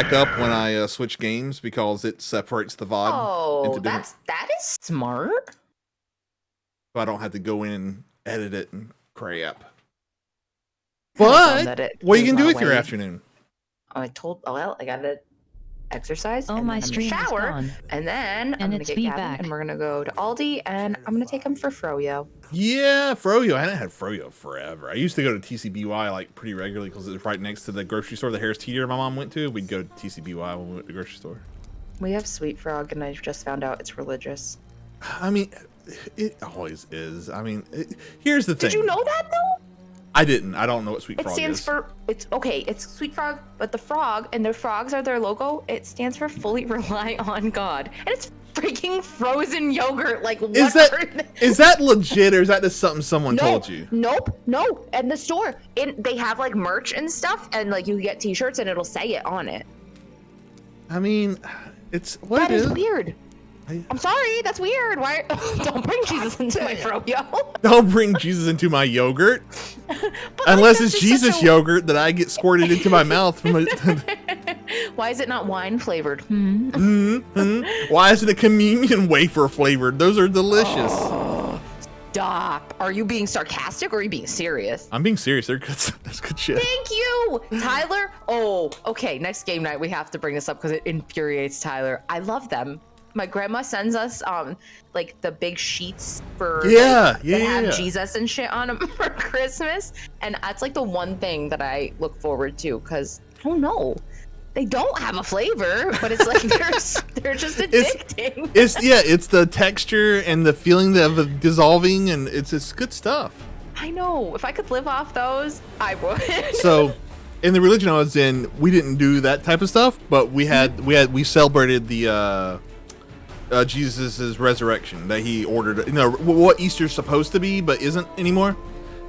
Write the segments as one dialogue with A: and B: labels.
A: back up when I switch games because it separates the VOD
B: Oh,
A: into different.
B: that is smart.
A: So I don't have to go in and edit it and crap.
B: Kinda dumb
A: But
B: that it-
A: what you
B: there's
A: can do
B: not a
A: with your
B: way.
A: afternoon?
B: I gotta exercise.
C: Oh,
B: and
C: my
B: then I'm
C: stream
B: gonna
C: is
B: shower,
C: gone.
B: and then I'm gonna
C: it's
B: get
C: me
B: Gavin,
C: back.
B: and we're gonna go to Aldi, and I'm gonna take him for Froyo.
A: Yeah, Froyo. I hadn't had Froyo forever. I used to go to TCBY like pretty regularly because it was right next to the grocery store, the Harris Teeter my mom went to. We'd go to TCBY when we went to the grocery store.
B: We have Sweet Frog, and I just found out it's religious.
A: I mean, it always is. I mean, here's the thing.
B: Did you know that though?
A: I didn't. I don't know what Sweet
B: It
A: Frog
B: stands
A: is.
B: for it's Sweet Frog, but the frog and their frogs are their logo. It stands for fully rely on God, and it's freaking frozen yogurt. Like what?
A: Is that legit, or is that just something someone
B: No,
A: told you?
B: Nope, no. And the store, they have like merch and stuff, and like you get T-shirts, and it'll say it on it.
A: I mean, it's what
B: That
A: it
B: is
A: is.
B: weird. I'm sorry, that's weird. Why? Don't bring Jesus into my froyo.
A: Don't bring Jesus into my yogurt,
B: But,
A: unless
B: like,
A: it's
B: that's just
A: Jesus
B: such a-
A: yogurt that I get squirted into my mouth from a.
B: Why is it not wine flavored?
A: Why isn't it communion wafer flavored? Those are delicious.
B: Stop. Are you being sarcastic or are you being serious?
A: I'm being serious. They're good. That's good shit.
B: Thank you, Tyler. Oh, okay. Next game night, we have to bring this up because it infuriates Tyler. I love them. My grandma sends us like the big sheets for that have Jesus and shit on them for Christmas, and that's like the one thing that I look forward to because I don't know. They don't have a flavor, but it's like they're just addicting.
A: It's the texture and the feeling of the dissolving, and it's good stuff.
B: I know. If I could live off those, I would.
A: So, in the religion I was in, we didn't do that type of stuff, but we celebrated the Jesus's resurrection that he ordered. You know what Easter's supposed to be, but isn't anymore.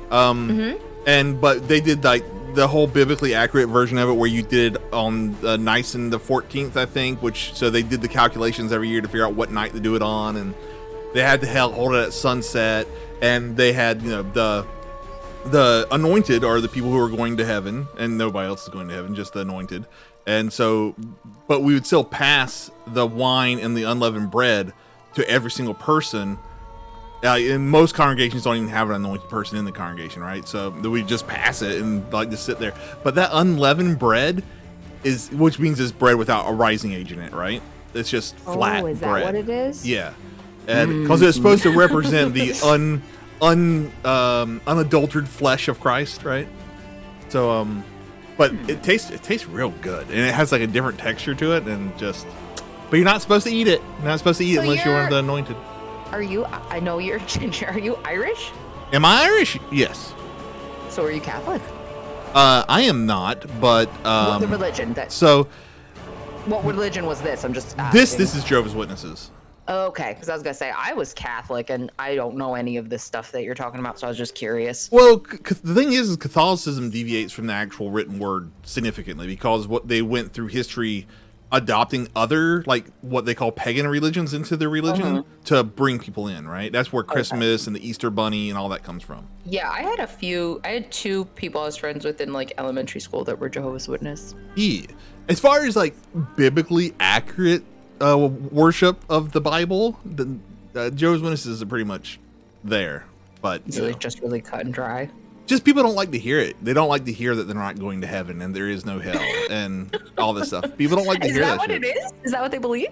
A: But they did like the whole biblically accurate version of it, where you did on Nisan the 14th, I think. So they did the calculations every year to figure out what night to do it on, and they had to hold it at sunset, and they had the anointed are the people who are going to heaven, and nobody else is going to heaven, just the anointed. And so, but we would still pass the wine and the unleavened bread to every single person. And most congregations don't even have an anointed person in the congregation, right? So we just pass it and like just sit there. But that unleavened bread which means it's bread without a rising age in it, right? It's just flat bread.
B: Is that what it is?
A: Yeah, and because it's supposed to represent the unadulterated flesh of Christ, right? So, but it tastes real good, and it has like a different texture to it, and just. But you're not supposed to eat it. You're not supposed to eat it unless you're one of the anointed.
B: Are you? I know you're ginger. Are you Irish?
A: Am I Irish? Yes.
B: So are you Catholic?
A: I am not, but
B: What the religion? What religion was this? I'm just asking.
A: This is Jehovah's Witnesses.
B: Okay, because I was gonna say I was Catholic and I don't know any of this stuff that you're talking about, so I was just curious.
A: Well, the thing is Catholicism deviates from the actual written word significantly because what they went through history adopting other, like what they call pagan religions into their religion to bring people in, right? That's where Christmas and the Easter Bunny and all that comes from.
B: Yeah, I had two people I was friends with in like elementary school that were Jehovah's Witness.
A: Yeah. As far as like biblically accurate worship of the Bible, the Jehovah's Witnesses are pretty much there, but
B: It's really just really cut and dry.
A: Just people don't like to hear it. They don't like to hear that they're not going to heaven and there is no hell and all this stuff. People don't like to hear that.
B: Is that what
A: shit.
B: it is? Is that what they believe?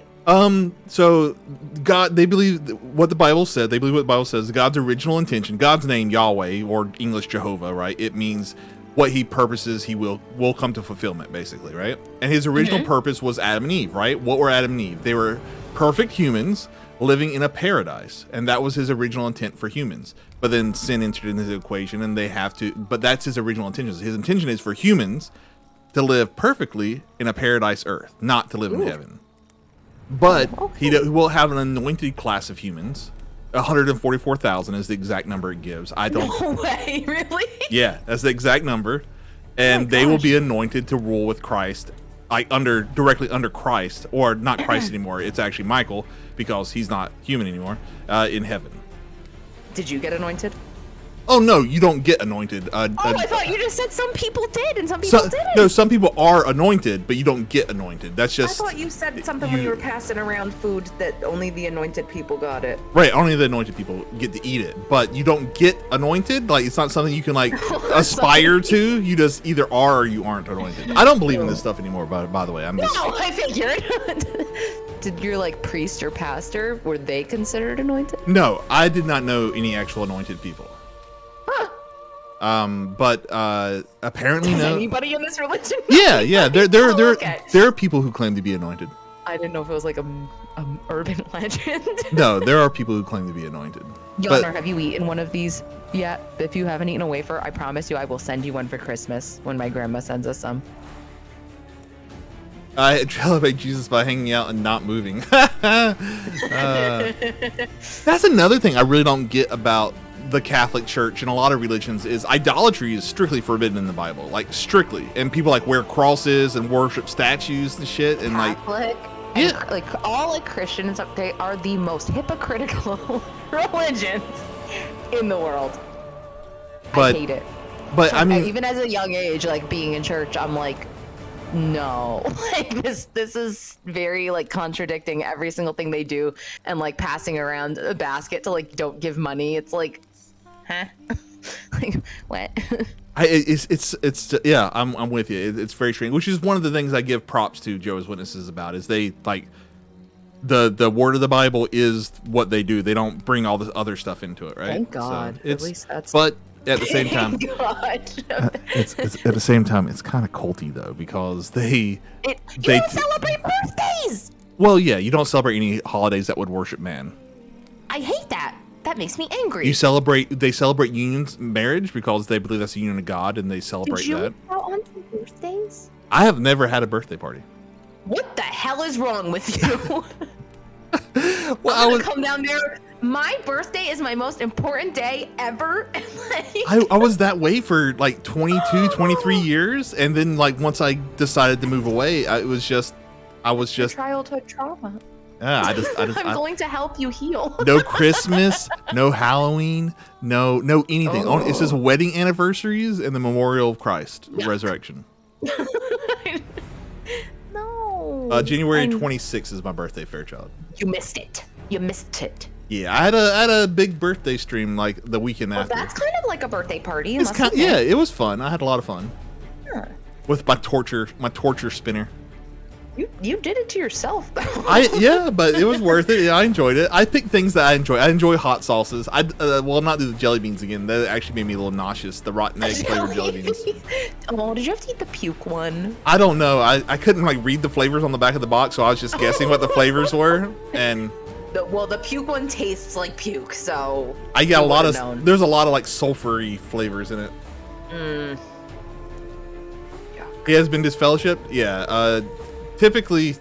A: So God, they believe what the Bible said. They believe what the Bible says. God's original intention, God's name, Yahweh, or English Jehovah, right? It means what he purposes, he will come to fulfillment, basically, right? And his original purpose was Adam and Eve, right? What were Adam and Eve? They were perfect humans living in a paradise, and that was his original intent for humans. But then sin entered into the equation, and they have to. But that's his original intention. His intention is for humans to live perfectly in a paradise earth, not to live in heaven. But he will have an anointed class of humans. 144,000 is the exact number it gives. I don't.
B: No way, really?
A: Yeah, that's the exact number, and they will be anointed to rule with Christ, like directly under Christ, or not Christ anymore. It's actually Michael because he's not human anymore in heaven.
B: Did you get anointed?
A: Oh no, you don't get anointed.
B: I thought you just said some people did and some people didn't.
A: No, some people are anointed, but you don't get anointed. That's just.
B: I thought you said something when you were passing around food that only the anointed people got it.
A: Right, only the anointed people get to eat it, but you don't get anointed. Like it's not something you can like aspire to. You just either are or you aren't anointed. I don't believe in this stuff anymore. By the way, I'm just.
B: No, I figured. Did your like priest or pastor, were they considered anointed?
A: No, I did not know any actual anointed people.
B: Huh.
A: But apparently
B: Does
A: no.
B: anybody in this religion?
A: Yeah.
B: Okay.
A: There are people who claim to be anointed.
B: I didn't know if it was like a urban legend.
A: No, there are people who claim to be anointed.
B: Yonder, have you eaten one of these yet? If you haven't eaten a wafer, I promise you I will send you one for Christmas when my grandma sends us some.
A: I celebrate Jesus by hanging out and not moving. That's another thing I really don't get about the Catholic Church and a lot of religions is idolatry is strictly forbidden in the Bible, like strictly. And people like wear crosses and worship statues and shit. And
B: Catholic,
A: yeah,
B: like all like Christians, they are the most hypocritical religions in the world.
A: But,
B: I hate it.
A: But
B: so,
A: I mean,
B: even as a young age, like being in church, I'm like, no, like this is very like contradicting every single thing they do, and like passing around a basket to like don't give money. It's like, huh? Like what?
A: It's yeah, I'm with you. It's very strange, which is one of the things I give props to Jehovah's Witnesses about is they like the word of the Bible is what they do. They don't bring all this other stuff into it, right?
B: Thank God.
A: So
B: at least that's.
A: But at the same time,
B: it's
A: at the same time, it's kind of culty though because they
B: don't celebrate birthdays.
A: Well, yeah, you don't celebrate any holidays that would worship man.
B: I hate that. That makes me angry.
A: They celebrate unions, marriage because they believe that's the union of God, and they celebrate
B: Did you
A: that.
B: go on to birthdays?
A: I have never had a birthday party.
B: What the hell is wrong with you?
A: Well,
B: I'm gonna come down there. My birthday is my most important day ever.
A: I was that way for like 22, 23 years, and then like once I decided to move away, I was just
B: childhood trauma.
A: Yeah,
B: I'm going to help you heal.
A: No Christmas, no Halloween, no anything.
B: Oh.
A: It's just wedding anniversaries and the memorial of Christ resurrection.
B: No.
A: January 26th is my birthday, Fairchild.
B: You missed it.
A: Yeah, I had a big birthday stream like the weekend after.
B: That's kind of like a birthday party.
A: Yeah, it was fun. I had a lot of fun.
B: Huh.
A: With my torture spinner.
B: You did it to yourself though.
A: Yeah, but it was worth it. Yeah, I enjoyed it. I picked things that I enjoy. I enjoy hot sauces. Will not do the jelly beans again. That actually made me a little nauseous. The rotten egg flavored jelly beans.
B: Oh, did you have to eat the puke one?
A: I don't know. I couldn't like read the flavors on the back of the box, so I was just guessing what the flavors were. And
B: the puke one tastes like puke, so
A: I got a lot of. There's a lot of like sulfury flavors in it.
B: Yeah.
A: He has been disfellowshipped. Yeah. Typically,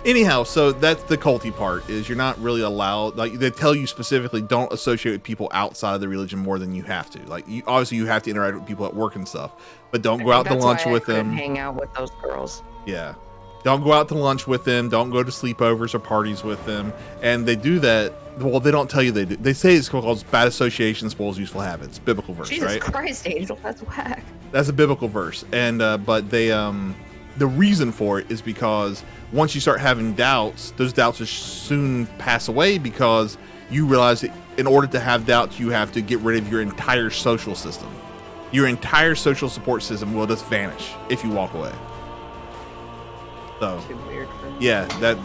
A: anyhow, so that's the culty part is you're not really allowed, like they tell you specifically don't associate with people outside of the religion more than you have to. Like obviously you have to interact with people at work and stuff, but don't go out to lunch with them.
B: Hang out with those girls.
A: Yeah. Don't go out to lunch with them. Don't go to sleepovers or parties with them. And they do that. Well, they don't tell you they do. They say it's called bad association spoils useful habits. Biblical verse,
B: Jesus
A: right?
B: Christ, Angel, that's whack.
A: That's a biblical verse. And, but they, the reason for it is because once you start having doubts, those doubts will soon pass away because you realize that in order to have doubts, you have to get rid of your entire social system. Your entire social support system will just vanish if you walk away. So,
B: too weird for me.
A: Yeah, that.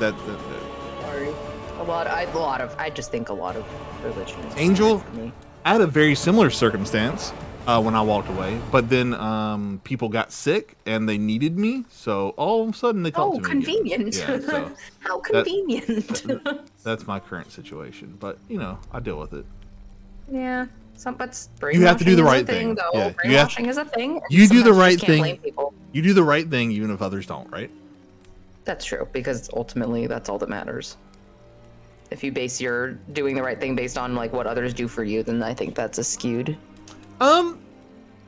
B: Sorry. I just think a lot of religion is
A: Angel,
B: for me.
A: I had a very similar circumstance when I walked away, but then people got sick and they needed me, so all of a sudden they talked to me.
B: Convenient.
A: Yeah, so
B: how convenient.
A: That's my current situation, but I deal with it.
B: Yeah.
A: You have to do the right thing.
B: Though.
A: Yeah,
B: brainwashing is a thing.
A: You do the right thing. You do the right thing even if others don't, right?
B: That's true, because ultimately that's all that matters. If you base your doing the right thing based on like what others do for you, then I think that's skewed.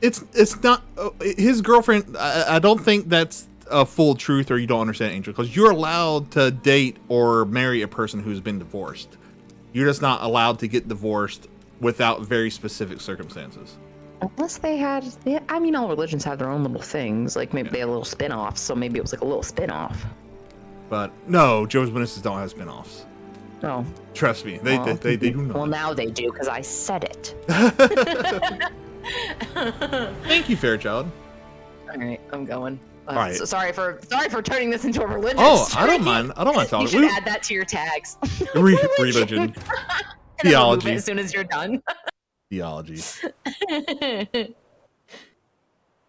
A: It's not his girlfriend. I don't think that's a full truth, or you don't understand, Angel, because you're allowed to date or marry a person who's been divorced. You're just not allowed to get divorced without very specific circumstances.
B: Unless they had, yeah, I mean, all religions have their own little things. Like maybe they had little spin-offs, so maybe it was like a little spin-off.
A: But no, Jehovah's Witnesses don't have spin-offs.
B: Oh.
A: Trust me, they do not.
B: Well, now they do because I said it.
A: Thank you, Fairchild.
B: All right, I'm going.
A: All right.
B: So sorry for turning this into a religious.
A: Oh, I don't mind. I don't mind talking.
B: You should add that to your tags.
A: Religion. Theology.
B: As soon as you're done.
A: Theology.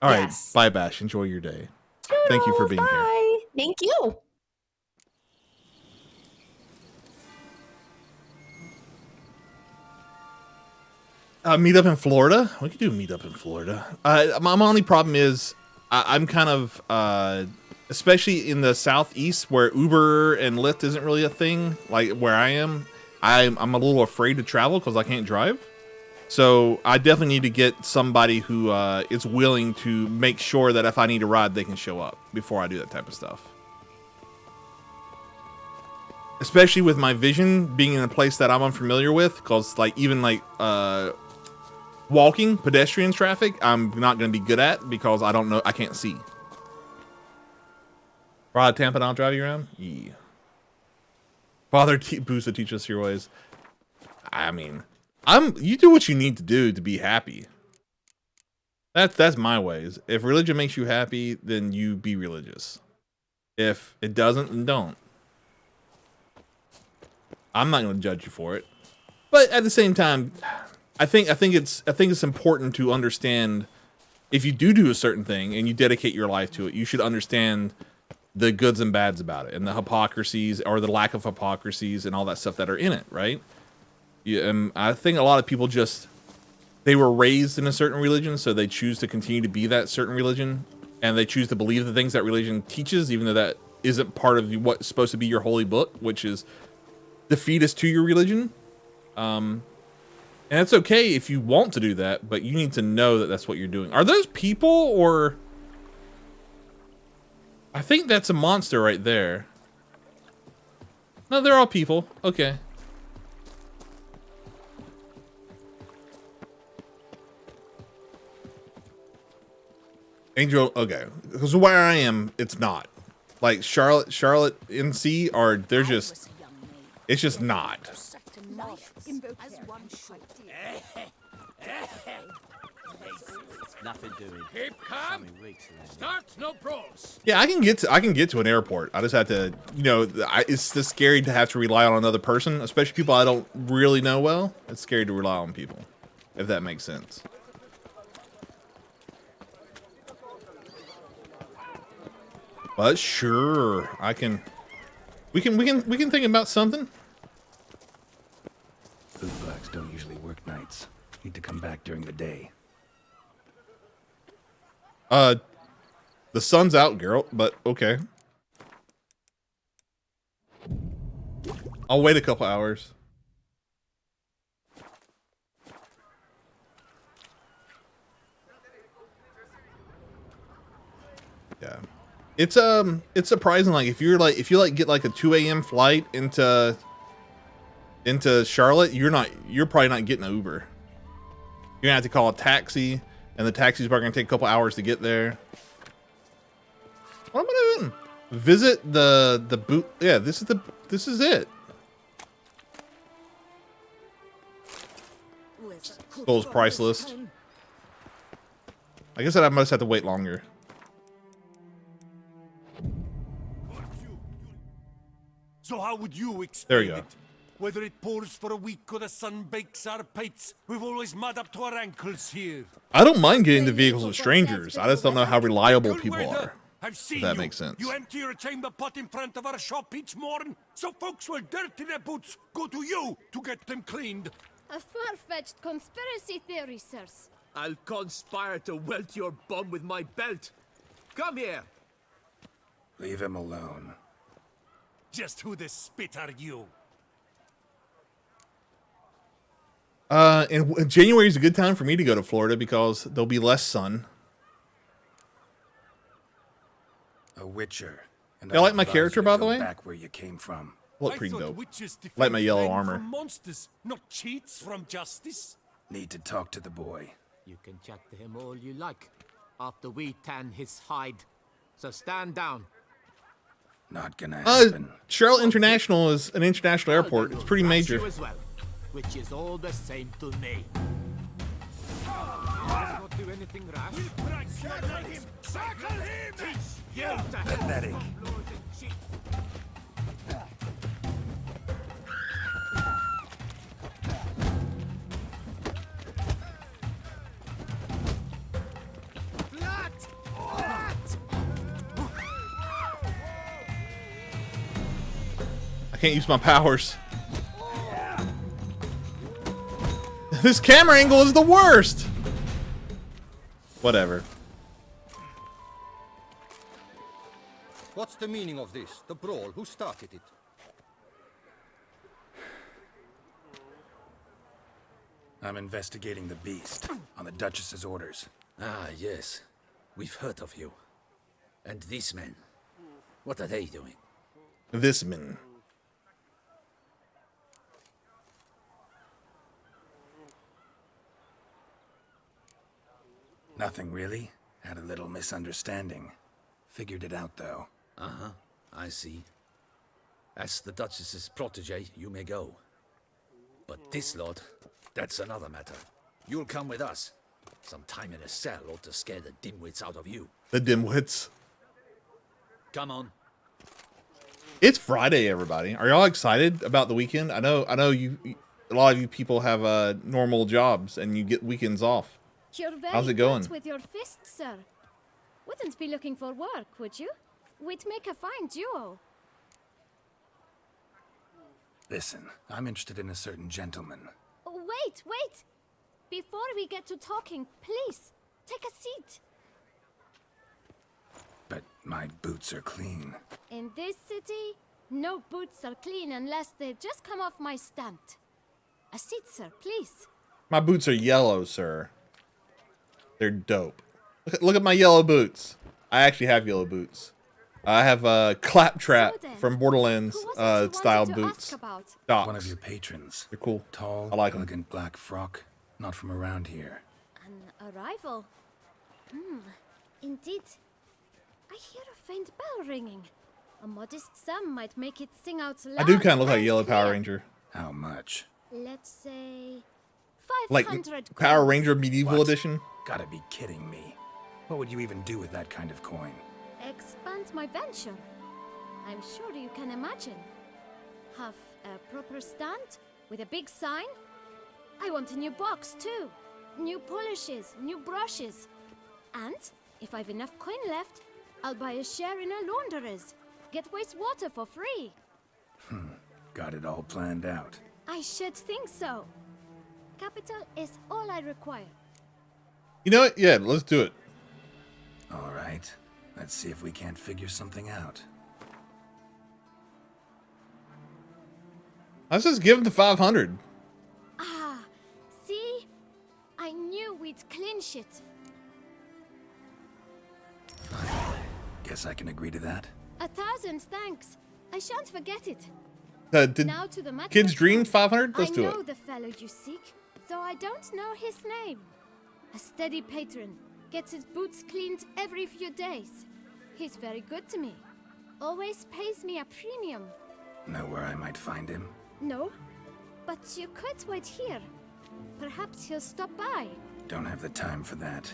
A: All right.
B: Yes.
A: Bye, Bash. Enjoy your day. Thank you for being here.
B: Thank you.
A: Meet up in Florida. We could do a meet up in Florida. My only problem is I'm kind of, especially in the southeast where Uber and Lyft isn't really a thing. Like where I am, I'm a little afraid to travel because I can't drive. So I definitely need to get somebody who is willing to make sure that if I need a ride, they can show up before I do that type of stuff. Especially with my vision being in a place that I'm unfamiliar with, because like even like walking pedestrian traffic, I'm not going to be good at because I don't know. I can't see. Rod Tampa, I'll drive you around. Yeah. Father Boost to teach us your ways. I mean, you do what you need to do to be happy. That's my ways. If religion makes you happy, then you be religious. If it doesn't, then don't. I'm not going to judge you for it. But at the same time, I think it's important to understand if you do a certain thing and you dedicate your life to it, you should understand the goods and bads about it and the hypocrisies or the lack of hypocrisies and all that stuff that are in it, right? Yeah, I think a lot of people they were raised in a certain religion, so they choose to continue to be that certain religion, and they choose to believe the things that religion teaches, even though that isn't part of what's supposed to be your holy book, which is defeat us to your religion. And it's okay if you want to do that, but you need to know that that's what you're doing. Are those people, or I think that's a monster right there. No, they're all people. Okay. Angel, okay. Because where I am, it's not. Like Charlotte, NC they're just, it's just not.
C: Nothing doing.
D: Keep calm. Start no bros.
A: Yeah, I can get to an airport. I just have to, it's just scary to have to rely on another person, especially people I don't really know well. It's scary to rely on people, if that makes sense. But sure, we can think about something.
E: Those blacks don't usually work nights. Need to come back during the day.
A: The sun's out, girl, but okay. I'll wait a couple hours. Yeah. It's surprising, like if you get like a 2 a.m. flight into Charlotte, you're probably not getting an Uber. You're gonna have to call a taxi, and the taxi's probably gonna take a couple hours to get there. What am I doing? Visit the boot. Yeah, this is it. Gold's price list. I guess that I must have to wait longer.
D: So how would you explain
A: There you go.
D: it? Whether it pours for a week or the sun bakes our pates, we've always mud up to our ankles here.
A: I don't mind getting the vehicles with strangers. I just don't know how reliable
D: Good
A: people
D: weather.
A: are.
D: I've seen
A: that
D: you.
A: makes sense.
D: You empty your chamber pot in front of our shop each morning, so folks will dirty their boots, go to you to get them cleaned.
F: A far-fetched conspiracy theory, sirs.
C: I'll conspire to welt your bum with my belt. Come here.
E: Leave him alone.
D: Just who the spit are you?
A: And January is a good time for me to go to Florida because there'll be less sun.
E: A witcher. And
A: You like
E: I'd
A: my
E: advise
A: character,
E: you to
A: by the
E: go
A: way?
E: Back where you came from.
A: Look
D: I
A: pretty
D: thought
A: dope.
D: witches defend
A: Like my yellow
D: men
A: armor.
D: from monsters, not cheats from justice.
E: Need to talk to the boy.
C: You can chat to him all you like, after we tan his hide. So stand down.
E: Not gonna happen.
A: Charlotte International is an international
C: Well,
A: airport.
C: then
A: It's
C: we'll
A: pretty
C: thrash
A: major.
C: you as well, which is all the same to me. Let's not do anything rash.
D: Circle him!
C: You to hell
E: Pathetic.
C: from blows and cheats.
A: I can't use my powers. This camera angle is the worst. Whatever.
G: What's the meaning of this? The brawl? Who started it?
E: I'm investigating the beast on the Duchess's orders.
H: Ah, yes. We've heard of you. And these men. What are they doing?
A: This man.
E: Nothing really. Had a little misunderstanding. Figured it out though.
H: Uh-huh. I see. As the Duchess's protege, you may go. But this lot, that's another matter. You'll come with us. Some time in a cell ought to scare the dimwits out of you.
A: The dimwits.
H: Come on.
A: It's Friday, everybody. Are y'all excited about the weekend? I know you. A lot of you people have normal jobs and you get weekends off.
F: You're very
A: How's it going?
F: good with your fists, sir. Wouldn't be looking for work, would you? We'd make a fine duo.
E: Listen, I'm interested in a certain gentleman.
F: Oh, wait, wait! Before we get to talking, please, take a seat.
E: But my boots are clean.
F: In this city, no boots are clean unless they just come off my stamp. A seat, sir, please.
A: My boots are yellow, sir. They're dope. Look at my yellow boots. I actually have yellow boots. I have Claptrap
F: So then,
A: from Borderlands
F: Who was it you
A: style
F: wanted to
A: boots.
F: ask about?
A: Docs.
E: One of your patrons.
A: They're cool.
E: Tall,
A: I like 'em.
E: elegant black frock. Not from around here.
F: An arrival. Indeed. I hear a faint bell ringing. A modest sum might make it sing out loud.
A: I do kind of look like
F: and
A: Yellow Power
F: clear.
A: Ranger.
E: How much?
F: Let's say
A: Like
F: 500
A: Power
F: crowns.
A: Ranger Medieval
E: What?
A: Edition.
E: Gotta be kidding me. What would you even do with that kind of coin?
F: Expand my venture. I'm sure you can imagine. Have a proper stand with a big sign. I want a new box too. New polishes, new brushes. And if I've enough coin left, I'll buy a share in a launderer's. Get wastewater for free.
E: Got it all planned out.
F: I should think so. Capital is all I require.
A: You know what? Yeah, let's do it.
E: All right. Let's see if we can't figure something out.
A: Let's just give him the 500.
F: Ah, see? I knew we'd clinch it.
E: Guess I can agree to that.
F: 1,000 thanks. I shan't forget it.
A: Did
F: Now to the matter.
A: Kids
F: at
A: Dream
F: hand.
A: 500? Let's
F: I
A: do
F: know
A: it.
F: the fellow you seek, though I don't know his name. A steady patron, gets his boots cleaned every few days. He's very good to me. Always pays me a premium.
E: Know where I might find him?
F: No, but you could wait here. Perhaps he'll stop by.
E: Don't have the time for that.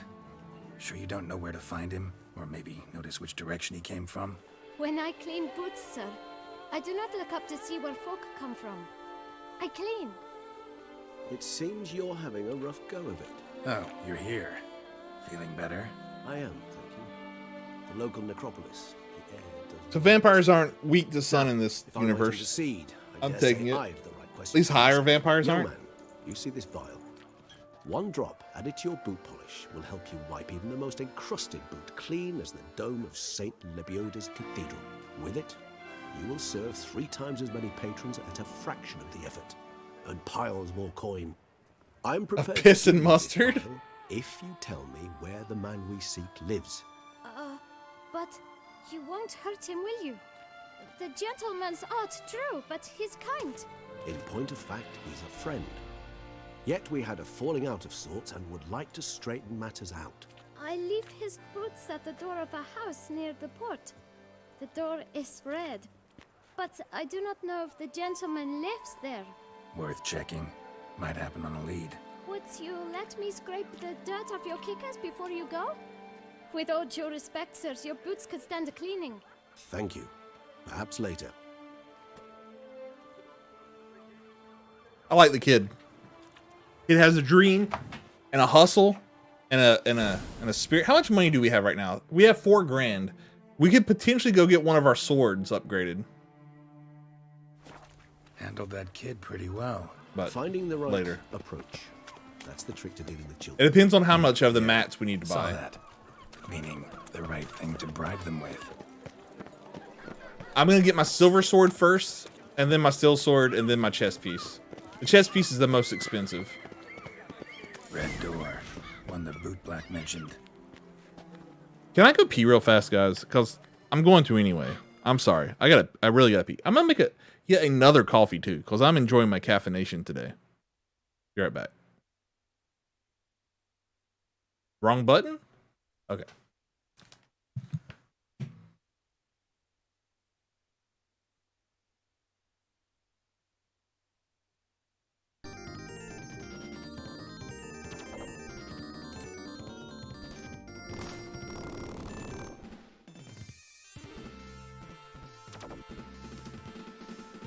E: Sure you don't know where to find him? Or maybe notice which direction he came from?
F: When I clean boots, sir, I do not look up to see where folk come from. I clean.
I: It seems you're having a rough go of it.
E: Oh, you're here. Feeling better?
I: I am, thank you. The local necropolis. The air doesn't...
A: So vampires aren't weak to sun in this
I: If I'm waiting to
A: universe.
I: seed, I
A: I'm
I: dare say
A: taking it.
I: I've the right
A: At least higher vampires
I: Young
A: aren't.
I: man, you see this vial? One drop added to your boot polish will help you wipe even the most encrusted boot clean as the dome of St. Lebioda's Cathedral. With it, you will serve 3 times as many patrons at a fraction of the effort. And piles more coin. I'm prepared to
A: piss and
I: give you this
A: mustard?
I: vial if you tell me where the man we seek lives.
F: But you won't hurt him, will you? The gentleman's art true, but he's kind.
I: In point of fact, he's a friend. Yet we had a falling out of sorts and would like to straighten matters out.
F: I leave his boots at the door of a house near the port. The door is red, but I do not know if the gentleman lives there.
E: Worth checking. Might happen on a lead.
F: Would you let me scrape the dirt off your kickers before you go? With all due respect, sirs, your boots could stand a cleaning.
I: Thank you. Perhaps later.
A: I like the kid. It has a dream and a hustle and a spirit. How much money do we have right now? We have $4 grand. We could potentially go get one of our swords upgraded.
E: Handled that kid pretty well.
A: But
I: Finding the right
A: later.
I: approach. That's the trick to dealing with
A: It
I: children.
A: depends on how much of the mats we need to
E: Saw
A: buy.
E: that. Meaning the right thing to bribe them with.
A: I'm gonna get my silver sword first, and then my steel sword, and then my chest piece. The chest piece is the most expensive.
E: Red door. One the boot black mentioned.
A: Can I go pee real fast, guys? Because I'm going to anyway. I'm sorry. I really gotta pee. I'm gonna make yet another coffee too, because I'm enjoying my caffeination today. Be right back. Wrong button? Okay.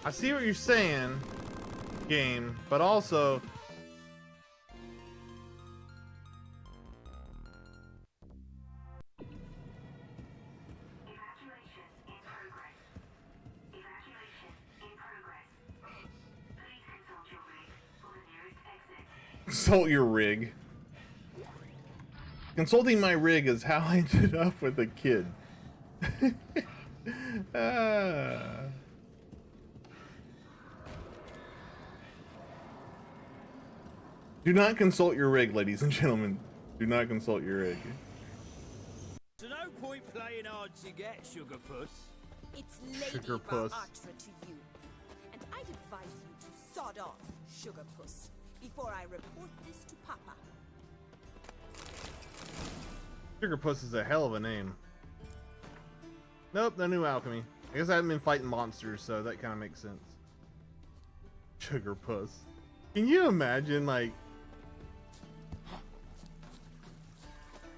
A: I see what you're saying, game, but also consult your rig. Consulting my rig is how I ended up with a kid. Do not consult your rig, ladies and gentlemen. Do not consult your rig.
J: So no point playing hard to get, Sugar Puss.
K: It's Lady
A: Sugar Puss.
K: Varatra to you. And I'd advise you to sod off, Sugar Puss, before I report this to Papa.
A: Sugar Puss is a hell of a name. Nope, no new alchemy. I guess I haven't been fighting monsters, so that kind of makes sense. Sugar Puss. Can you imagine, like,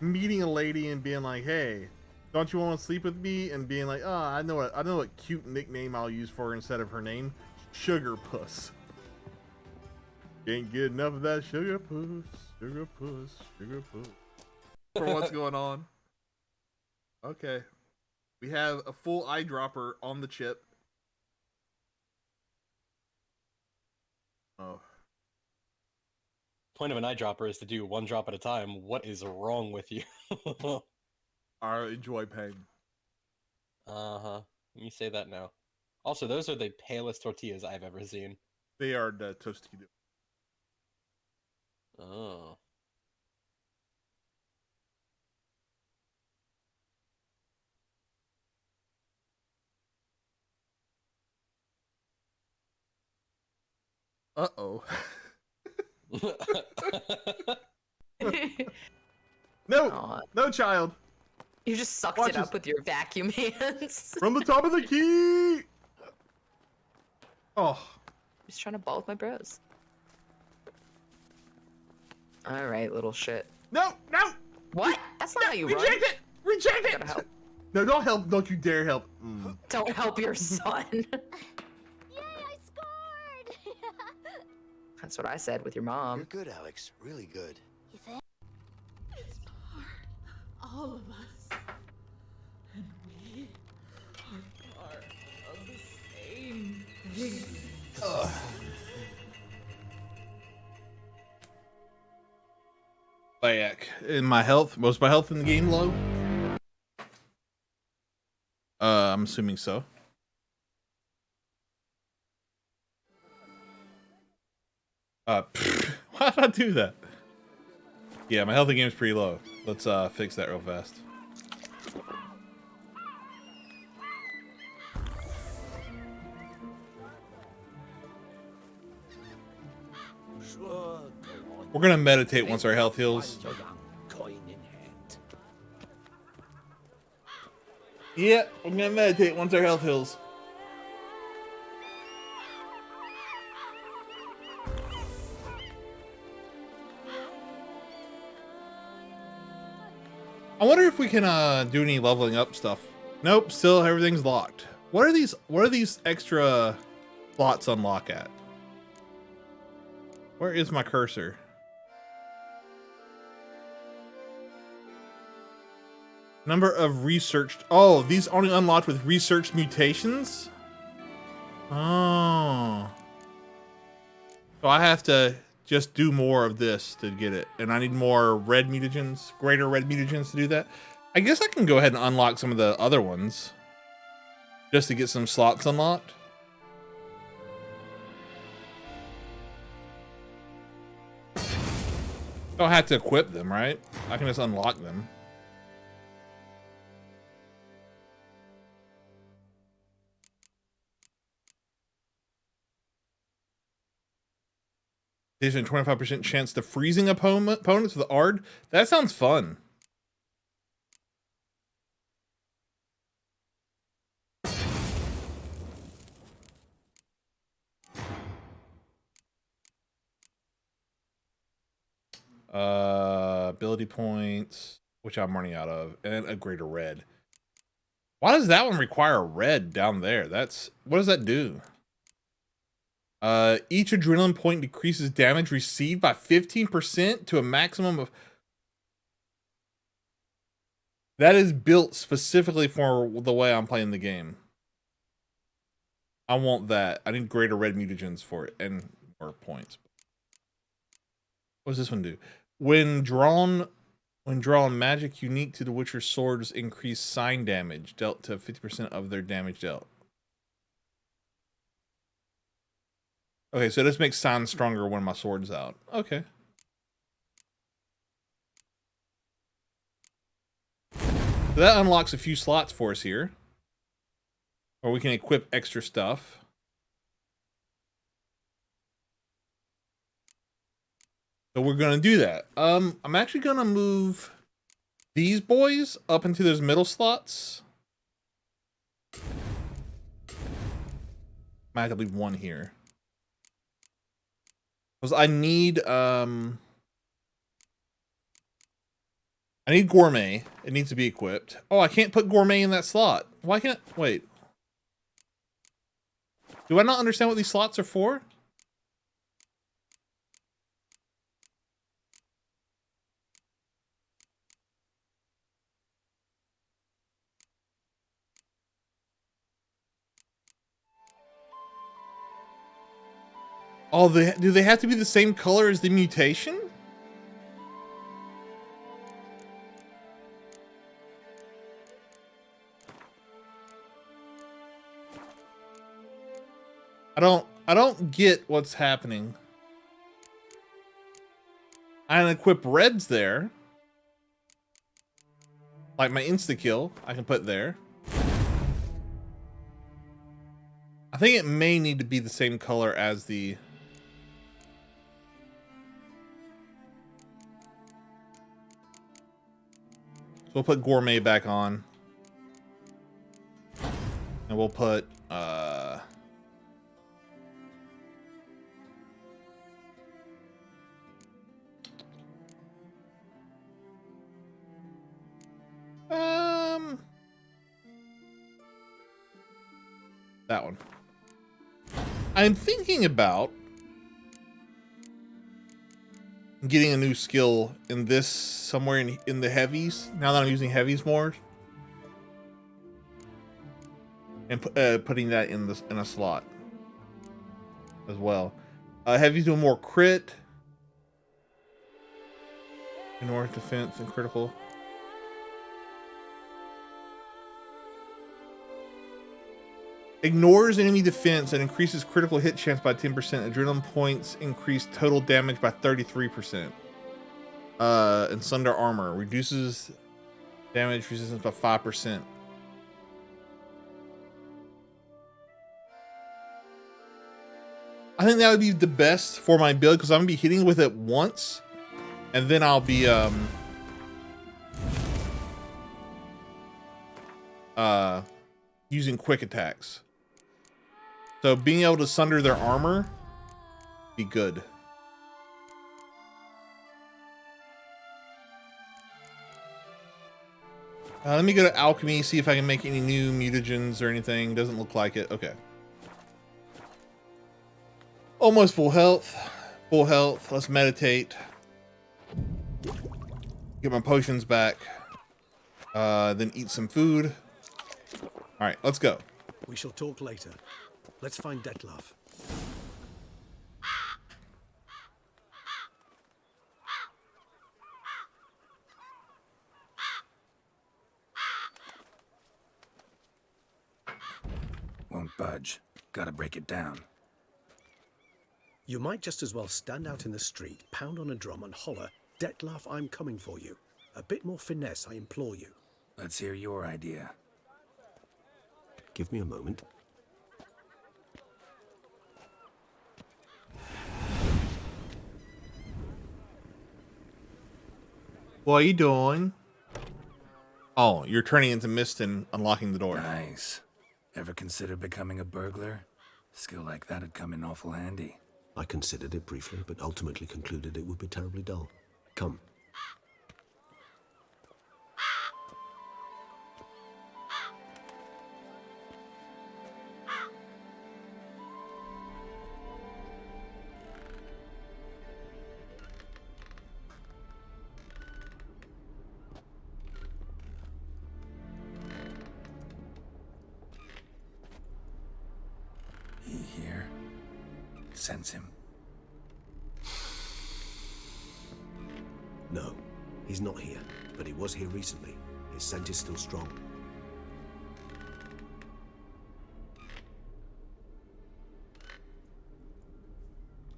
A: meeting a lady and being like, "Hey, don't you want to sleep with me?" And being like, "Oh, I know what cute nickname I'll use for her instead of her name, Sugar Puss." Can't get enough of that Sugar Puss, Sugar Puss, Sugar Puss. For what's going on? Okay, we have a full eyedropper on the chip. Oh.
L: Point of an eyedropper is to do one drop at a time. What is wrong with you?
A: I enjoy pain.
L: Uh-huh. You say that now. Also, those are the palest tortillas I've ever seen.
A: They are the Tostito.
L: Oh.
A: Uh-oh. No, no, child.
B: You just sucked
A: Watch
B: it up
A: this.
B: with your vacuum hands.
A: From the top of the key. Oh,
B: Just trying to ball with my bros. All right, little shit.
A: no, no.
B: What? That's not how you run.
A: Reject it. Reject
B: Gotta
A: it.
B: help.
A: No, don't help. Don't you dare help.
B: Don't help your son.
F: Yay, I scored!
B: That's what I said with your mom.
M: You're good, Alex. Really good.
F: You think?
N: It's for all of us. And we are part of the same thing.
A: Back in my health. Was my health in the game low? I'm assuming so. Why did I do that? Yeah, my health in the game is pretty low. Let's fix that real fast. We're gonna meditate once our health heals. Yeah, we're gonna meditate once our health heals. I wonder if we can do any leveling up stuff. Nope, still everything's locked. What are these extra slots unlock at? Where is my cursor? Number of researched. Oh, these only unlocked with researched mutations? Oh. So I have to just do more of this to get it. And I need more red mutagens, greater red mutagens to do that. I guess I can go ahead and unlock some of the other ones just to get some slots unlocked. Don't have to equip them, right? I can just unlock them. There's a 25% chance to freezing opponents with Ard. That sounds fun. Ability points, which I'm running out of, and a greater red. Why does that one require a red down there? What does that do? Each adrenaline point decreases damage received by 15% to a maximum of... That is built specifically for the way I'm playing the game. I want that. I need greater red mutagens for it and more points. What does this one do? When drawn magic unique to the Witcher's swords increase sign damage dealt to 50% of their damage dealt. Okay, so this makes signs stronger when my sword's out. Okay. So that unlocks a few slots for us here. Or we can equip extra stuff. So we're gonna do that. I'm actually gonna move these boys up into those middle slots. Might have to leave one here. Because I need Gourmet. It needs to be equipped. Oh, I can't put Gourmet in that slot. Why can't wait? Do I not understand what these slots are for? Oh, do they have to be the same color as the mutation? I don't get what's happening. I can equip reds there. Like my insta-kill, I can put there. I think it may need to be the same color as the... We'll put Gourmet back on. And we'll put, that one. I'm thinking about getting a new skill in this somewhere in the heavies, now that I'm using heavies more, and putting that in a slot as well. Heavies doing more crit, ignore defense and critical. Ignores enemy defense and increases critical hit chance by 10%. Adrenaline points increase total damage by 33%. And Sunder Armor reduces damage resistance by 5%. I think that would be the best for my build because I'm gonna be hitting with it once, and then I'll be using quick attacks. So being able to sunder their armor be good. Let me go to alchemy, see if I can make any new mutagens or anything. Doesn't look like it. Okay. Almost full health. Full health. Let's meditate. Get my potions back. Then eat some food. All right, let's go.
I: We shall talk later. Let's find Dettlaff.
E: Won't budge. Gotta break it down.
I: You might just as well stand out in the street, pound on a drum and holler, "Dettlaff, I'm coming for you." A bit more finesse, I implore you.
E: Let's hear your idea.
I: Give me a moment.
A: What are you doing? Oh, you're turning into mist and unlocking the door.
E: Nice. Ever consider becoming a burglar? Skill like that'd come in awful handy.
I: I considered it briefly, but ultimately concluded it would be terribly dull. Come.
E: He here? Sense him?
I: No, he's not here, but he was here recently. His scent is still strong.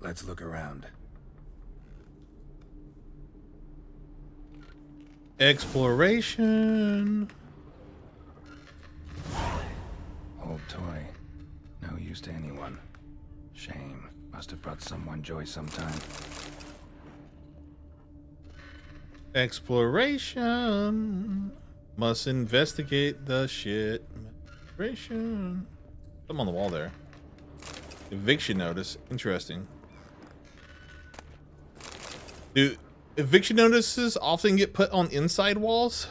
E: Let's look around.
A: Exploration.
E: Old toy. No use to anyone. Shame. Must have brought someone joy sometime.
A: Exploration. Must investigate the shit. Exploration. Something on the wall there. Eviction notice. Interesting. Do eviction notices often get put on inside walls?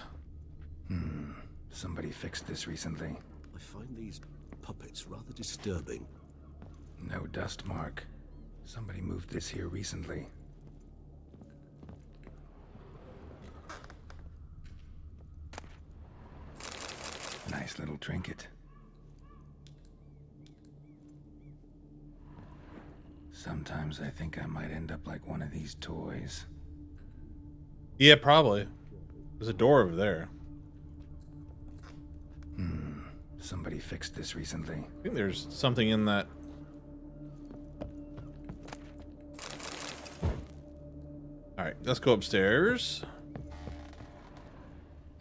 E: Somebody fixed this recently.
I: I find these puppets rather disturbing.
E: No dust mark. Somebody moved this here recently. Nice little trinket. Sometimes I think I might end up like one of these toys.
A: Yeah, probably. There's a door over there.
E: Somebody fixed this recently.
A: I think there's something in that. All right, let's go upstairs.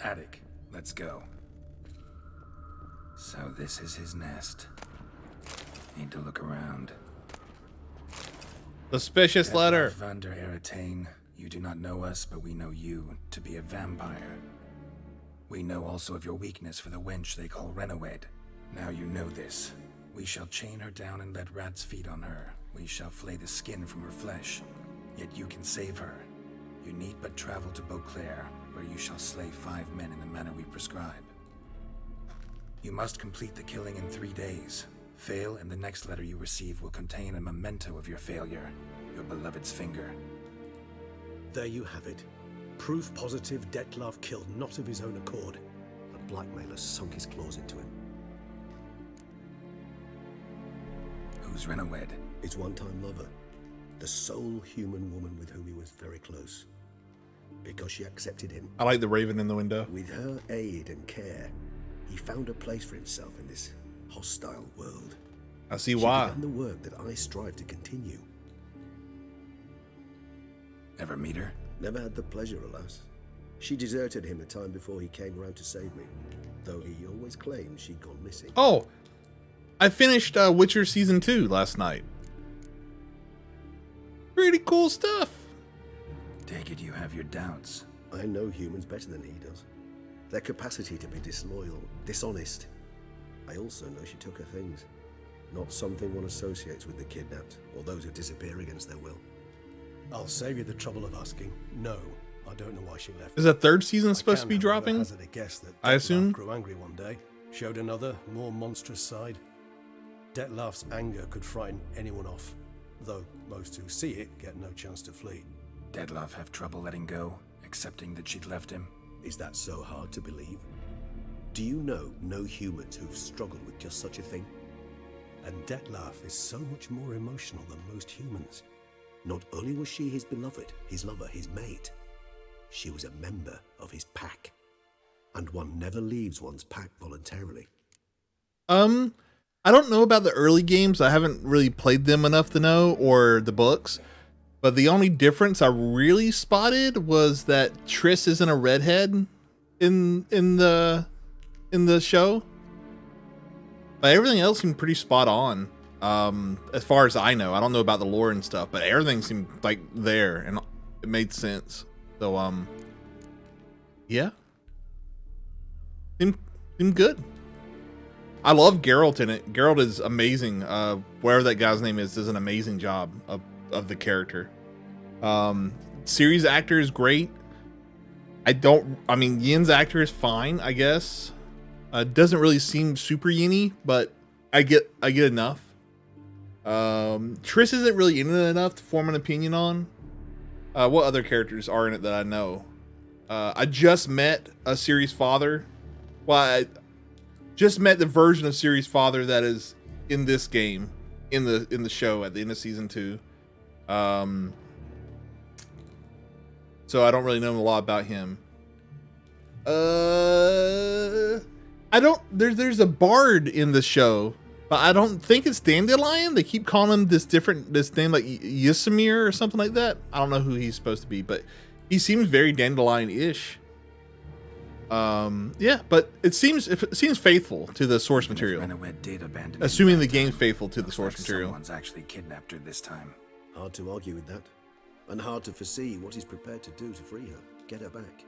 E: Attic, let's go. So this is his nest. Need to look around.
A: Suspicious letter.
E: Van der Eretane, you do not know us, but we know you to be a vampire. We know also of your weakness for the wench they call Renowed. Now you know this. We shall chain her down and let rats feed on her. We shall flay the skin from her flesh. Yet you can save her. You need but travel to Beauclair, where you shall slay 5 men in the manner we prescribe. You must complete the killing in 3 days. Fail, and the next letter you receive will contain a memento of your failure. Your beloved's finger.
I: There you have it. Proof positive Dettlaff killed not of his own accord. The blackmailer sunk his claws into him.
E: Who's Renowed?
I: His one-time lover. The sole human woman with whom he was very close. Because she accepted him.
A: I like the raven in the window.
I: With her aid and care, he found a place for himself in this hostile world.
A: I see why.
I: She began the work that I strive to continue.
E: Ever meet her?
I: Never had the pleasure, alas. She deserted him a time before he came round to save me, though he always claimed she'd gone missing.
A: Oh, I finished Witcher Season 2 last night. Pretty cool stuff.
E: Take it you have your doubts.
I: I know humans better than he does. Their capacity to be disloyal, dishonest. I also know she took her things. Not something one associates with the kidnapped, or those who disappear against their will.
M: I'll save you the trouble of asking. No, I don't know why she left.
A: Is a third season supposed to be dropping?
M: Hazard a guess that
A: I assume.
M: Grew angry one day, showed another, more monstrous side. Detlef's anger could frighten anyone off, though most who see it get no chance to flee.
E: Detlef have trouble letting go, accepting that she'd left him?
I: Is that so hard to believe? Do you know no humans who've struggled with just such a thing?
M: And Detlef is so much more emotional than most humans.
I: Not only was she his beloved, his lover, his mate, she was a member of his pack. And one never leaves one's pack voluntarily.
A: I don't know about the early games. I haven't really played them enough to know, or the books. But the only difference I really spotted was that Triss isn't a redhead in the show. But everything else seemed pretty spot on. As far as I know. I don't know about the lore and stuff, but everything seemed like there and it made sense. So yeah. Seemed good. I love Geralt in it. Geralt is amazing. Whatever that guy's name is, does an amazing job of the character. Series actor is great. I mean, Yin's actor is fine, I guess. Doesn't really seem super Yin-y, but I get enough. Triss isn't really in it enough to form an opinion on. What other characters are in it that I know? I just met a Ciri's father. Well, I just met the version of Ciri's father that is in this game, in the show at the end of season 2. So I don't really know a lot about him. There's a bard in the show, but I don't think it's Dandelion. They keep calling him this name like Yisamir or something like that. I don't know who he's supposed to be, but he seems very Dandelion-ish. Yeah, but it seems faithful to the source material. Assuming the game's faithful to the source material.
E: Someone's actually kidnapped her this time.
I: Hard to argue with that. And hard to foresee what he's prepared to do to free her, get her back.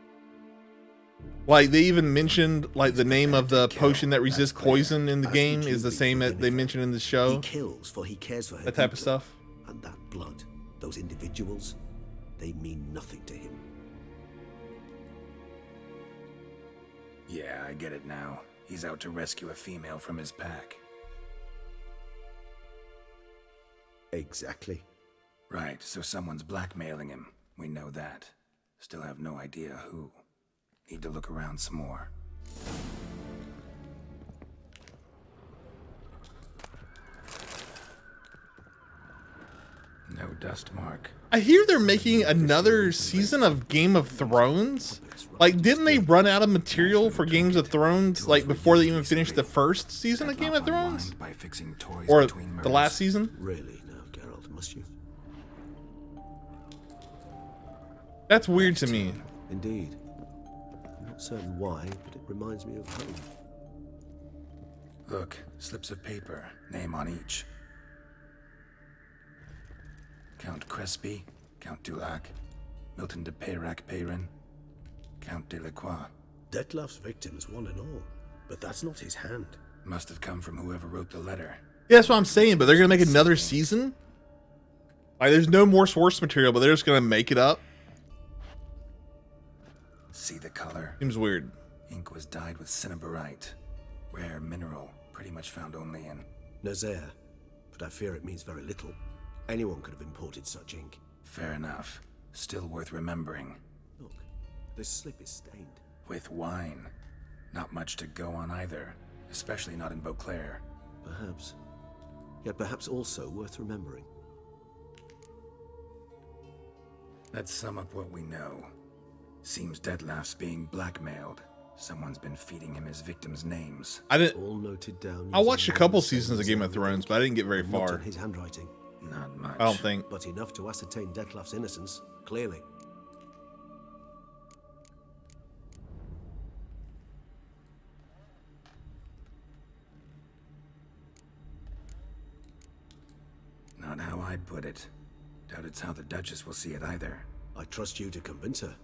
A: Like, they even mentioned, like, the name of the potion that resists poison in the game is the same that they mentioned in the show.
I: He kills for he cares for her.
A: That type of stuff.
I: And that blood, those individuals, they mean nothing to him.
E: Yeah, I get it now. He's out to rescue a female from his pack.
I: Exactly.
E: Right, so someone's blackmailing him. We know that. Still have no idea who. Need to look around some more. No dust mark.
A: I hear they're making another season of Game of Thrones. Like, didn't they run out of material for Games of Thrones, like, before they even finished the first season of Game of Thrones?
E: By fixing toys
A: or
E: between
A: the last season?
I: Really, now, Geralt, must you?
A: That's weird to me.
I: Indeed. I'm not certain why, but it reminds me of home.
E: Look, slips of paper, name on each. Count Crespi, Count Dulac, Milton de Peyrac-Peyrin, Count Delacroix.
I: Detlef's victims, one and all. But that's not his hand.
E: Must have come from whoever wrote the letter.
A: Yeah, that's what I'm saying, but they're gonna make another season? Like, there's no more source material, but they're just gonna make it up?
E: See the color?
A: Seems weird.
E: Ink was dyed with cinnabarite. Rare mineral, pretty much found only in
I: Nazaire, but I fear it means very little. Anyone could have imported such ink.
E: Fair enough. Still worth remembering.
I: Look, this slip is stained.
E: With wine. Not much to go on either, especially not in Beauclair.
I: Perhaps. Yet perhaps also worth remembering.
E: Let's sum up what we know. Seems Detlef's being blackmailed. Someone's been feeding him his victims' names.
A: I didn't.
I: All noted down.
A: I watched a couple seasons of Game of Thrones, but I didn't get very
I: Not
A: far.
I: in his handwriting.
E: Not much.
A: I don't think.
I: But enough to ascertain Detlef's innocence, clearly.
E: Not how I'd put it. Doubt it's how the Duchess will see it either.
I: I trust you to convince her.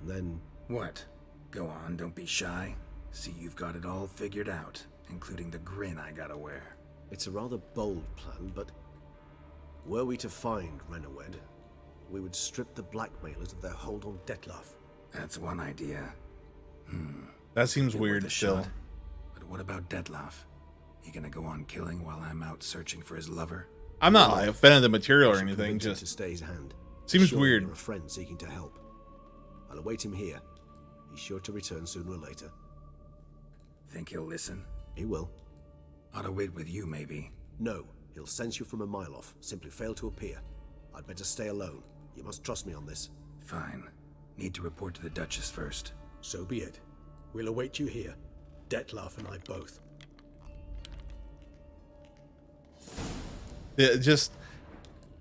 I: And then...
E: What? Go on, don't be shy. See, you've got it all figured out, including the grin I gotta wear.
I: It's a rather bold plan, but were we to find Renowed, we would strip the blackmailers of their hold on Dettlaff.
E: That's one idea.
A: That seems weird still.
E: Shot. But what about Dettlaff? He gonna go on killing while I'm out searching for his lover?
A: I'm not like offending the material or anything,
I: Just
A: just
I: to stay his hand.
A: seems
I: Surely
A: weird.
I: you're a friend seeking to help. I'll await him here. He's sure to return sooner or later.
E: Think he'll listen?
I: He will.
E: Ought to wait with you, maybe.
I: No, he'll sense you from a mile off. Simply fail to appear. I'd better stay alone. You must trust me on this.
E: Fine. Need to report to the Duchess first.
M: So be it. We'll await you here. Dettlaff and I both.
A: Yeah, just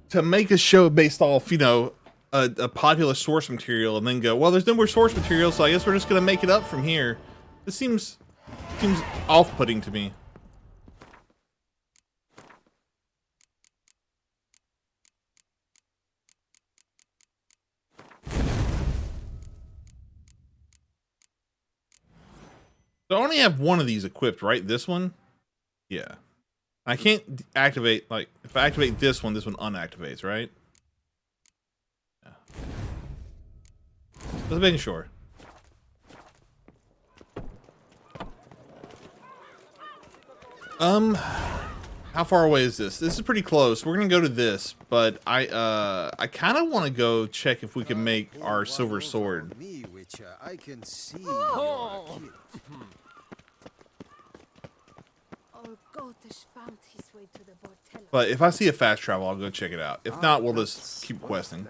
A: to make a show based off, you know, a popular source material and then go, well, there's no more source material, so I guess we're just gonna make it up from here. This seems off-putting to me. So I only have one of these equipped, right? This one? Yeah. I can't activate, like, if I activate this one unactivates, right? Yeah. Just making sure. How far away is this? This is pretty close. We're gonna go to this, but I kind of want to go check if we can make our silver sword.
O: Me, Witcher, I can see.
F: Oh, Gotish found his way to the Bordello.
A: But if I see a fast travel, I'll go check it out. If not, we'll just keep questing.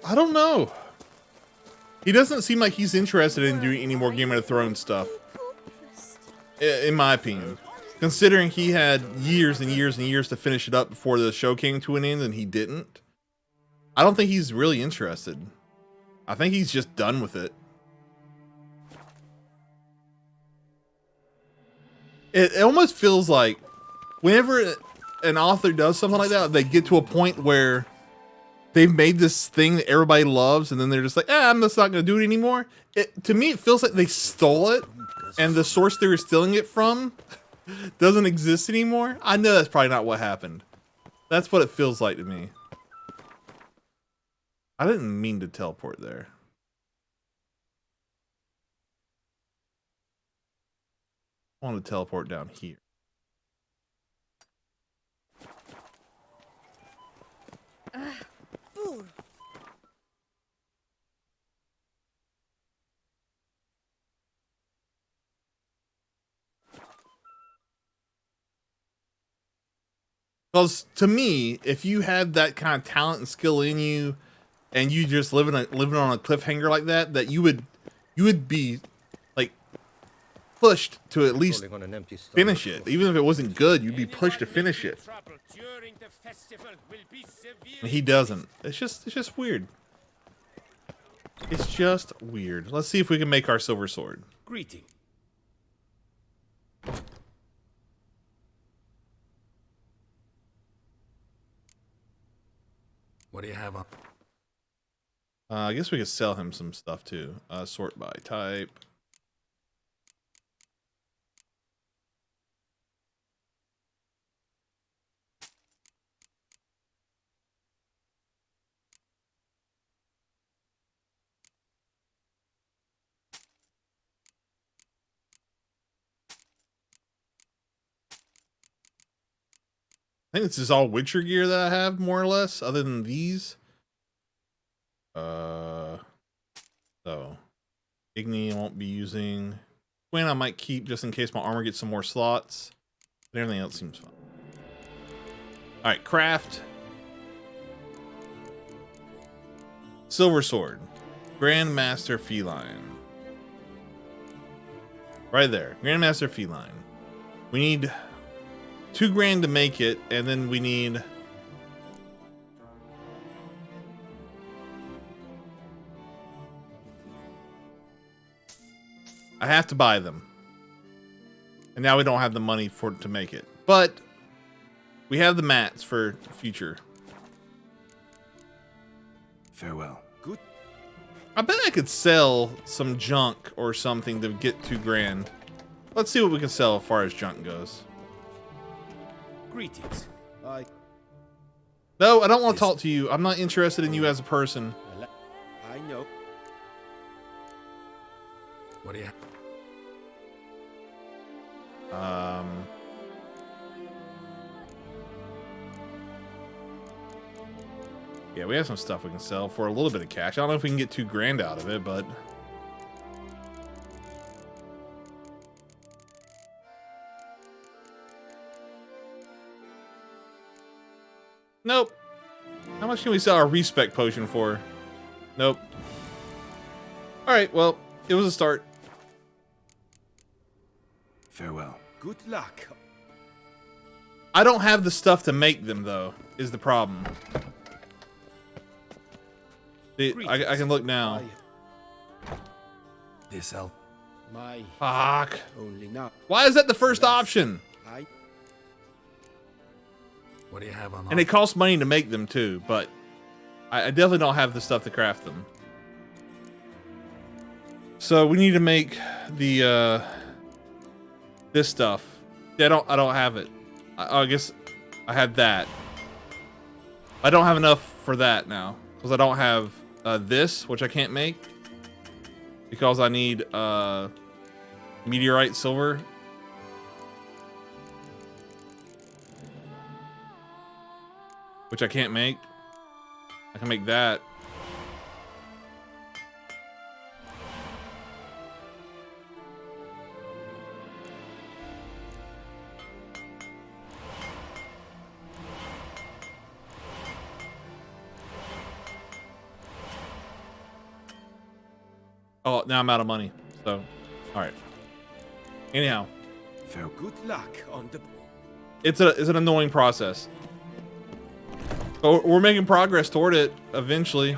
A: I don't know. He doesn't seem like he's interested in doing any more Game of Thrones stuff. In my opinion. Considering he had years and years and years to finish it up before the show came to an end and he didn't. I don't think he's really interested. I think he's just done with it. It almost feels like whenever an author does something like that, they get to a point where they've made this thing that everybody loves and then they're just like, I'm just not going to do it anymore. To me, it feels like they stole it and the source they were stealing it from doesn't exist anymore. I know that's probably not what happened. That's what it feels like to me. I didn't mean to teleport there. I want to teleport down here. Because to me, if you had that kind of talent and skill in you, and you just living on a cliffhanger like that, you would be like pushed to at least finish it. Even if it wasn't good, you'd be pushed to finish it. And he doesn't. It's just weird. It's just weird. Let's see if we can make our silver sword.
J: Greeting.
E: What do you have on?
A: I guess we could sell him some stuff too. Sort by type. I think this is all Witcher gear that I have, more or less, other than these. So Igni I won't be using. Twin I might keep just in case my armor gets some more slots. But everything else seems fine. Alright, craft. Silver sword. Grandmaster Feline. Right there. Grandmaster Feline. We need 2 grand to make it, and then we need I have to buy them. And now we don't have the money to make it. But we have the mats for future.
E: Farewell.
G: Good.
A: I bet I could sell some junk or something to get $2,000. Let's see what we can sell as far as junk goes.
G: Greetings.
A: No, I don't want to talk to you. I'm not interested in you as a person.
G: I know.
H: What do you have?
A: Yeah, we have some stuff we can sell for a little bit of cash. I don't know if we can get $2,000 out of it, but nope. How much can we sell our respec potion for? Nope. All right, well, it was a start.
E: Farewell.
G: Good luck.
A: I don't have the stuff to make them, though, is the problem. See, I can look now.
E: This elf.
G: My
A: Fuck.
G: only now.
A: Why is that the first option?
H: What do you have on?
A: And it costs money to make them too, but I definitely don't have the stuff to craft them. So we need to make the this stuff. Yeah, I don't have it. I guess I had that. I don't have enough for that now because I don't have this, which I can't make because I need meteorite silver. Which I can't make. I can make that. Oh, now I'm out of money. So, all right. Anyhow,
G: Good luck on the.
A: it's an annoying process. But we're making progress toward it eventually.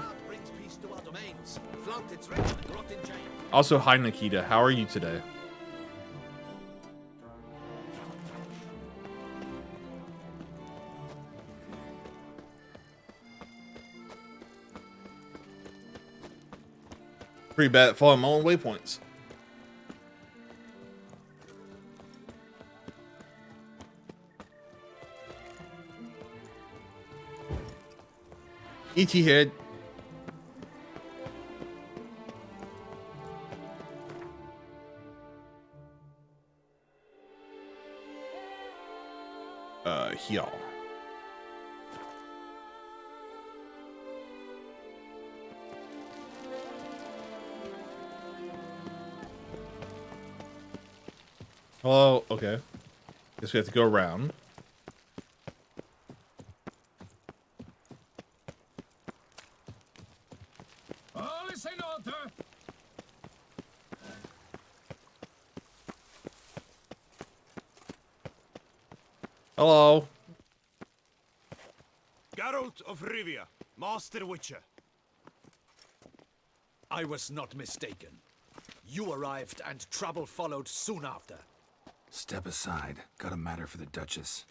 A: Also, hi Nikita, how are you today? Pretty bad at following my own waypoints. ET head. Here. Oh, okay. Guess we have to go around. Hello.
D: Geralt of Rivia, Master Witcher.
H: I was not mistaken. You arrived and trouble followed soon after.
E: Step aside. Got a matter for the Duchess.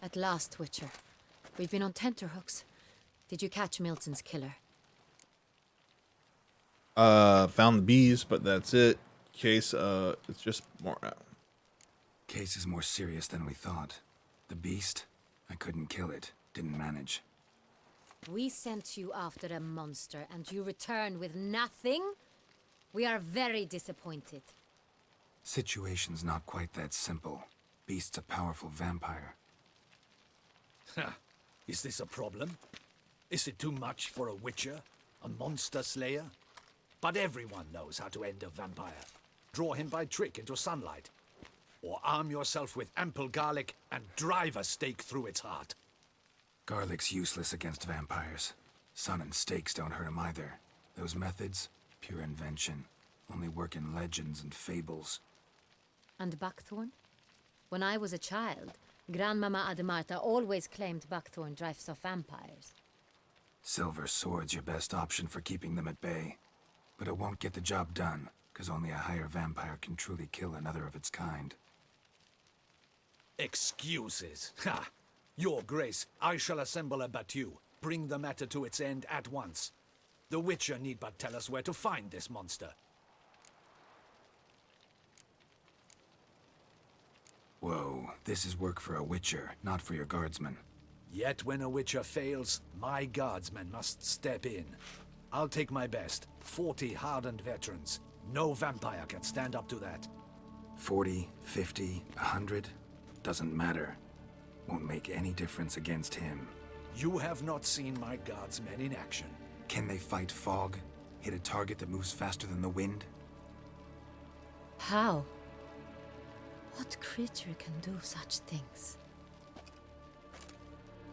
P: At last, Witcher. We've been on tenterhooks. Did you catch Milton's killer?
A: Found the bees, but that's it. Case, it's just more.
E: Case is more serious than we thought. The beast? I couldn't kill it. Didn't manage.
P: We sent you after a monster, and you return with nothing? We are very disappointed.
E: Situation's not quite that simple. Beast's a powerful vampire.
H: Is this a problem? Is it too much for a witcher? A monster slayer? But everyone knows how to end a vampire. Draw him by trick into sunlight. Or arm yourself with ample garlic and drive a stake through its heart.
E: Garlic's useless against vampires. Sun and stakes don't hurt him either. Those methods, pure invention. Only work in legends and fables.
P: And buckthorn? When I was a child, Grandmama Ademarta always claimed buckthorn drives off vampires.
E: Silver sword's your best option for keeping them at bay. But it won't get the job done. because only a higher vampire can truly kill another of its kind.
H: Excuses. Ha! Your Grace, I shall assemble a battue. Bring the matter to its end at once. The Witcher need but tell us where to find this monster.
E: Whoa, this is work for a Witcher, not for your guardsmen.
H: Yet when a Witcher fails, my guardsmen must step in. I'll take my best. 40 hardened veterans. No vampire can stand up to that.
E: 40, 50, 100? Doesn't matter. Won't make any difference against him.
H: You have not seen my guardsmen in action.
E: Can they fight fog? Hit a target that moves faster than the wind?
P: How? What creature can do such things?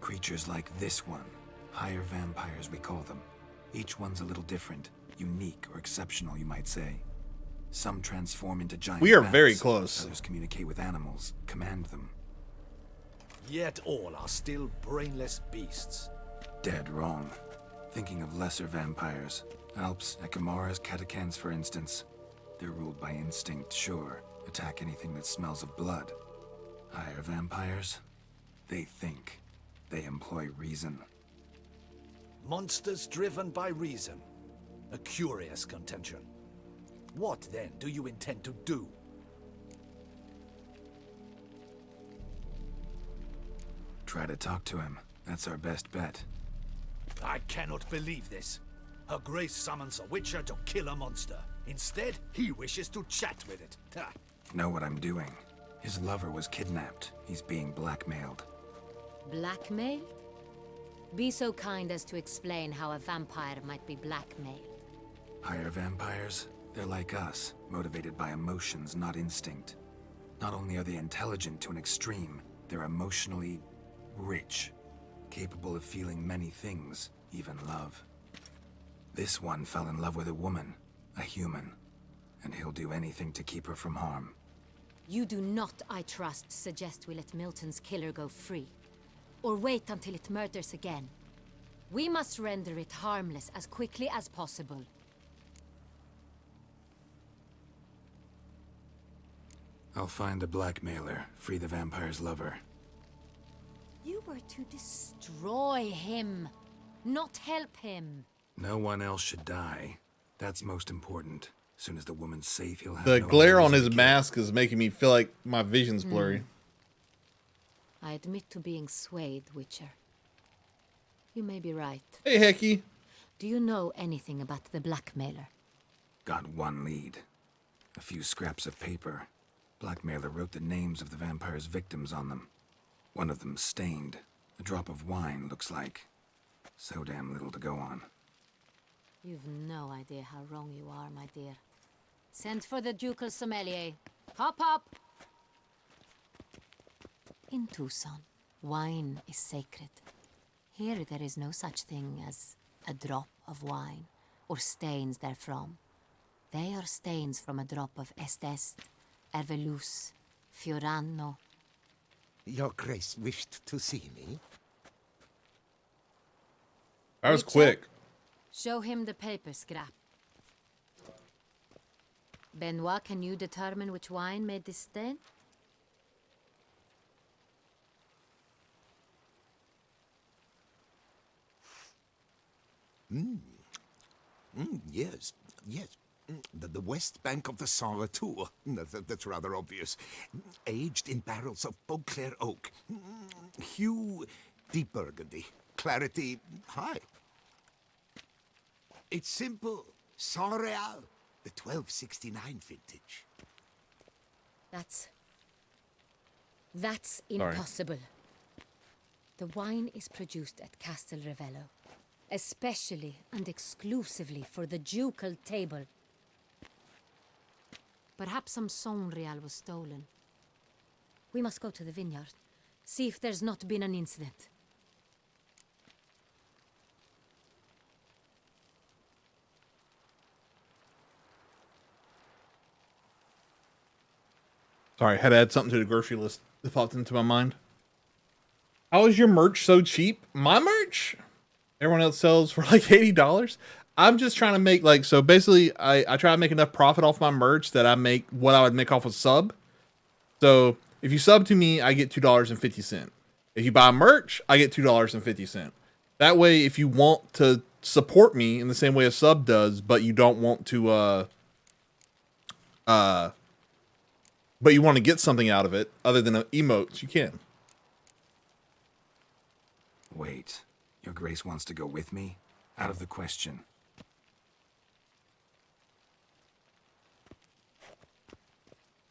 E: Creatures like this one. Higher vampires, we call them. Each one's a little different. Unique or exceptional, you might say. Some transform into giant
A: We are
E: bats.
A: very close.
E: Others communicate with animals, command them.
H: Yet all are still brainless beasts.
E: Dead wrong. Thinking of lesser vampires. Alps, Ekamaras, Catacans, for instance. They're ruled by instinct, sure. Attack anything that smells of blood. Higher vampires? They think. They employ reason.
H: Monsters driven by reason. A curious contention. What, then, do you intend to do?
E: Try to talk to him. That's our best bet.
H: I cannot believe this. Her Grace summons a Witcher to kill a monster. Instead, he wishes to chat with it. Ha.
E: Know what I'm doing. His lover was kidnapped. He's being blackmailed.
P: Blackmailed? Be so kind as to explain how a vampire might be blackmailed.
E: Higher vampires? They're like us, motivated by emotions, not instinct. Not only are they intelligent to an extreme, they're emotionally rich, capable of feeling many things, even love. This one fell in love with a woman, a human, and he'll do anything to keep her from harm.
P: You do not, I trust, suggest we let Milton's killer go free. Or wait until it murders again. We must render it harmless as quickly as possible.
E: I'll find the blackmailer, free the vampire's lover.
P: You were to destroy him, not help him.
E: No one else should die. That's most important. As soon as the woman's safe, he'll have
A: The
E: no
A: glare on
E: reason
A: his
E: to
A: mask is making me feel like my vision's blurry.
P: I admit to being swayed, Witcher. You may be right.
A: Hey, Hecky.
P: Do you know anything about the blackmailer?
E: Got one lead. A few scraps of paper. Blackmailer wrote the names of the vampire's victims on them. One of them stained. A drop of wine, looks like. So damn little to go on.
P: You've no idea how wrong you are, my dear. Send for the ducal sommelier. Hop, hop! In Tucson, wine is sacred. Here there is no such thing as a drop of wine, or stains therefrom. They are stains from a drop of Est, Ervelus, Fiorano.
Q: Your Grace wished to see me?
A: That was
P: Witcher,
A: quick.
P: Show him the paper scrap. Benoit, can you determine which wine made this stain?
Q: Yes, yes. The west bank of the Saint Retour. That's rather obvious. Aged in barrels of Beauclair oak. Hue, deep burgundy. Clarity, high. It's simple. Saint Real, the 1269 vintage.
P: That's impossible. The wine is produced at Castel Ravello, especially and exclusively for the ducal table. Perhaps some Saint Real was stolen. We must go to the vineyard, see if there's not been an incident.
A: Sorry, I had to add something to the grocery list that popped into my mind. How is your merch so cheap? My merch? Everyone else sells for like $80. I'm just trying to make like, so basically I try to make enough profit off my merch that I make what I would make off a sub. So if you sub to me, I get $2.50. If you buy merch, I get $2.50. That way, if you want to support me in the same way a sub does, but you don't want to, but you want to get something out of it other than emotes, you can.
E: Wait, your grace wants to go with me? Out of the question.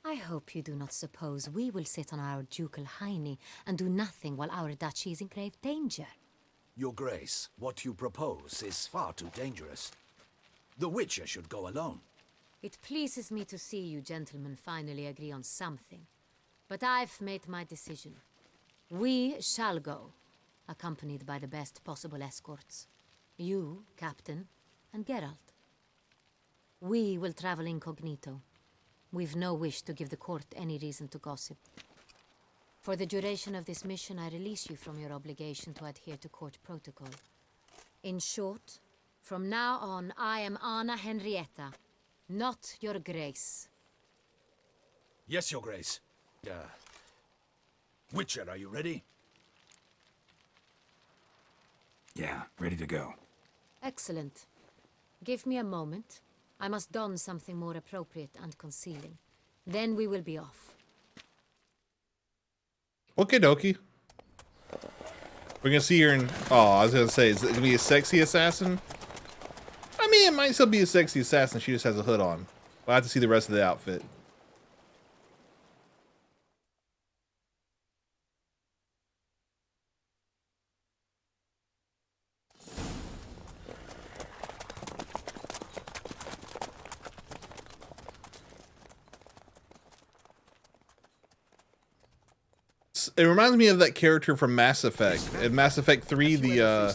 P: I hope you do not suppose we will sit on our ducal hiney and do nothing while our duchy is in grave danger.
H: Your Grace, what you propose is far too dangerous. The Witcher should go alone.
P: It pleases me to see you gentlemen finally agree on something. But I've made my decision. We shall go, accompanied by the best possible escorts. You, Captain, and Geralt. We will travel incognito. We've no wish to give the court any reason to gossip. For the duration of this mission, I release you from your obligation to adhere to court protocol. In short, from now on, I am Anna Henrietta, not your Grace.
H: Yes, Your Grace. Witcher, are you ready?
E: Yeah, ready to go.
P: Excellent. Give me a moment. I must don something more appropriate and concealing. Then we will be off.
A: Okie dokie. We're gonna see her in. Oh, I was gonna say, is it gonna be a sexy assassin? I mean, it might still be a sexy assassin. She just has a hood on. I'll have to see the rest of the outfit. It reminds me of that character from Mass Effect. In Mass Effect 3, the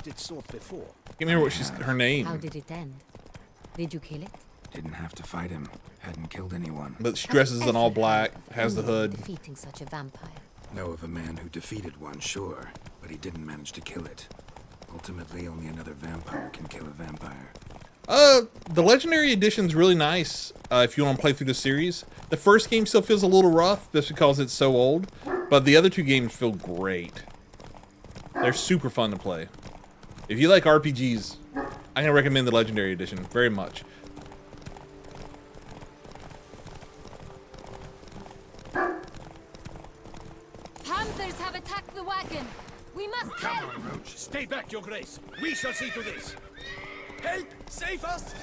A: can't remember what her name.
P: How did it end? Did you kill it?
E: Didn't have to fight him. Hadn't killed anyone.
A: But she dresses in all black, has the hood.
P: Defeating such a vampire.
E: Know of a man who defeated one, sure, but he didn't manage to kill it. Ultimately, only another vampire can kill a vampire.
A: The Legendary Edition's really nice if you want to play through the series. The first game still feels a little rough just because it's so old, but the other two games feel great. They're super fun to play. If you like RPGs, I'm gonna recommend the Legendary Edition very much.
F: Panthers have attacked the wagon. We must help.
J: Stay back, Your Grace. We shall see to this. Help! Save us!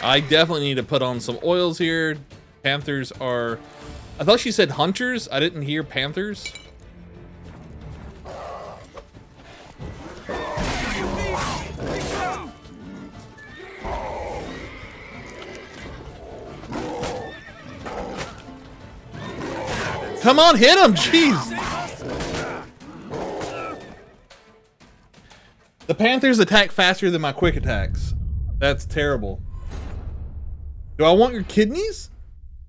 A: I definitely need to put on some oils here. Panthers are... I thought she said hunters. I didn't hear panthers. Come on, hit him! Jeez! The Panthers attack faster than my quick attacks. That's terrible. Do I want your kidneys?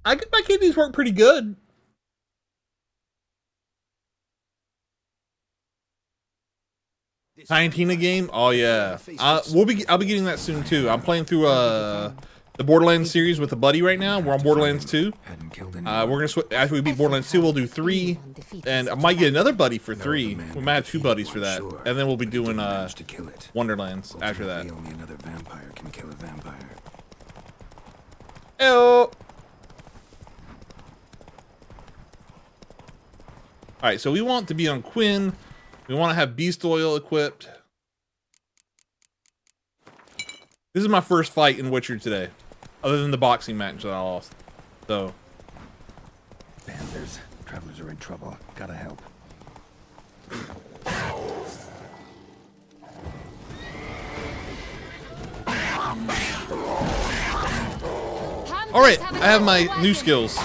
A: I get my kidneys work pretty good. Tiny Tina game? Oh yeah. I'll be getting that soon too. I'm playing through the Borderlands series with a buddy right now. We're on Borderlands 2. We're gonna after we beat Borderlands 2, we'll do 3, and I might get another buddy for 3. We might have 2 buddies for that, and then we'll be doing Wonderlands after that.
E: Only another vampire can kill a vampire.
A: Ew. Alright, so we want to be on Quinn. We want to have Beast Oil equipped. This is my first fight in Witcher today, other than the boxing match that I lost. So.
E: Panthers. Travelers are in trouble. Gotta help.
A: Alright, I have my new skills.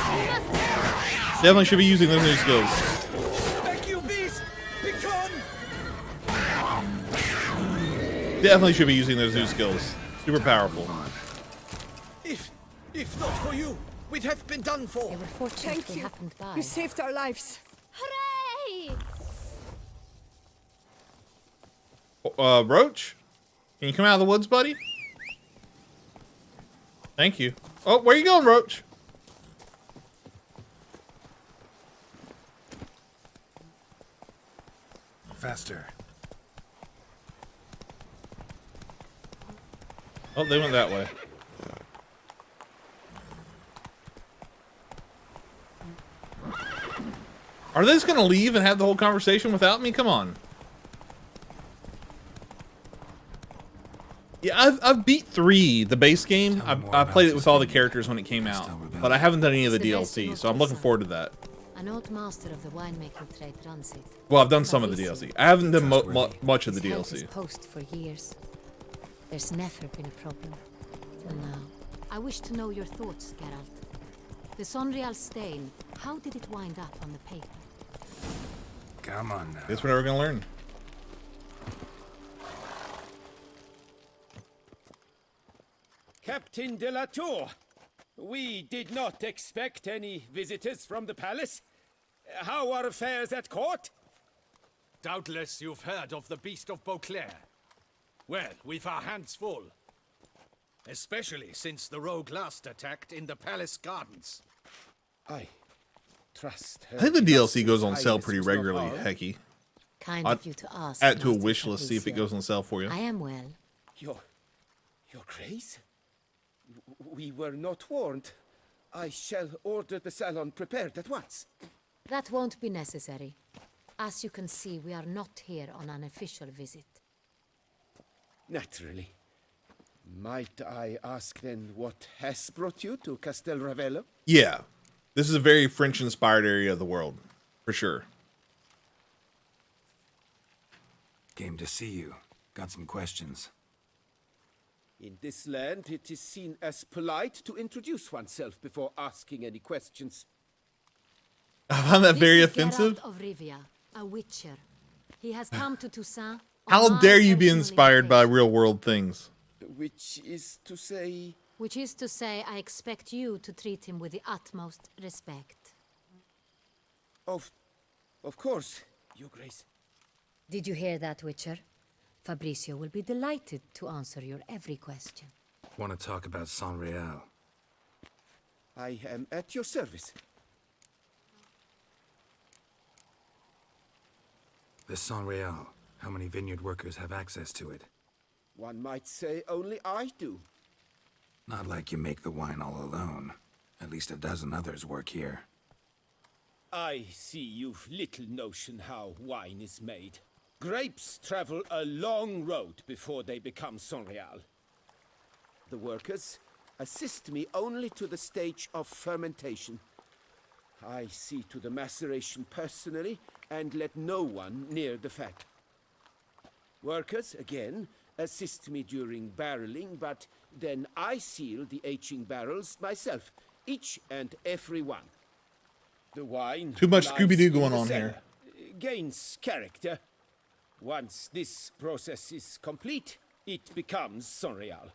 A: Definitely should be using those new skills. Definitely should be using those new skills. Super powerful.
J: If not for you, we'd have been done for.
F: Thank you. You saved our lives. Hooray!
A: Roach? Can you come out of the woods, buddy? Thank you. Oh, where you going, Roach?
E: Faster.
A: Oh, they went that way. Are they just gonna leave and have the whole conversation without me? Come on. Yeah, I've beat 3, the base game. I played it with all the characters when it came out, but I haven't done any of the DLC, so I'm looking forward to that.
P: An old master of the winemaking trade runs it.
A: Well, I've done some of the DLC. I haven't done much of the
P: He's held
A: DLC.
P: his post for years. There's never been a problem till now. I wish to know your thoughts, Geralt. The Sonreal stain, how did it wind up on the paper?
E: Come on now.
A: Guess we're never gonna learn.
J: Captain de la Tour, we did not expect any visitors from the palace. How are affairs at court?
H: Doubtless you've heard of the Beast of Beauclair. Well, we've our hands full. Especially since the rogue last attacked in the palace gardens.
J: I trust her.
A: I think the DLC goes on sale pretty regularly, Hecky.
P: Kind of you to ask.
A: Add to a
P: Master
A: wish list, see if it
P: Fabrizio.
A: goes on sale for you.
P: I am well.
J: Your Grace? We were not warned. I shall order the salon prepared at once.
P: That won't be necessary. As you can see, we are not here on an official visit.
J: Naturally. Might I ask then what has brought you to Castel Ravello?
A: Yeah, this is a very French-inspired area of the world, for sure.
E: Came to see you. Got some questions.
J: In this land, it is seen as polite to introduce oneself before asking any questions.
A: I found that very
P: This is
A: offensive.
P: Geralt of Rivia, a witcher. He has come to Toussaint. on
A: How
P: my
A: dare you be
P: personal
A: inspired by
P: invitation.
A: real-world things?
J: Which is to say...
P: Which is to say, I expect you to treat him with the utmost respect.
J: Of course, Your Grace.
P: Did you hear that, Witcher? Fabrizio will be delighted to answer your every question.
E: Want to talk about Sonreal?
J: I am at your service.
E: The Sonreal. How many vineyard workers have access to it?
J: One might say only I do.
E: Not like you make the wine all alone. At least a dozen others work here.
J: I see you've little notion how wine is made. Grapes travel a long road before they become Sonreal. The workers assist me only to the stage of fermentation. I see to the maceration personally and let no one near the fat. Workers, again, assist me during barreling, but then I seal the aging barrels myself, each and every one. The wine
A: Too much
J: lies
A: Scooby-Doo
J: in
A: going
J: the
A: on
J: cellar,
A: here.
J: gains character. Once this process is complete, it becomes Sonreal.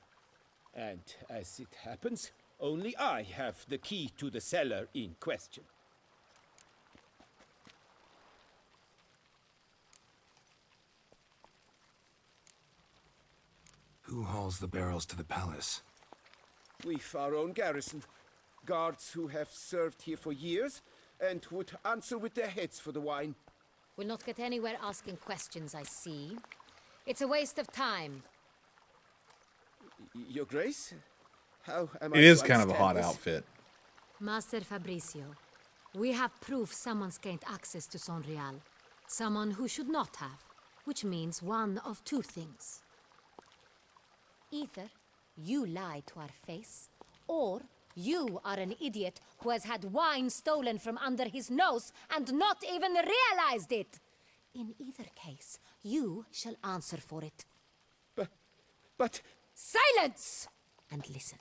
J: And as it happens, only I have the key to the cellar in question.
E: Who hauls the barrels to the palace?
J: We've our own garrison. Guards who have served here for years and would answer with their heads for the wine.
P: We'll not get anywhere asking questions, I see. It's a waste of time.
J: Your Grace? How am I
A: It is
J: to
A: kind of a
J: understand
A: hot
J: this?
A: outfit.
P: Master Fabrizio, we have proof someone's gained access to Sonreal. Someone who should not have, which means one of two things. Either you lie to our face, or you are an idiot who has had wine stolen from under his nose and not even realized it. In either case, you shall answer for it.
J: But...
P: Silence! And listen.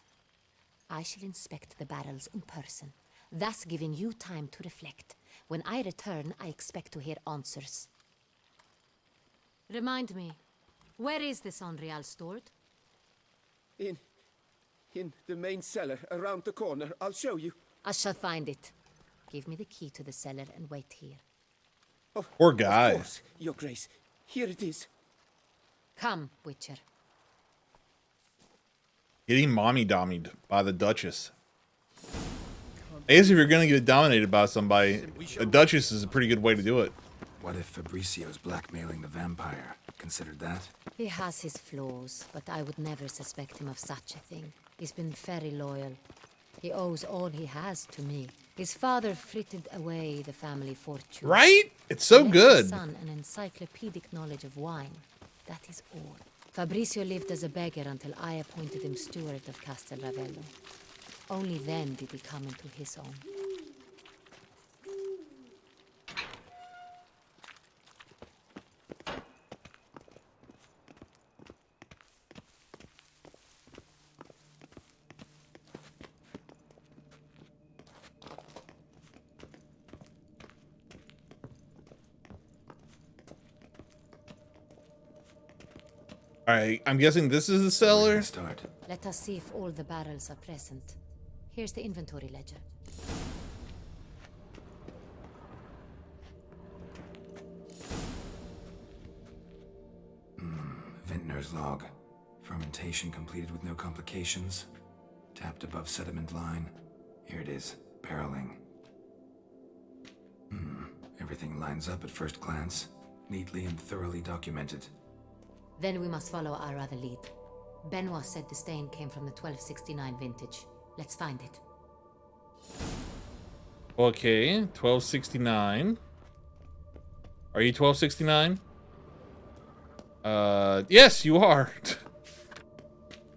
P: I shall inspect the barrels in person, thus giving you time to reflect. When I return, I expect to hear answers. Remind me, where is the Sonreal stored?
J: In the main cellar, around the corner. I'll show you.
P: I shall find it. Give me the key to the cellar and wait here.
A: Poor guy.
J: Of course, Your Grace. Here it is.
P: Come, Witcher.
A: Getting mommy-dommied by the Duchess. I guess if you're gonna get dominated by somebody, a Duchess is a pretty good way to do it.
E: What if Fabricio's blackmailing the vampire? Considered that?
P: He has his flaws, but I would never suspect him of such a thing. He's been very loyal. He owes all he has to me. His father frittered away the family fortune.
A: Right? It's so
P: He left
A: good.
P: his son an encyclopedic knowledge of wine. That is all. Fabricio lived as a beggar until I appointed him steward of Castel Ravello. Only then did he come into his own.
A: Alright, I'm guessing this is the cellar?
P: Let us see if all the barrels are present. Here's the inventory ledger.
E: Vintner's log. Fermentation completed with no complications. Tapped above sediment line. Here it is. Barreling. Everything lines up at first glance. Neatly and thoroughly documented.
P: Then we must follow our other lead. Benoit said the stain came from the 1269 vintage. Let's find it.
A: Okay, 1269. Are you 1269? Yes, you are.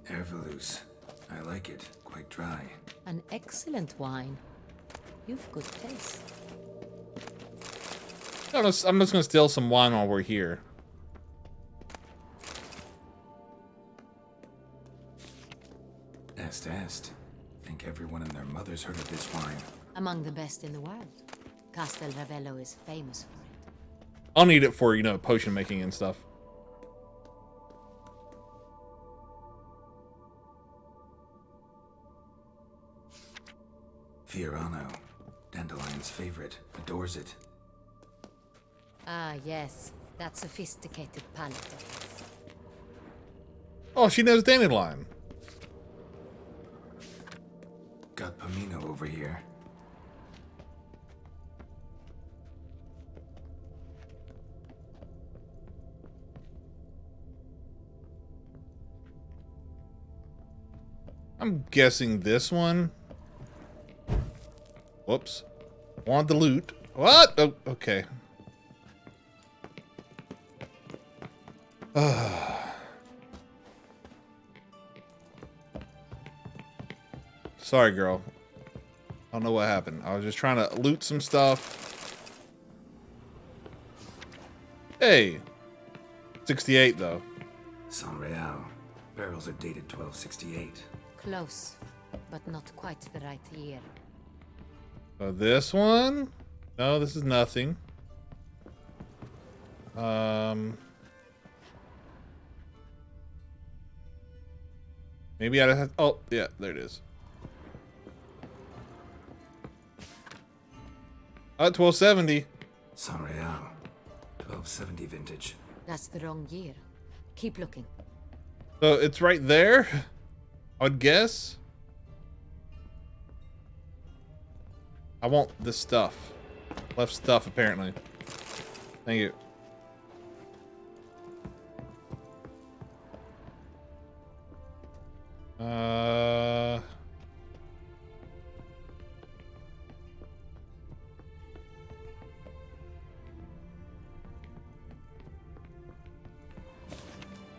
E: Hervelous. I like it. Quite dry.
P: An excellent wine. You've good taste.
A: I'm just gonna steal some wine while we're here.
E: Est. Think everyone and their mother's heard of this wine.
P: Among the best in the world. Castel Ravello is famous for it.
A: I'll need it for, potion making and stuff.
E: Fiorano. Dandelion's favorite. Adores it.
P: Ah, yes. That sophisticated palate of his.
A: Oh, she knows Dandelion.
E: Got Pomino over here.
A: I'm guessing this one. Whoops. Want the loot. What? Oh, okay. Sorry, girl. I don't know what happened. I was just trying to loot some stuff. Hey. 68, though.
E: San Real. Barrels are dated 1268.
P: Close, but not quite the right year.
A: This one? No, this is nothing. Maybe I have. Oh, yeah, there it is. 1270.
E: San Real. 1270 vintage.
P: That's the wrong year. Keep looking.
A: So it's right there, I would guess. I want this stuff. Left stuff, apparently. Thank you.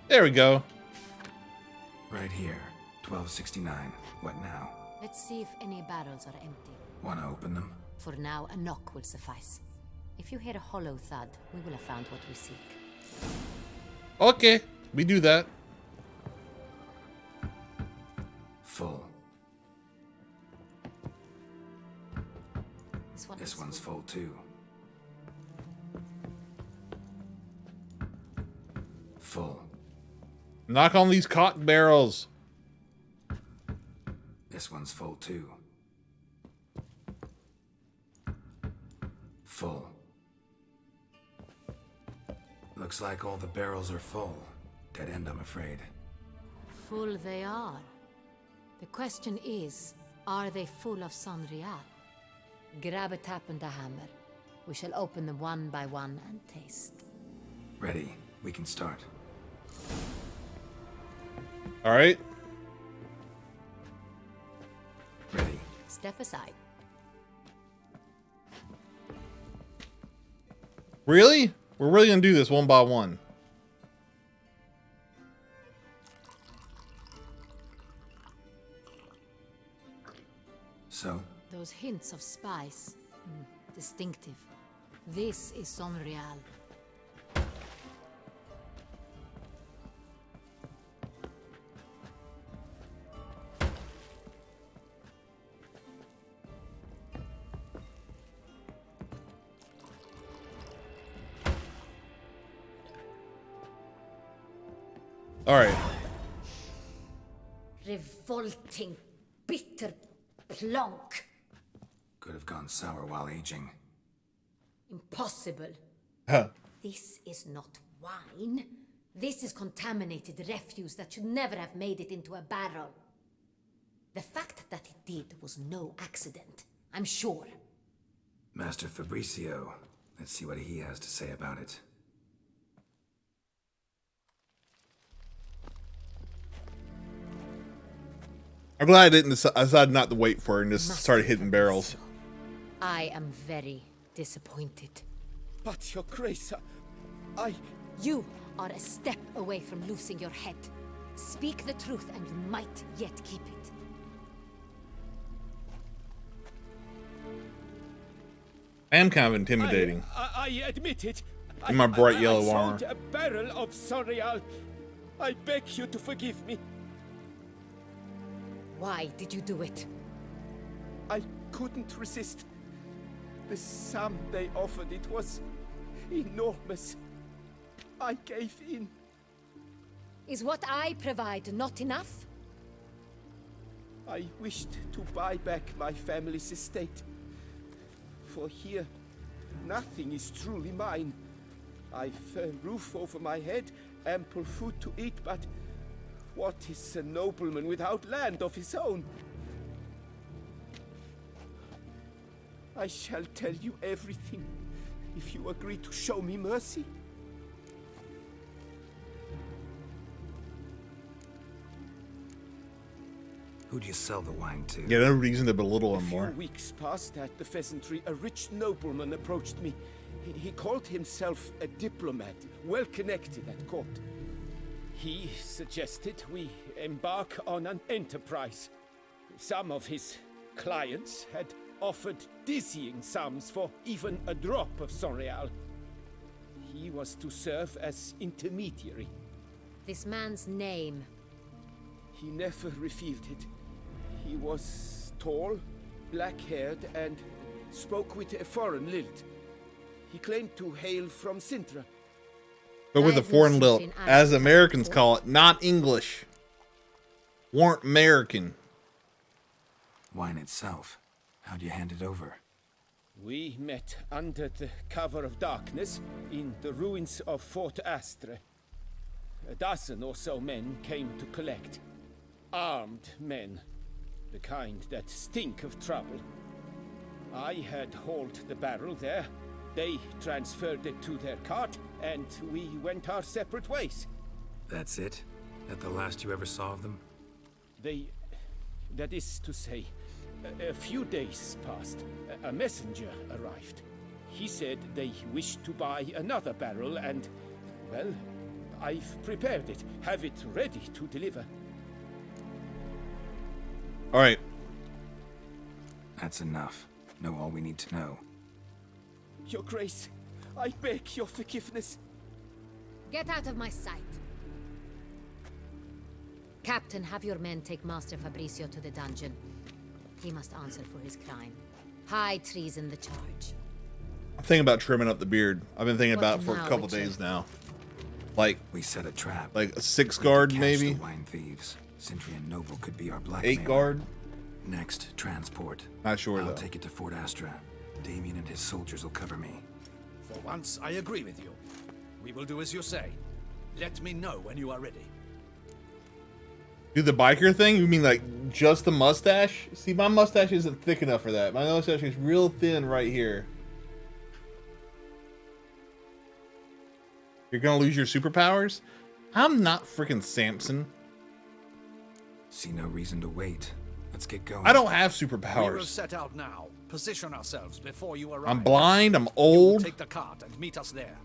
A: There we go.
E: Right here. 1269. What now?
P: Let's see if any barrels are empty.
E: Wanna open them?
P: For now, a knock will suffice. If you hear a hollow thud, we will have found what we seek.
A: Okay, we do that.
E: Full. This one's full too. Full.
A: Knock on these cotton barrels.
E: This one's full too. Full. Looks like all the barrels are full. Dead end, I'm afraid.
P: Full they are. The question is, are they full of Sonrial? Grab a tap and a hammer. We shall open them one by one and taste.
E: Ready. We can start.
A: All right.
E: Ready.
P: Step aside.
A: Really? We're really gonna do this one by one.
E: So?
P: Those hints of spice. Distinctive. This is Sonrial.
A: All right.
P: Revolting, bitter plonk.
E: Could have gone sour while aging.
P: Impossible.
A: Huh.
P: This is not wine. This is contaminated refuse that should never have made it into a barrel. The fact that it did was no accident, I'm sure.
E: Master Fabricio. Let's see what he has to say about it.
A: I'm glad I didn't I decided not to wait for her and just started hitting barrels.
P: I am very disappointed.
J: But your grace,
P: You are a step away from losing your head. Speak the truth and you might yet keep it.
A: I am kind of intimidating.
J: I admit it.
A: In my bright yellow armor.
J: I sold a barrel of Sonrial. I beg you to forgive me.
P: Why did you do it?
J: I couldn't resist. The sum they offered, it was enormous. I gave in.
P: Is what I provide not enough?
J: I wished to buy back my family's estate. For here, nothing is truly mine. I've a roof over my head, ample food to eat, but what is a nobleman without land of his own? I shall tell you everything if you agree to show me mercy.
E: Who do you sell the wine to?
A: Yeah, no reason to belittle him more.
J: A few weeks past at the Pheasantry, a rich nobleman approached me. He called himself a diplomat, well connected at court. He suggested we embark on an enterprise. Some of his clients had offered dizzying sums for even a drop of Sonrial. He was to serve as intermediary.
P: This man's name?
J: He never revealed it. He was tall, black-haired, and spoke with a foreign lilt. He claimed to hail from Sintra.
A: But with a foreign lilt, as Americans call it, not English. Weren't American.
E: Wine itself. How'd you hand it over?
J: We met under the cover of darkness in the ruins of Fort Astre. A dozen or so men came to collect. Armed men. The kind that stink of trouble. I had hauled the barrel there. They transferred it to their cart, and we went our separate ways.
E: That's it? That the last you ever saw of them?
J: That is to say, a few days passed. A messenger arrived. He said they wished to buy another barrel and, well, I've prepared it. Have it ready to deliver.
A: All right.
E: That's enough. Know all we need to know.
J: Your Grace, I beg your forgiveness.
P: Get out of my sight. Captain, have your men take Master Fabricio to the dungeon. He must answer for his crime. High treason the charge.
A: I'm thinking about trimming up the beard. I've been thinking about it for a
P: now,
A: couple
P: Witcher?
A: days now. Like
E: we set a trap.
A: Like a 6 guard,
E: Catch
A: maybe.
E: The wine thieves. Sentry and Noble could be our blackmailer.
A: 8 guard.
E: Next, transport.
A: Not sure
E: I'll
A: though.
E: take it to Fort Astra. Damien and his soldiers will cover me.
H: For once, I agree with you. We will do as you say. Let me know when you are ready.
A: Do the biker thing? You mean like just the mustache? See, my mustache isn't thick enough for that. My mustache is real thin right here. You're gonna lose your superpowers? I'm not freaking Samson.
E: See no reason to wait. Let's get going.
A: I don't have
H: We will
A: superpowers.
H: set out now. Position ourselves before you arrive.
A: I'm blind, I'm
H: You will
A: old,
H: take the cart and meet us there.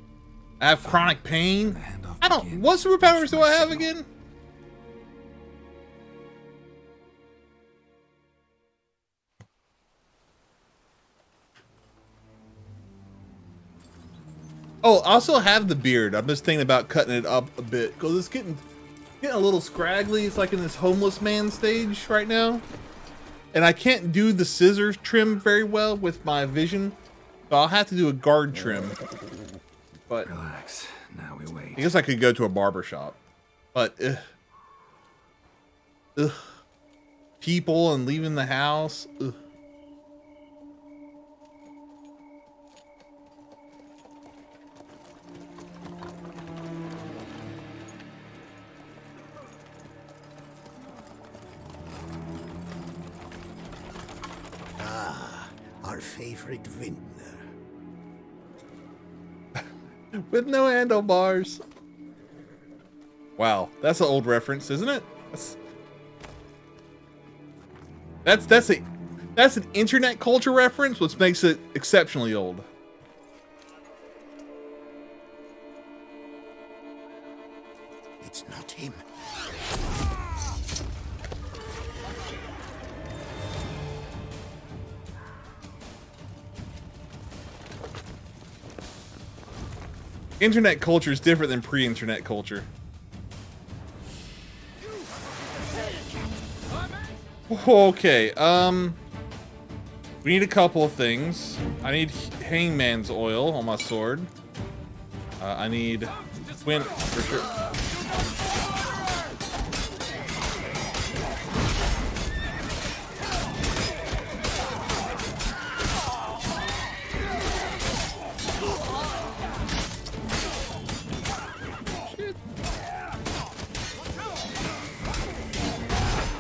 A: I have chronic pain. I don't. What superpowers do I have again? Oh, I also have the beard. I'm just thinking about cutting it up a bit because it's getting a little scraggly. It's like in this homeless man stage right now, and I can't do the scissors trim very well with my vision, so I'll have to do a guard trim. But
E: relax. Now we wait.
A: I guess I could go to a barber shop, but people and leaving the house. Ugh.
I: Ah, our favorite vintner.
A: With no handlebars. Wow, that's an old reference, isn't it? That's an internet culture reference, which makes it exceptionally old.
I: It's not him.
A: Internet culture is different than pre-internet culture. Okay, we need a couple of things. I need hangman's oil on my sword. I need wind for sure.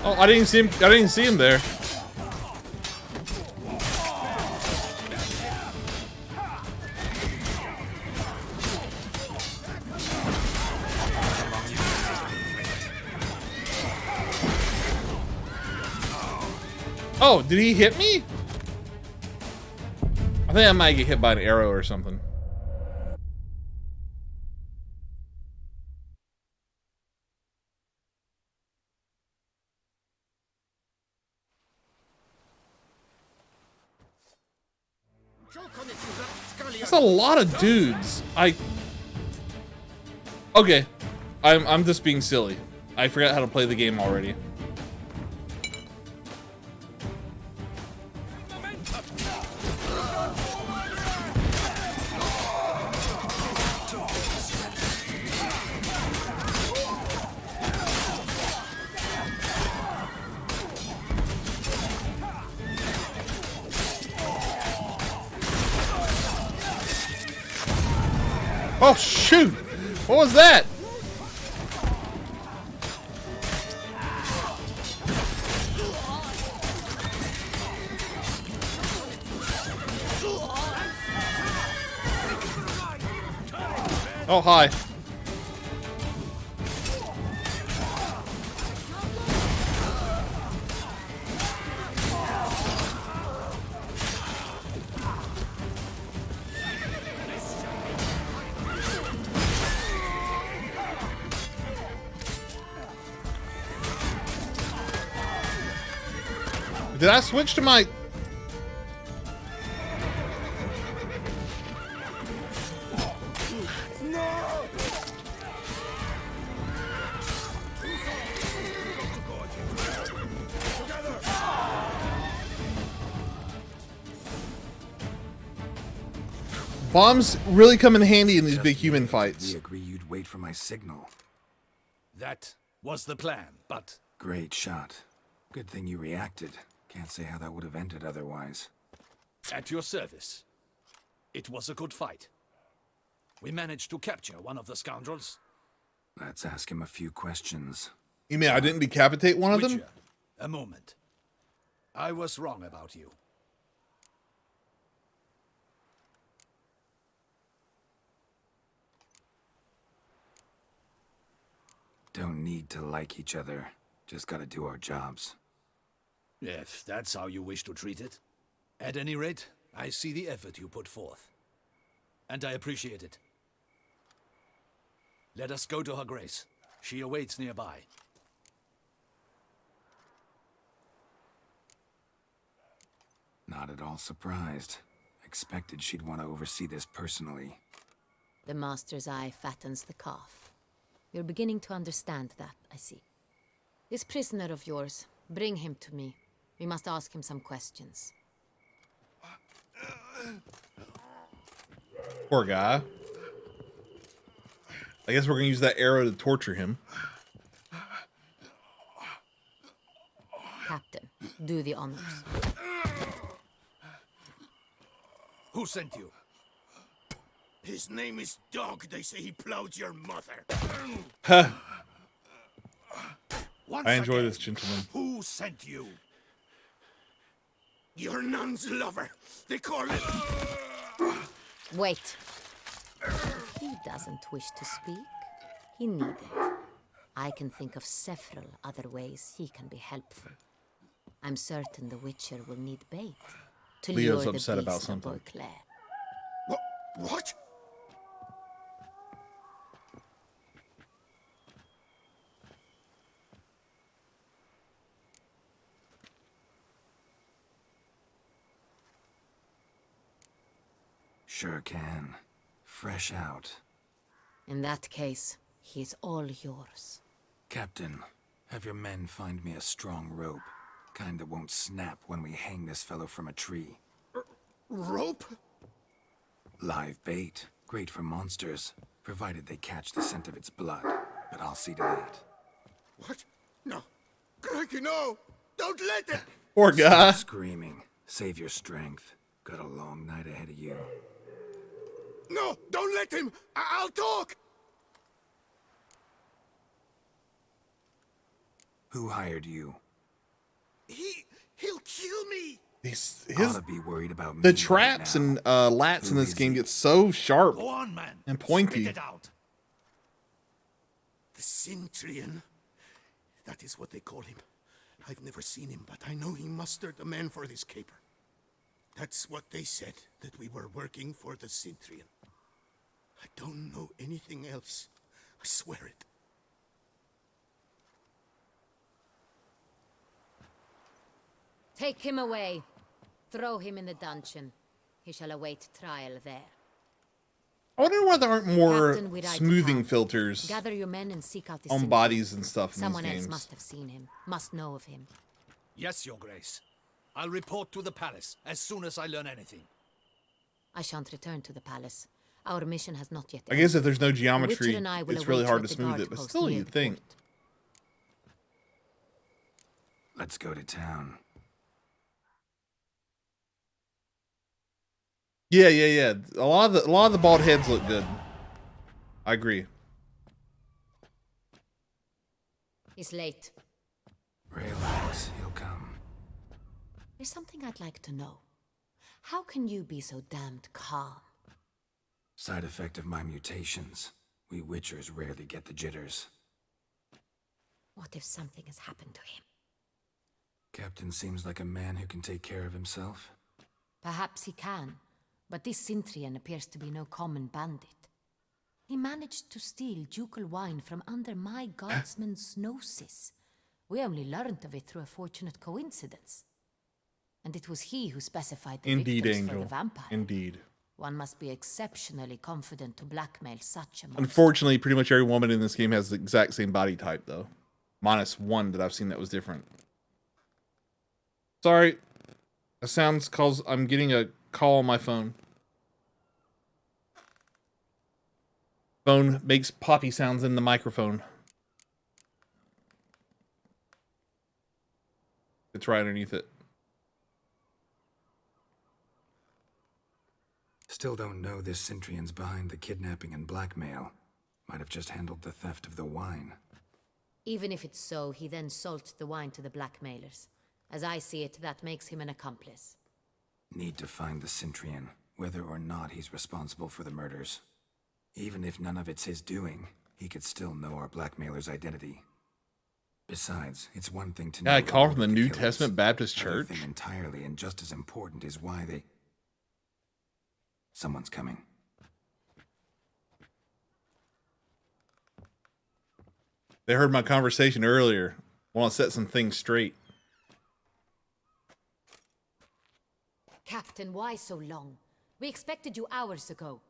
A: Oh, I didn't see him. I didn't see him there. Oh, did he hit me? I think I might get hit by an arrow or something. That's a lot of dudes. Okay, I'm just being silly. I forgot how to play the game already. Oh shoot! What was that? Oh, hi. Did I switch to my... Bombs really come in handy in these big human fights.
E: We agree you'd wait for my signal.
H: That was the plan, but...
E: Great shot. Good thing you reacted. Can't say how that would have ended otherwise.
H: At your service. It was a good fight. We managed to capture one of the scoundrels.
E: Let's ask him a few questions.
A: You mean I didn't decapitate one of them?
H: Witcher, a moment. I was wrong about you.
E: Don't need to like each other. Just gotta do our jobs.
H: If that's how you wish to treat it. At any rate, I see the effort you put forth. And I appreciate it. Let us go to her grace. She awaits nearby.
E: Not at all surprised. Expected she'd want to oversee this personally.
P: The master's eye fattens the calf. You're beginning to understand that, I see. This prisoner of yours, bring him to me. We must ask him some questions.
A: Poor guy. I guess we're gonna use that arrow to torture him.
P: Captain, do the honors.
H: Who sent you?
D: His name is Dog. They say he plowed your mother.
A: Huh.
D: Once
A: I enjoy
D: again,
A: this gentleman.
D: Who sent you? Your nun's lover. They call it...
P: Wait. He doesn't wish to speak. He needn't. I can think of several other ways he can be helpful. I'm certain the Witcher will need bait to
A: Leo's
P: lure the
A: upset about
P: beast of
A: something.
P: Beauclair.
D: What?
E: Sure can. Fresh out.
P: In that case, he's all yours.
E: Captain, have your men find me a strong rope. Kind that won't snap when we hang this fellow from a tree.
D: Rope?
E: Live bait. Great for monsters, provided they catch the scent of its blood. But I'll see to that.
D: What? No. Crikey, no! Don't let it!
A: Poor guy.
E: Stop screaming. Save your strength. Got a long night ahead of you.
D: No! Don't let him! I'll talk!
E: Who hired you?
D: He'll kill me!
E: Ought to be worried about me
A: The
E: right
A: traps
E: now.
A: and lats in this game get so sharp
D: Go on, man.
A: and pointy.
D: Spit it out. The Cintrian. That is what they call him. I've never seen him, but I know he mustered a man for this caper. That's what they said, that we were working for the Cintrian. I don't know anything else. I swear it.
P: Take him away. Throw him in the dungeon. He shall await trial there.
A: I wonder why there aren't more
P: Captain, we ride to
A: smoothing
P: town.
A: filters
P: Gather your men and seek out the
A: on
P: Cintrian.
A: bodies and stuff in
P: Someone
A: these
P: else
A: games.
P: must have seen him, must know of him.
H: Yes, Your Grace. I'll report to the palace as soon as I learn anything.
P: I shan't return to the palace. Our mission has not yet
A: I guess if there's no
P: The Witcher
A: geometry,
P: and I will
A: it's really
P: await
A: hard
P: you
A: to
P: at the
A: smooth
P: guard
A: it, but
P: post
A: still
P: near
A: you'd
P: the
A: think.
E: Let's go to town.
A: Yeah. A lot of the bald heads look good. I agree.
P: He's late.
E: Relax, he'll come.
P: There's something I'd like to know. How can you be so damned calm?
E: Side effect of my mutations. We Witchers rarely get the jitters.
P: What if something has happened to him?
E: Captain seems like a man who can take care of himself.
P: Perhaps he can, but this Cintrian appears to be no common bandit. He managed to steal ducal wine from under my guardsman's noses. We only learned of it through a fortunate coincidence. And it was he who specified the
A: Indeed,
P: victims for
A: Angel.
P: the vampire.
A: Indeed.
P: One must be exceptionally confident to blackmail such a monster.
A: Unfortunately, pretty much every woman in this game has the exact same body type, though. Minus one that I've seen that was different. Sorry. That sounds cause I'm getting a call on my phone. Phone makes poppy sounds in the microphone. It's right underneath it.
E: Still don't know this Cintrian's behind the kidnapping and blackmail. Might have just handled the theft of the wine.
P: Even if it's so, he then sold the wine to the blackmailers. As I see it, that makes him an accomplice.
E: Need to find the Cintrian, whether or not he's responsible for the murders. Even if none of it's his doing, he could still know our blackmailer's identity. Besides, it's one thing to know.
A: Yeah, I call from the New
E: killers.
A: Testament Baptist
E: Another
A: Church.
E: thing entirely, and just as important, is why they. Someone's coming.
A: They heard my conversation earlier. Want to set some things straight.
P: Captain, why so long? We expected you hours ago.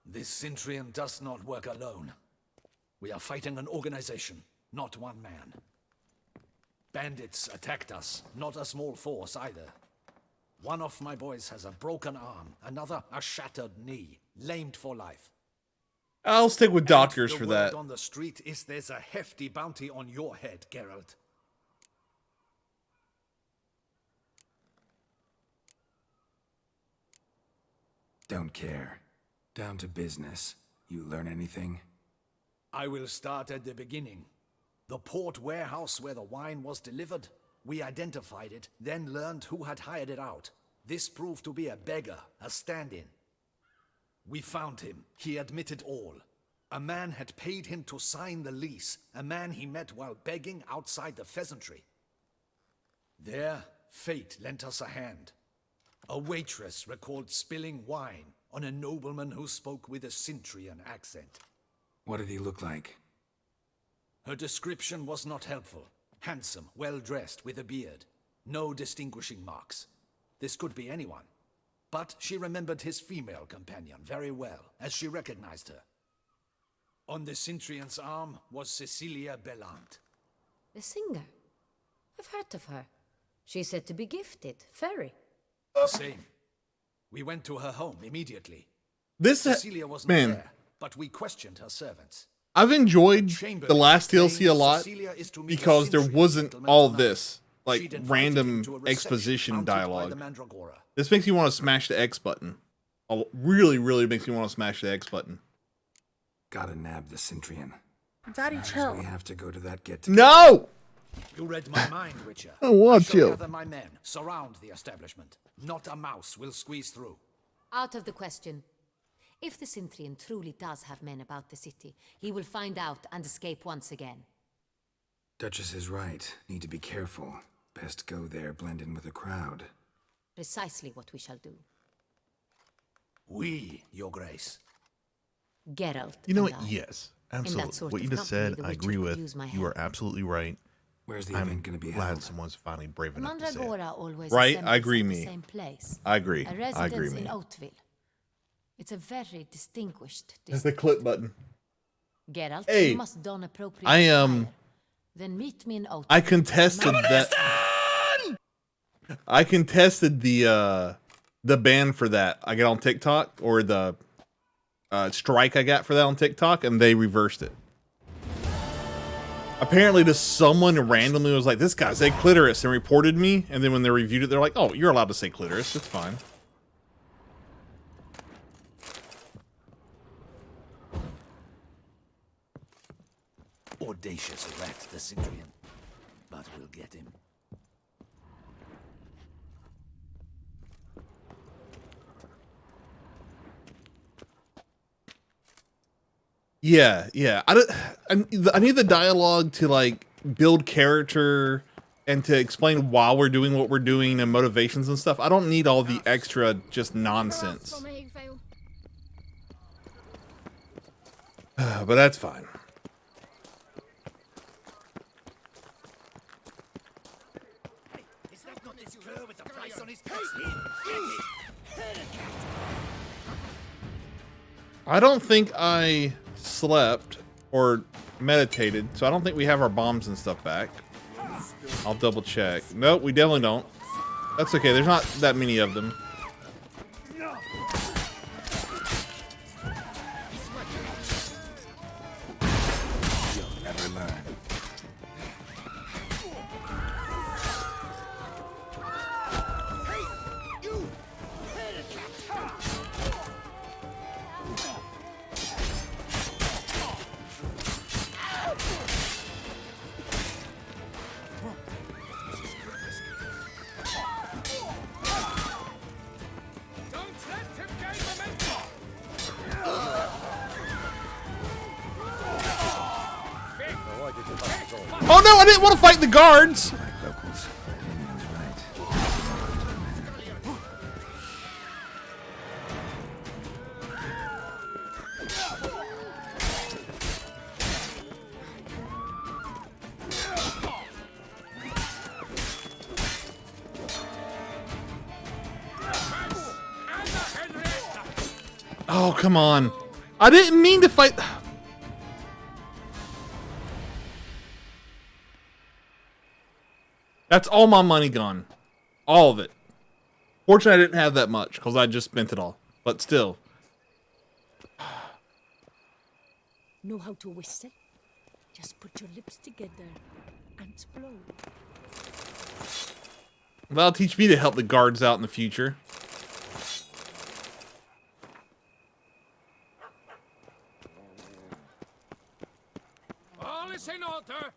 H: This Cintrian does not work alone. We are fighting an organization, not one man. Bandits attacked us, not a small force either. One of my boys has a broken arm, another a shattered knee, lamed for life.
A: I'll stick with doctors for
H: The
A: that.
H: word on the street is there's a hefty bounty on your head, Geralt.
E: Don't care. Down to business. You learn anything?
H: I will start at the beginning. The port warehouse where the wine was delivered, we identified it, then learned who had hired it out. This proved to be a beggar, a stand-in. We found him. He admitted all. A man had paid him to sign the lease, a man he met while begging outside the pheasantry. There, fate lent us a hand. A waitress recalled spilling wine on a nobleman who spoke with a Cintrian accent.
E: What did he look like?
H: Her description was not helpful. Handsome, well-dressed, with a beard. No distinguishing marks. This could be anyone. But she remembered his female companion very well, as she recognized her. On the Cintrian's arm was Cecilia Bellant.
P: The singer. I've heard of her. She's said to be gifted. Very.
H: The same. We went to her home immediately.
A: This
H: Cecilia wasn't
A: man,
H: there, but we questioned her servants.
A: I've enjoyed
H: Chamberlain
A: the last DLC a lot
H: Cecilia is to meet a
A: because there
H: Cintrian
A: wasn't
H: gentleman
A: all
H: tonight.
A: this
H: She'd
A: like
H: invited
A: random
H: him to a reception
A: exposition
H: mounted by
A: dialogue.
H: the Mandragora.
A: This makes me want to smash the X button. Really, really makes me want to smash the X button.
E: Gotta nab the Cintrian.
B: Daddy, chill.
E: We have to go to that get.
A: No!
H: You read my mind, Witcher.
A: I want
H: shall
A: you.
H: gather my men, surround the establishment. Not a mouse will squeeze through.
P: Out of the question. If the Cintrian truly does have men about the city, he will find out and escape once again.
E: Duchess is right. Need to be careful. Best go there, blend in with the crowd.
P: Precisely what we shall do.
H: We, Your Grace.
P: Geralt.
R: You know
P: and
R: what?
P: I.
R: Yes,
P: In that
R: absolutely.
P: sort
R: What you
P: of
R: just
P: company,
R: said,
P: the
R: I
P: Witcher
R: agree
P: could
R: with.
P: use my
R: You are
P: help.
R: absolutely right.
E: Where's the
R: I'm
E: event gonna be
R: glad
E: held?
R: someone's finally brave
P: The
R: enough to say it.
P: Mandragora always
A: Right,
P: assembles
A: I agree,
P: at
A: me.
P: the same place.
A: I agree.
P: A
A: I
P: residence
A: agree,
P: in
A: me.
P: Oatville. It's a very distinguished
A: That's the clip button.
P: Geralt,
A: Hey,
P: you must don appropriate
A: I
P: attire. Then meet me in Oatville.
A: I contested that. I contested the ban for that. I got on TikTok, or the strike I got for that on TikTok, and they reversed it. Apparently, just someone randomly was like, "This guy said clitoris," and reported me. And then when they reviewed it, they're like, "Oh, you're allowed to say clitoris. It's fine."
H: Audacious rat, the Cintrian. But we'll get him.
A: Yeah, yeah. I need the dialogue to like build character and to explain why we're doing what we're doing and motivations and stuff. I don't need all the extra just nonsense. But that's fine. I don't think I slept or meditated, so I don't think we have our bombs and stuff back. I'll double check. Nope, we definitely don't. That's okay, there's not that many of them.
E: You'll never learn.
A: Oh no, I didn't want to fight the guards.
E: Like locals, Damien's right.
A: Oh, come on. I didn't mean to fight. That's all my money gone. All of it. Fortunately, I didn't have that much because I just spent it all. But still.
R: Know how to whistle? Just put your lips together and blow.
A: That'll teach me to help the guards out in the future.
C: All is in order.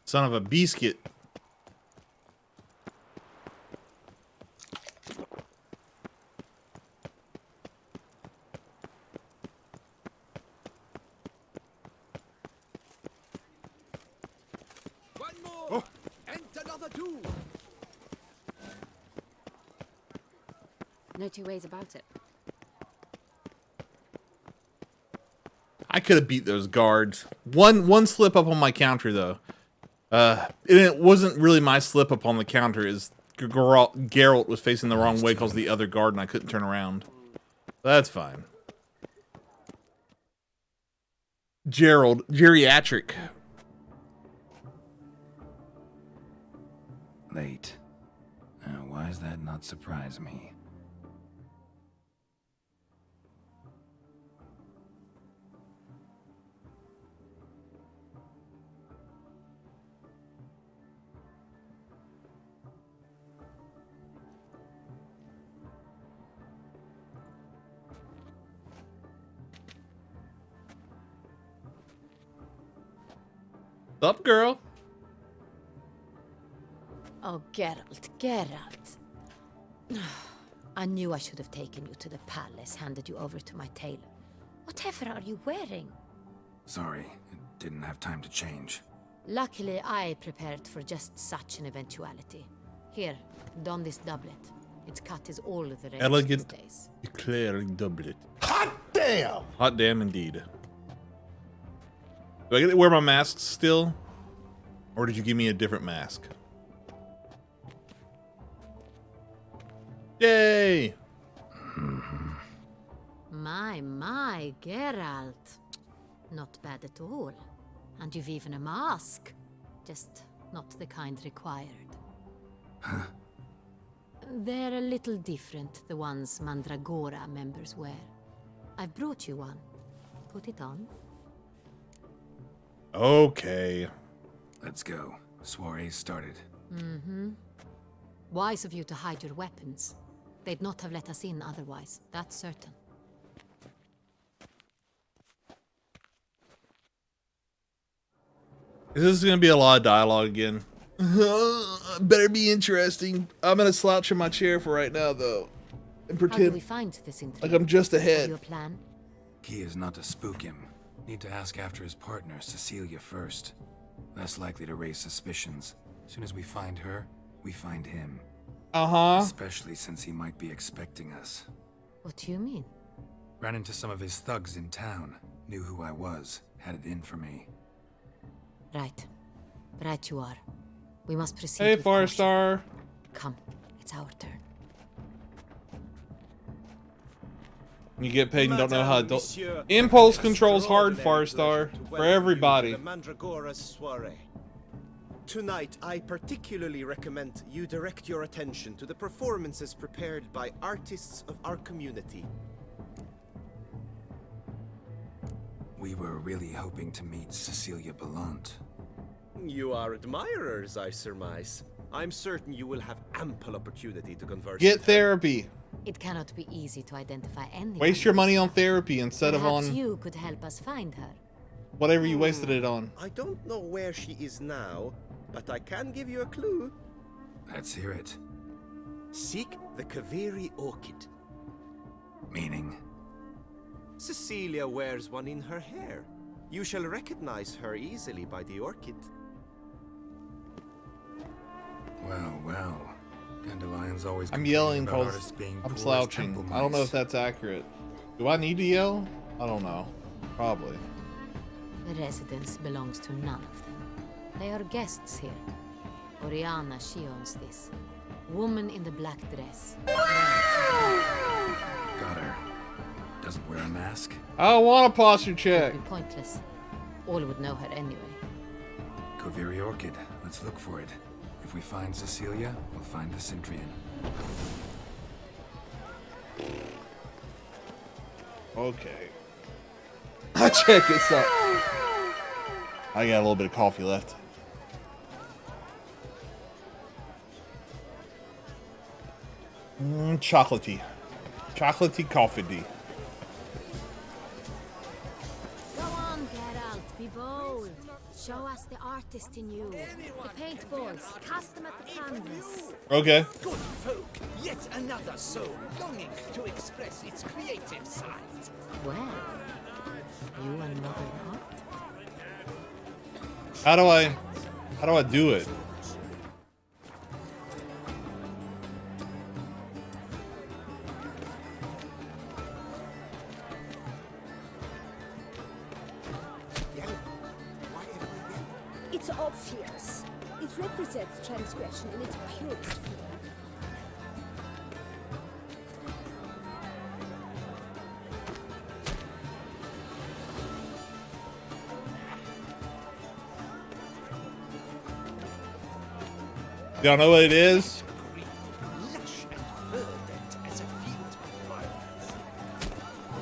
A: Son of a biscuit.
C: One more. And another two.
R: No two ways about it.
A: I could have beat those guards. One slip up on my counter though. And it wasn't really my slip up on the counter. Is Geralt was facing the wrong way because of the other guard and I couldn't turn around. That's fine. Geriatric.
E: Late. Now, why does that not surprise me?
A: Up, girl.
P: Oh, Geralt, Geralt. I knew I should have taken you to the palace, handed you over to my tailor. Whatever are you wearing?
E: Sorry, it didn't have time to change.
P: Luckily, I prepared for just such an eventuality. Here, don this doublet. Its cut is all the rage these
A: Elegant,
P: days.
A: eclairing doublet.
D: Hot damn!
A: Hot damn indeed. Do I get to wear my mask still? Or did you give me a different mask? Yay!
P: My, Geralt. Not bad at all. And you've even a mask. Just not the kind required.
E: Huh?
P: They're a little different, the ones Mandragora members wear. I've brought you one. Put it on.
A: Okay.
E: Let's go. Soiree's started.
P: Mm-hmm. Wise of you to hide your weapons. They'd not have let us in otherwise, that's certain.
A: Is this going to be a lot of dialogue again? Better be interesting. I'm going to slouch in my chair for right now, though. And
P: How do
A: pretend
P: we find this
A: like I'm just ahead.
P: Your plan?
E: Key is not to spook him. Need to ask after his partner, Cecilia, first. Less likely to raise suspicions. As soon as we find her, we find him.
A: Uh-huh.
E: Especially since he might be expecting us.
P: What do you mean?
E: Ran into some of his thugs in town. Knew who I was. Had it in for me.
P: Right. Right you are. We must proceed.
A: Hey,
P: with caution.
A: Firestar.
P: Come, it's our turn.
A: You get paid and don't know how to...
J: Monsieur,
A: Impulse control's hard,
J: extraordinary
A: Firestar.
J: pleasure to
A: For
J: welcome you
A: everybody.
J: to the Mandragora's soiree. Tonight, I particularly recommend you direct your attention to the performances prepared by artists of our community.
E: We were really hoping to meet Cecilia Belant.
J: You are admirers, I surmise. I'm certain you will have ample opportunity to converse.
A: Get
J: with her.
A: therapy.
P: It cannot be easy to identify anyone.
A: Waste your money on therapy instead of
P: Perhaps
A: on
P: you could help us find her.
A: whatever you wasted it on.
J: I don't know where she is now, but I can give you a clue.
E: Let's hear it.
I: Seek the Kaviri orchid.
E: Meaning?
I: Cecilia wears one in her hair. You shall recognize her easily by the orchid.
E: Well, well. Dandelion's always
A: I'm yelling
E: complaining about
A: because
E: artists being
A: I'm
E: poor as
A: slouching.
E: temple
A: I don't know
E: mice.
A: if that's accurate. Do I need to yell? I don't know. Probably.
P: The residence belongs to none of them. They are guests here. Oriana, she owns this. Woman in the black dress.
E: Got her. Doesn't wear a mask.
A: I don't want a posture check.
P: It would be pointless. All would know her anyway.
E: Kaviri Orchid. Let's look for it. If we find Cecilia, we'll find the Cintrian.
A: Okay. Check this out. I got a little bit of coffee left. Chocolatey. Chocolatey coffee.
F: Go on, Geralt, be bold. Show us the artist in you. The paintballs, cast them at the canvas.
A: Okay.
H: Good folk, yet another soul longing to express its creative side.
P: Well, you another heart?
A: How do I do it?
R: It's obvious. It represents transgression in its purest form.
A: Y'all know what it is?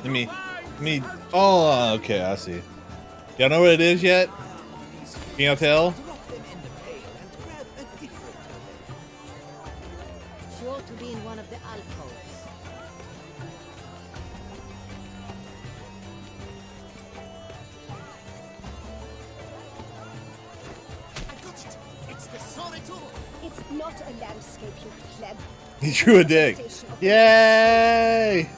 A: Let me. Oh, okay, I see. Y'all know what it is yet? Can you tell?
F: She ought to be in one of the alcoves.
K: It's the Solitude.
R: It's not a landscape, you pleb.
A: He drew a dick. Yay!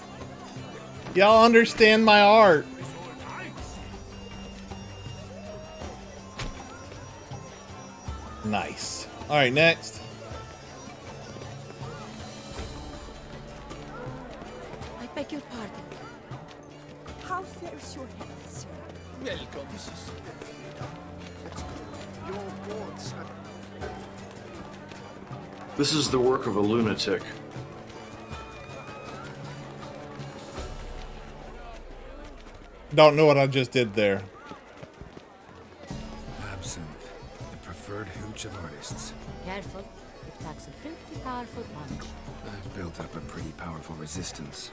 A: Y'all understand my art. Nice. All right, next.
R: I beg your pardon. How fares your health, sir?
H: Welcome.
D: Your boards.
S: This is the work of a lunatic.
A: Don't know what I just did there.
E: Absinthe, the preferred hooch of artists.
P: Careful. It packs a pretty powerful punch.
E: I've built up a pretty powerful resistance.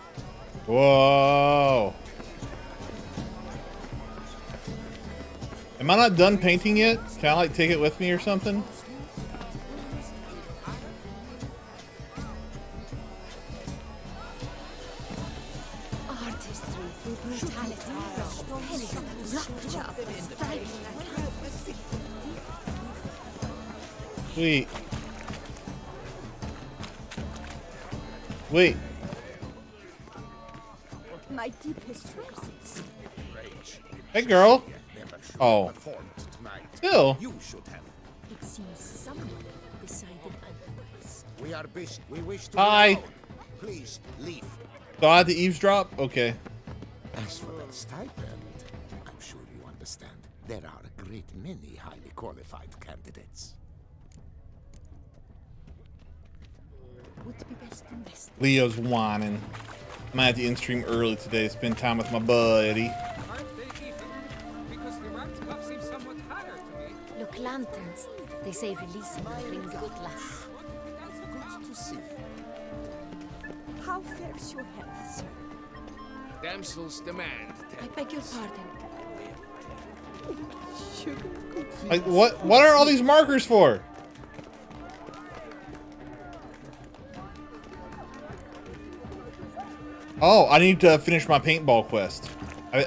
A: Whoa. Am I not done painting yet? Can I like take it with me or something?
F: Artistry through brutality. Pennies that rupture, striking
A: Sweet. Wait.
R: My deepest regrets.
A: Hey, girl. Oh. Still.
D: You should have.
R: It seems someone decided otherwise.
D: We are busy. We wish to
A: Hi.
D: be alone. Please leave.
A: Do I have to eavesdrop? Okay.
D: As for that stipend, I'm sure you understand. There are a great many highly qualified candidates.
R: Would be best invested.
A: Leo's whining. I'm at the end stream early today to spend time with my buddy.
T: Aren't they even? Because the rat cup seems somewhat higher to me.
P: Look, lanterns. They say releasing them brings good luck.
D: Good to see.
R: How fares your health, sir?
H: Damsels demand.
R: I beg your pardon. Sugar cookies.
A: Like, what are all these markers for? Oh, I need to finish my paintball quest.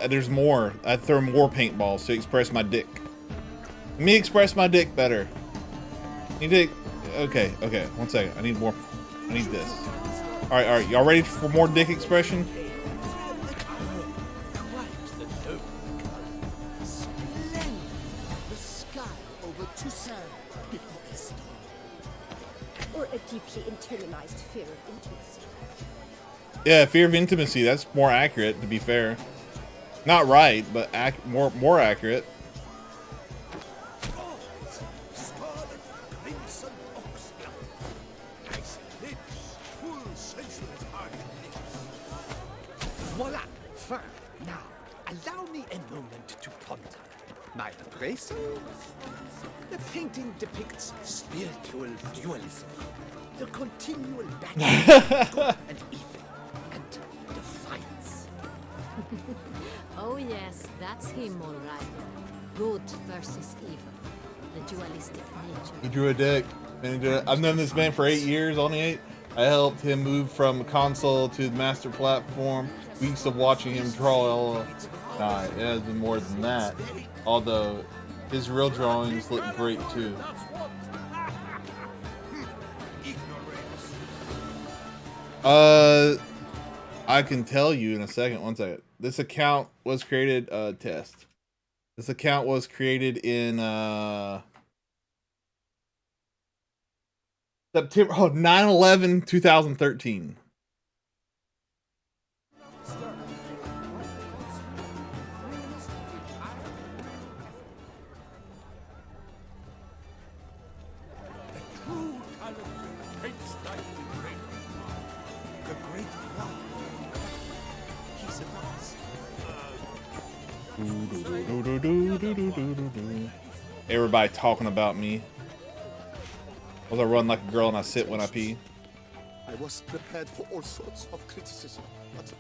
A: There's more. I throw more paintballs to express my dick. Let me express my dick better. Need to Okay. One second. I need more. I need this. All right. Y'all ready for more dick expression?
R: The sky over Toussaint before a storm. Or a deeply internalized fear of intimacy.
A: Yeah, fear of intimacy. That's more accurate, to be fair. Not right, but more accurate.
H: Voila! Fine. Now, allow me a moment to ponder. My appraisal? The painting depicts spiritual dualism. The continual battle of good and evil, and defiance.
P: Oh yes, that's him all right. Good versus evil. The dualistic nature.
A: He drew a dick. I've known this man for 8 years, only 8. I helped him move from console to the master platform. Weeks of watching him draw. Nah, it has been more than that. Although his real drawings look great too. I can tell you in a second. One second. This account was created. Test. This account was created in September. Oh, 9/11/2013. Everybody talking about me. Was I run like a girl and I sit when I pee?
D: I was prepared for all sorts of criticism, but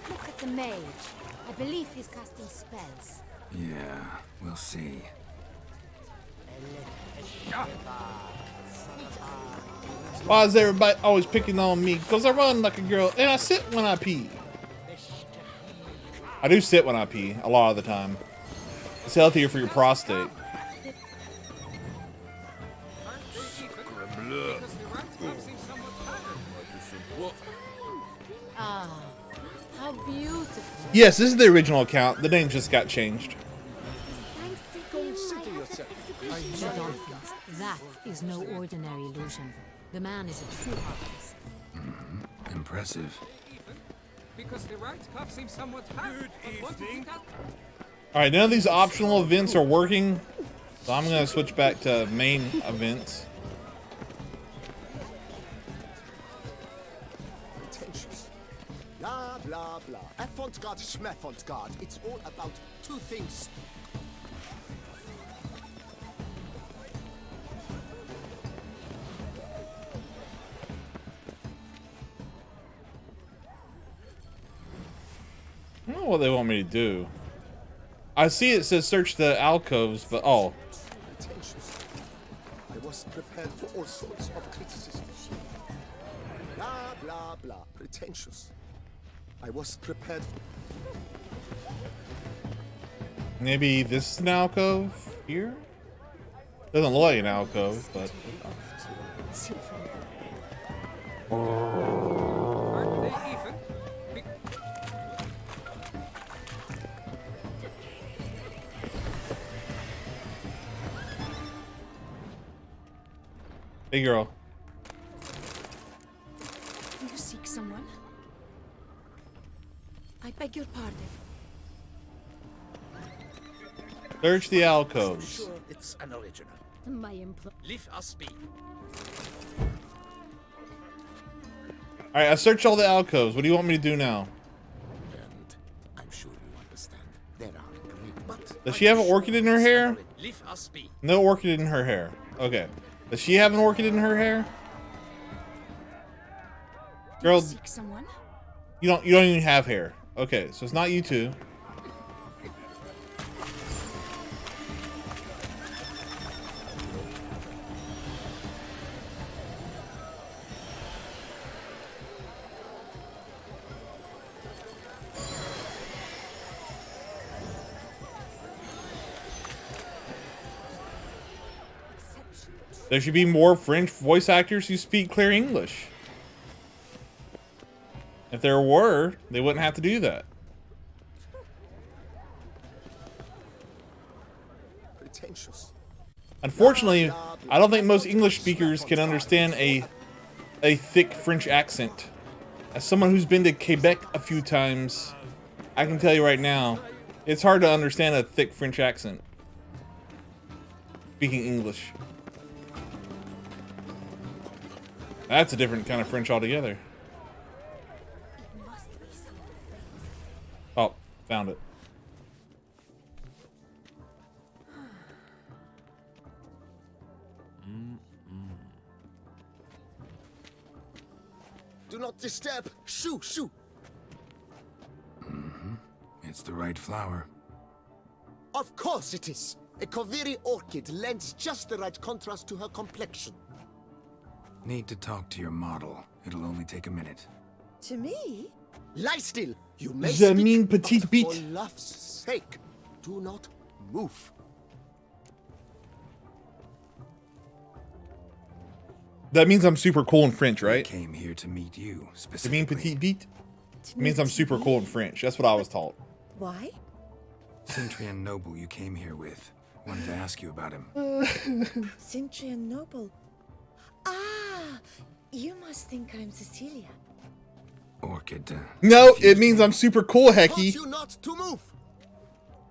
R: Look at the mage. I believe he's casting spells.
E: Yeah, we'll see.
A: Why is everybody always picking on me? Because I run like a girl and I sit when I pee. I do sit when I pee a lot of the time. It's healthier for your prostate.
P: Ah, how beautiful.
A: Yes, this is the original account. The name just got changed.
R: Consider yourself.
P: The dolphins. That is no ordinary illusion. The man is a true artist.
E: Impressive.
T: Because the right cuff seems somewhat hard.
A: All right, none of these optional events are working, so I'm gonna switch back to main events.
D: pretentious. Blah, blah, blah. Avant-garde, schmavant-garde. It's all about two things.
A: I don't know what they want me to do. I see it says search the alcoves, but oh.
D: Pretentious. I was prepared for all sorts of criticism. Blah, blah, blah. Pretentious. I was prepared for...
A: Maybe this is an alcove here? Doesn't look like an alcove, but... Hey girl.
R: Do you seek someone? I beg your pardon.
A: Search the alcoves.
H: Sure, it's an original.
R: My employer.
H: Leave us be.
A: Alright, I searched all the alcoves. What do you want me to do now?
D: And I'm sure you understand. There are great, but...
A: Does she have an orchid in her hair?
H: Leave us be.
A: No orchid in her hair. Okay. Does she have an orchid in her hair? Girl,
R: Seek someone?
A: you don't even have hair. Okay, so it's not you two. There should be more French voice actors who speak clear English. If there were, they wouldn't have to do that.
I: Pretentious.
A: Unfortunately, I don't think most English speakers can understand a thick French accent. As someone who's been to Quebec a few times, I can tell you right now, it's hard to understand a thick French accent. Speaking English. That's a different kind of French altogether. Oh, found it.
I: Do not disturb. Shoo, shoo.
E: It's the right flower.
I: Of course it is. A Koviri orchid lends just the right contrast to her complexion.
E: Need to talk to your model. It'll only take a minute.
R: To me?
I: Lie still. You may
A: Jamine
I: speak,
A: Petite
I: but
A: Bite.
I: for love's sake, do not move.
A: That means I'm super cool in French, right?
E: Came here to meet you
A: Jamine
E: specifically.
A: Petite Bite? It means I'm super cool in French. That's what I was taught.
R: Why?
E: Cintrian Noble you came here with. Wanted to ask you about him.
R: Cintrian Noble. Ah, you must think I'm Cecilia.
E: Orchid.
A: No, it means I'm super cool, Hecky.
I: Want you not to move.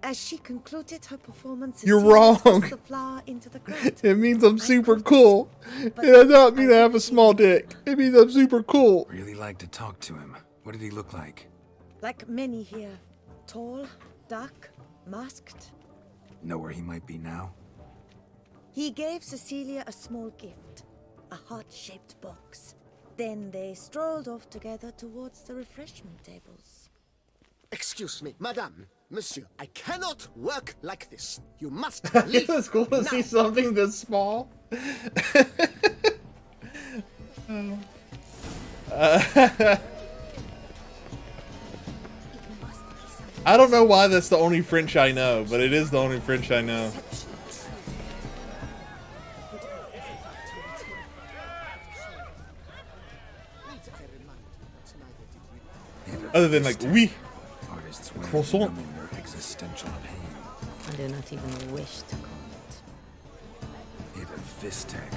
R: As she concluded her performance,
A: You're
R: Cecilia
A: wrong.
R: tossed the flower into the crowd.
A: It means I'm super cool. It does not mean I have a small dick. It means I'm super cool.
E: Really like to talk to him. What did he look like?
R: Like many here. Tall, dark, masked.
E: Know where he might be now?
R: He gave Cecilia a small gift, a heart-shaped box. Then they strolled off together towards the refreshment tables.
I: Excuse me, madame, monsieur, I cannot work like this. You must leave.
A: It's cool to see something this small. I don't know why that's the only French I know, but it is the only French I know. Other than like, oui.
E: Artists way of
A: Croissant.
E: numbing their existential pain.
P: I do not even wish to comment.
E: Hit a Vistec.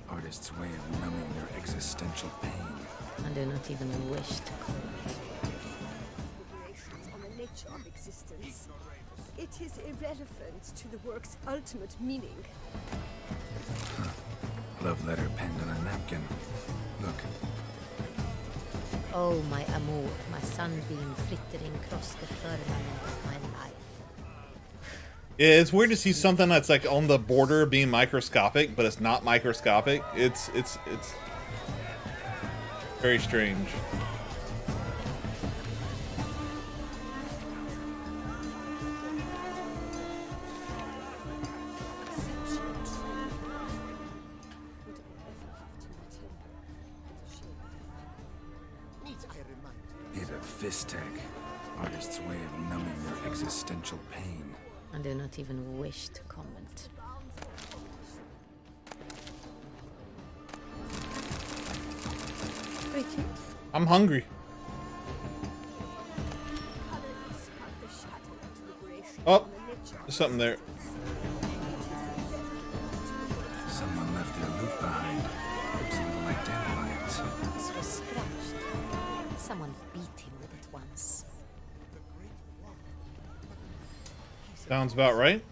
E: Artists' way of numbing their existential pain.
P: I do not even wish to comment.
R: On the nature of existence. It is irrelevant to the work's ultimate meaning.
E: Love letter penned on a napkin. Look.
P: Oh, my amour, my sunbeam flittering across the firmament of my life.
A: Yeah, it's weird to see something that's like on the border of being microscopic, but it's not microscopic. It's very strange.
E: Hit a Vistec. Artists' way of numbing their existential pain.
P: I do not even wish to comment.
A: I'm hungry. Oh, there's something there.
E: Someone left their loot behind. Looks a little like dandelions.
P: This was scratched. Someone beat him with it once.
A: Sounds about right.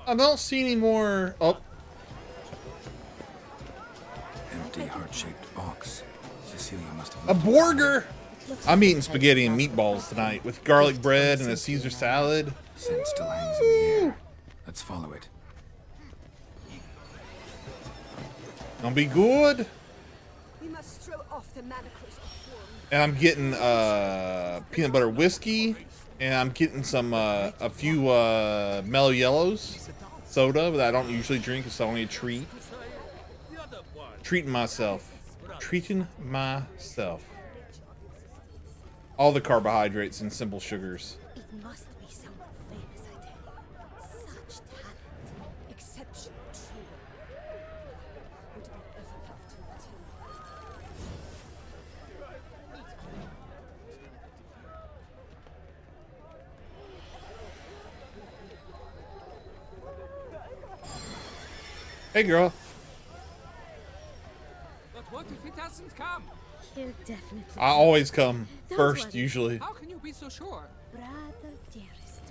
A: I don't see any more. Oh,
E: Empty heart-shaped box. Cecilia must have
A: a burger. I'm eating spaghetti and meatballs tonight with garlic bread and a Caesar salad.
E: Scent still hangs in the air. Let's follow it.
A: Gonna be good.
R: We must throw off the manacles of form.
A: And I'm getting peanut butter whiskey, and I'm getting some a few Mellow Yellows soda that I don't usually drink. It's only a treat. Treating myself. All the carbohydrates and simple sugars.
R: It must be someone famous, I tell you. Such talent.
A: Hey, girl.
T: But what if it doesn't come?
F: He'll definitely.
A: I always come
F: Don't
A: first,
F: worry.
A: usually.
T: How can you be so sure?
F: Brother dearest.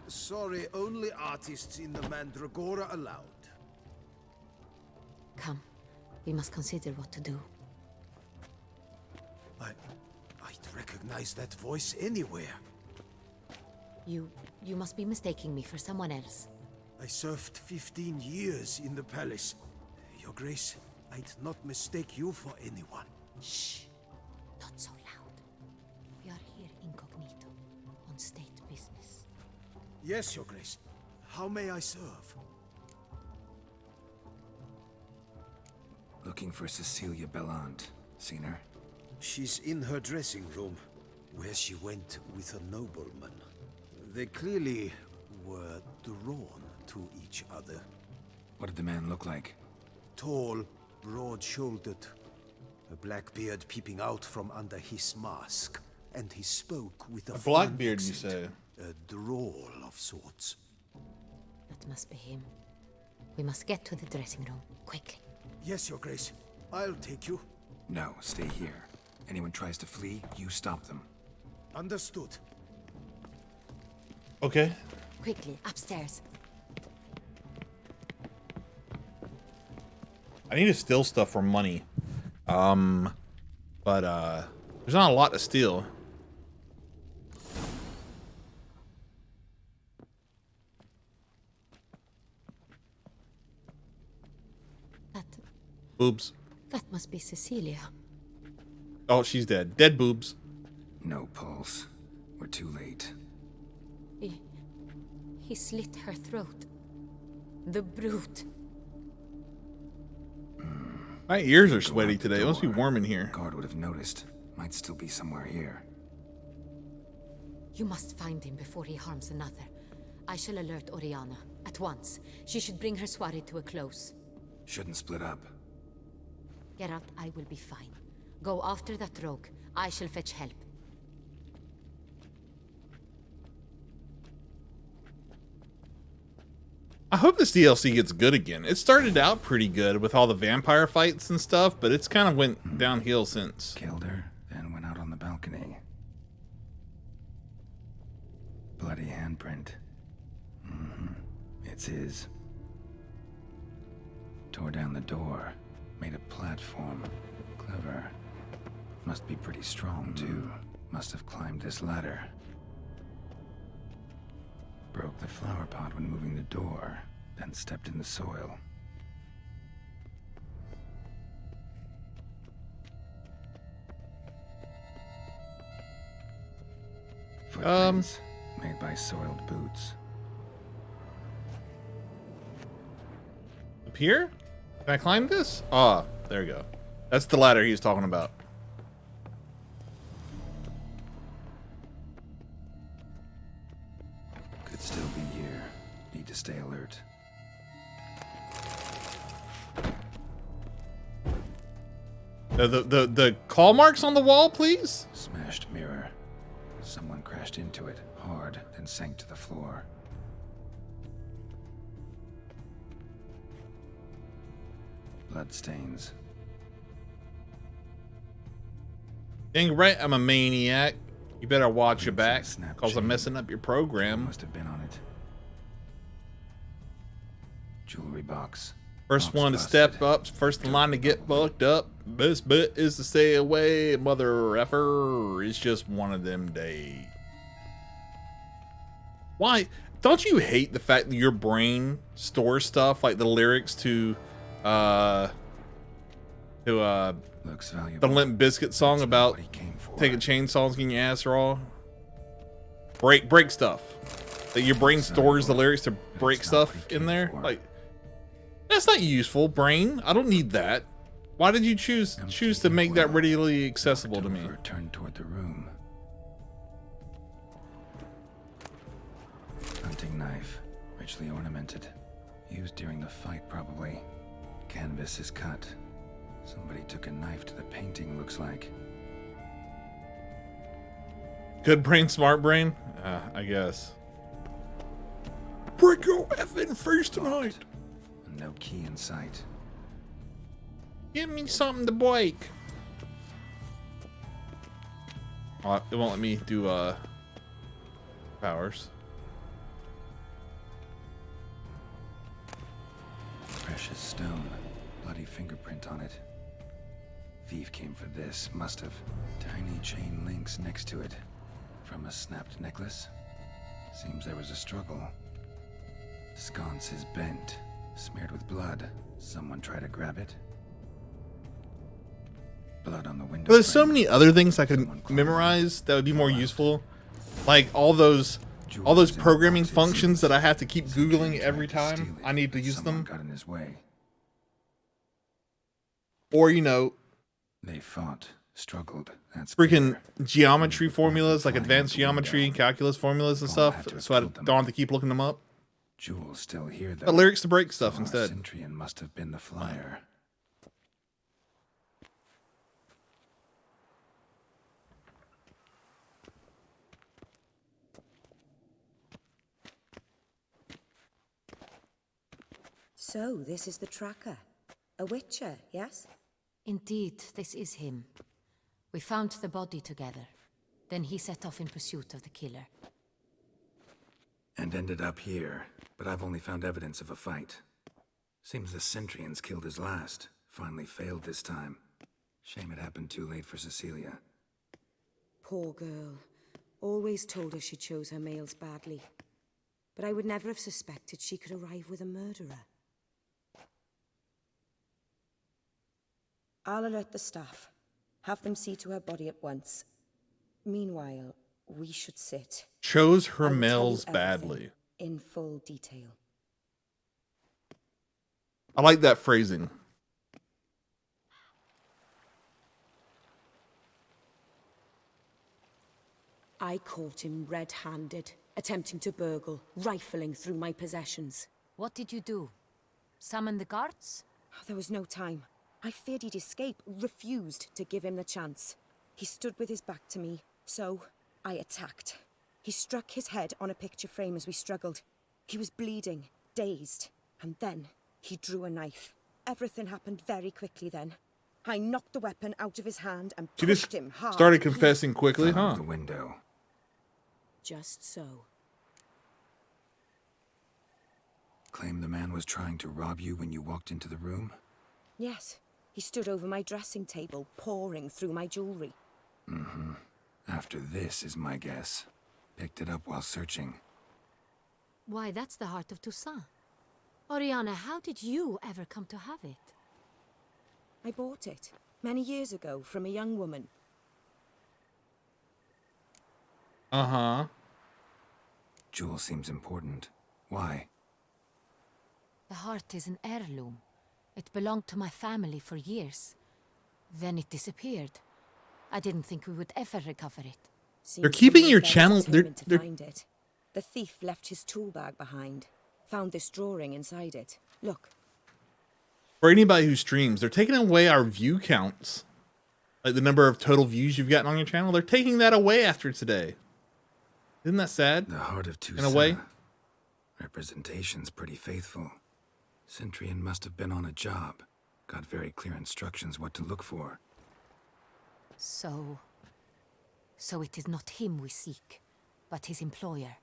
O: Sorry, only artists in the Mandragora allowed.
P: Come, we must consider what to do.
O: I'd recognize that voice anywhere.
P: You must be mistaking me for someone else.
O: I served 15 years in the palace. Your Grace, I'd not mistake you for anyone.
P: Shh. Not so loud. We are here incognito, on state business.
O: Yes, Your Grace. How may I serve?
E: Looking for Cecilia Bellant. Seen her?
O: She's in her dressing room, where she went with a nobleman. They clearly were drawn to each other.
E: What did the man look like?
O: Tall, broad-shouldered, a black beard peeping out from under his mask, and he spoke with a
A: black beard, you say?
O: A drawl of sorts.
P: That must be him. We must get to the dressing room, quickly.
O: Yes, Your Grace. I'll take you.
E: No, stay here. Anyone tries to flee, you stop them.
O: Understood.
A: Okay.
P: Quickly, upstairs.
A: I need to steal stuff for money. But there's not a lot to steal. Boobs.
P: That must be Cecilia.
A: Oh, she's dead. Dead boobs.
E: No pulse. We're too late.
P: He slit her throat. The brute.
A: My ears are sweaty today. It must be warm in here.
E: Guard would have noticed. Might still be somewhere here.
P: You must find him before he harms another. I shall alert Oriana at once. She should bring her soiree to a close.
E: Shouldn't split up.
P: Geralt, I will be fine. Go after that rogue. I shall fetch help.
A: I hope this DLC gets good again. It started out pretty good with all the vampire fights and stuff, but it's kind of went downhill since.
E: Killed her, then went out on the balcony. Bloody handprint. It's his. Tore down the door. Made a platform. Clever. Must be pretty strong, too. Must have climbed this ladder. Broke the flower pot when moving the door, then stepped in the soil. Footprints made by soiled boots.
A: Up here? Can I climb this? Ah, there we go. That's the ladder he was talking about.
E: Could still be here. Need to stay alert.
A: The claw marks on the wall, please?
E: Smashed mirror. Someone crashed into it hard, then sank to the floor. Bloodstains.
A: Dang right, I'm a maniac. You better watch your back, cause I'm messing up your program.
E: Must have been on it. Jewelry box.
A: First one to step up, first in line to get fucked up. Best bet is to stay away, mother effer. It's just one of them days. Why? Don't you hate the fact that your brain stores stuff like the lyrics to
E: Looks valuable.
A: the Limp Bizkit song about taking chainsaws and getting your ass raw? Break stuff. That your brain stores the lyrics to break stuff in there? Like, that's not useful, brain. I don't need that. Why did you choose to make that readily accessible to me?
E: Turned toward the room. Hunting knife, richly ornamented. Used during the fight, probably. Canvas is cut. Somebody took a knife to the painting, looks like.
A: Good brain, smart brain? I guess. Break your effing face tonight.
E: No key in sight.
A: Give me something to break. Oh, it won't let me do powers.
E: Precious stone. Bloody fingerprint on it. Thief came for this. Must have. Tiny chain links next to it. From a snapped necklace. Seems there was a struggle. Sconce is bent. Smeared with blood. Someone try to grab it. Blood on the window.
A: Well, there's so many other things I could memorize that would be more useful. Like all those programming functions that I have to keep Googling every time I need to use them.
E: Got in his way.
A: Or, you know,
E: they fought, struggled. That's
A: freaking geometry formulas, like advanced geometry and calculus formulas and stuff. So I don't have to keep looking them up.
E: Jewel's still here, though.
A: But lyrics to break stuff instead.
E: Centurion must have been the flyer.
U: So, this is the tracker. A witcher, yes?
P: Indeed, this is him. We found the body together. Then he set off in pursuit of the killer.
E: And ended up here, but I've only found evidence of a fight. Seems the Centurions killed his last. Finally failed this time. Shame it happened too late for Cecilia.
U: Poor girl. Always told her she chose her males badly. But I would never have suspected she could arrive with a murderer. I'll alert the staff. Have them see to her body at once. Meanwhile, we should sit.
A: Chose her
U: I will tell you
A: males
U: everything
A: badly.
U: In full detail.
A: I like that phrasing.
U: I caught him red-handed, attempting to burgle, rifling through my possessions.
P: What did you do? Summon the guards?
U: There was no time. I feared he'd escape, refused to give him the chance. He stood with his back to me, so I attacked. He struck his head on a picture frame as we struggled. He was bleeding, dazed, and then he drew a knife. Everything happened very quickly then. I knocked the weapon out of his hand and
A: She
U: pushed
A: just
U: him hard.
A: started confessing quickly,
E: Found
A: huh?
E: the window.
U: Just so.
E: Claim the man was trying to rob you when you walked into the room?
U: Yes, he stood over my dressing table, pouring through my jewelry.
E: Mm-hmm. After this is my guess. Picked it up while searching.
P: Why, that's the heart of Toussaint. Oriana, how did you ever come to have it?
U: I bought it, many years ago, from a young woman.
A: Uh-huh.
E: Jewel seems important. Why?
P: The heart is an heirloom. It belonged to my family for years. Then it disappeared. I didn't think we would ever recover it.
A: They're keeping your channel.
U: They're find it. The thief left his tool bag behind. Found this drawing inside it. Look.
A: For anybody who streams, they're taking away our view counts. Like the number of total views you've gotten on your channel. They're taking that away after today. Isn't that sad?
E: The heart of Toussaint.
A: In a way.
E: Representation's pretty faithful. Centurion must have been on a job. Got very clear instructions what to look for.
P: So it is not him we seek, but his employer.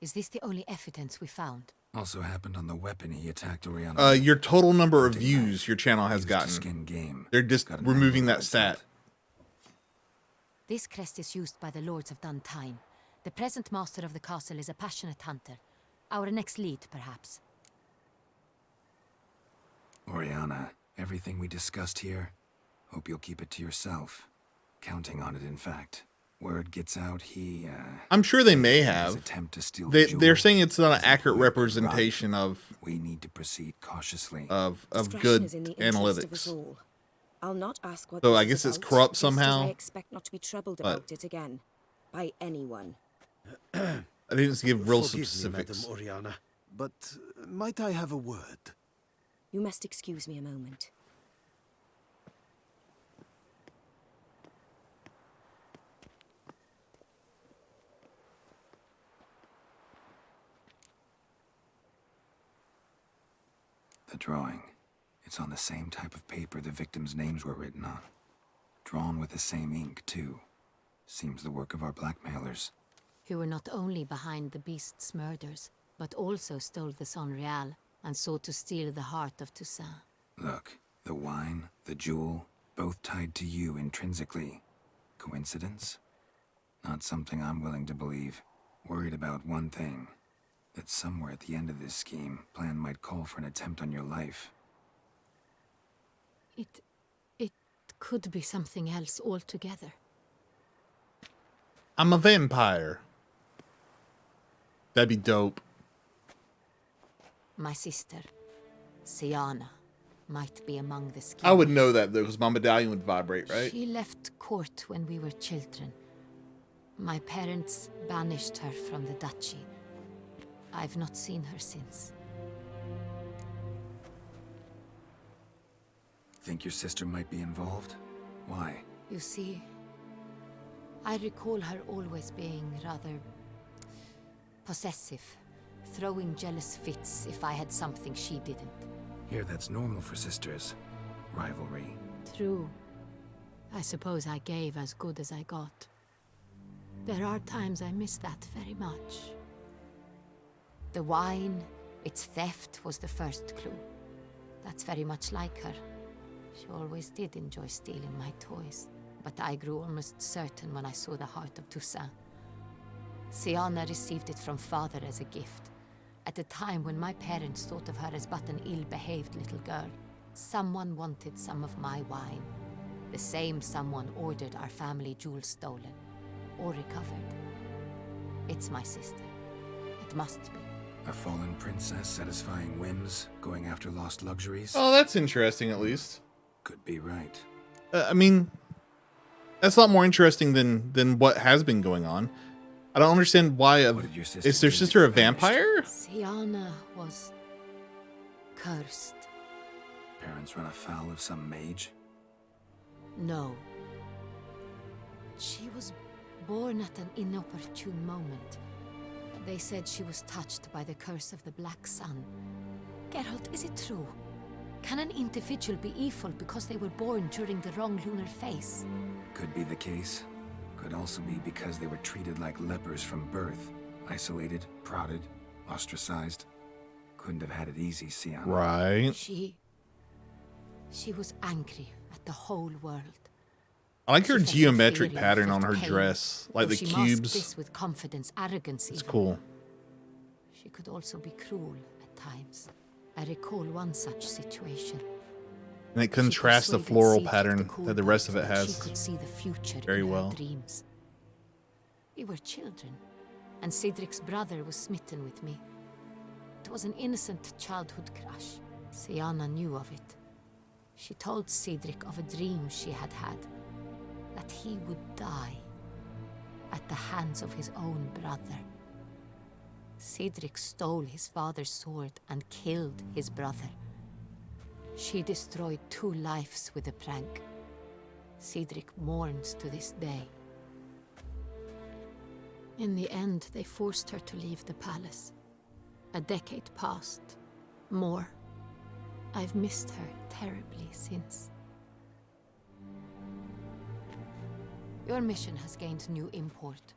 P: Is this the only evidence we found?
E: Also happened on the weapon he attacked Oriana.
A: Your total number of views your channel has gotten.
E: Skin game.
A: They're just removing that stat.
P: This crest is used by the Lords of Duntine. The present master of the castle is a passionate hunter. Our next lead, perhaps.
E: Oriana, everything we discussed here, hope you'll keep it to yourself. Counting on it, in fact. Word gets out,
A: I'm sure they may have.
E: Attempt to steal
A: They're saying it's not an accurate representation of.
E: We need to proceed cautiously.
A: Of
U: Discretion
A: good
U: is in the interest of us
A: analytics.
U: all. I'll not ask what
A: So
U: this
A: I
U: is
A: guess it's
U: about,
A: corrupt
U: just as
A: somehow,
U: I expect not to be troubled
A: but-
U: about it again. By anyone.
A: I didn't give real
O: Forgive me,
A: specifics.
O: Madam Oriana, but might I have a word?
U: You must excuse me a moment.
E: drawing. It's on the same type of paper the victims' names were written on. Drawn with the same ink, too. Seems the work of our blackmailers.
P: Who were not only behind the beast's murders, but also stole the Sonreal and sought to steal the heart of Toussaint.
E: Look, the wine, the jewel, both tied to you intrinsically. Coincidence? Not something I'm willing to believe. Worried about one thing. That somewhere at the end of this scheme, plan might call for an attempt on your life.
P: It could be something else altogether.
A: I'm a vampire. That'd be dope.
P: My sister, Siana, might be among the schemes.
A: I would know that though, because my medallion would vibrate, right?
P: She left court when we were children. My parents banished her from the duchy. I've not seen her since.
E: Think your sister might be involved? Why?
P: You see, I recall her always being rather possessive, throwing jealous fits if I had something she didn't.
E: Here, that's normal for sisters. Rivalry.
P: True. I suppose I gave as good as I got. There are times I miss that very much. The wine, its theft, was the first clue. That's very much like her. She always did enjoy stealing my toys, but I grew almost certain when I saw the heart of Toussaint. Siana received it from father as a gift, at a time when my parents thought of her as but an ill-behaved little girl. Someone wanted some of my wine. The same someone ordered our family jewels stolen, or recovered. It's my sister. It must be.
E: A fallen princess satisfying whims, going after lost luxuries?
A: Oh, that's interesting at least.
E: Could be right.
A: I mean, that's a lot more interesting than what has been going on. I don't understand why. Is their sister a vampire?
P: Siana was cursed.
E: Parents run afoul of some mage?
P: No. She was born at an inopportune moment. They said she was touched by the curse of the Black Sun. Geralt, is it true? Can an individual be evil because they were born during the wrong lunar phase?
E: Could be the case. Could also be because they were treated like lepers from birth. Isolated, prodded, ostracized. Couldn't have had it easy, Siana.
A: Right.
P: She was angry at the whole world.
A: I like her
P: She felt
A: geometric
P: inferior,
A: pattern
P: felt
A: on her
P: pain,
A: dress, like
P: though
A: the
P: she masked
A: cubes.
P: this with confidence, arrogance.
A: It's
P: even.
A: cool.
P: She could also be cruel at times. I recall one such situation.
A: And it contrasts the floral pattern that the rest of it has
P: She could see the future
A: very
P: in her
A: well.
P: dreams. We were children, and Cedric's brother was smitten with me. It was an innocent childhood crush. Siana knew of it. She told Cedric of a dream she had had, that he would die at the hands of his own brother. Cedric stole his father's sword and killed his brother. She destroyed 2 lives with a prank. Cedric mourns to this day. In the end, they forced her to leave the palace. A decade passed. More. I've missed her terribly since. Your mission has gained new import.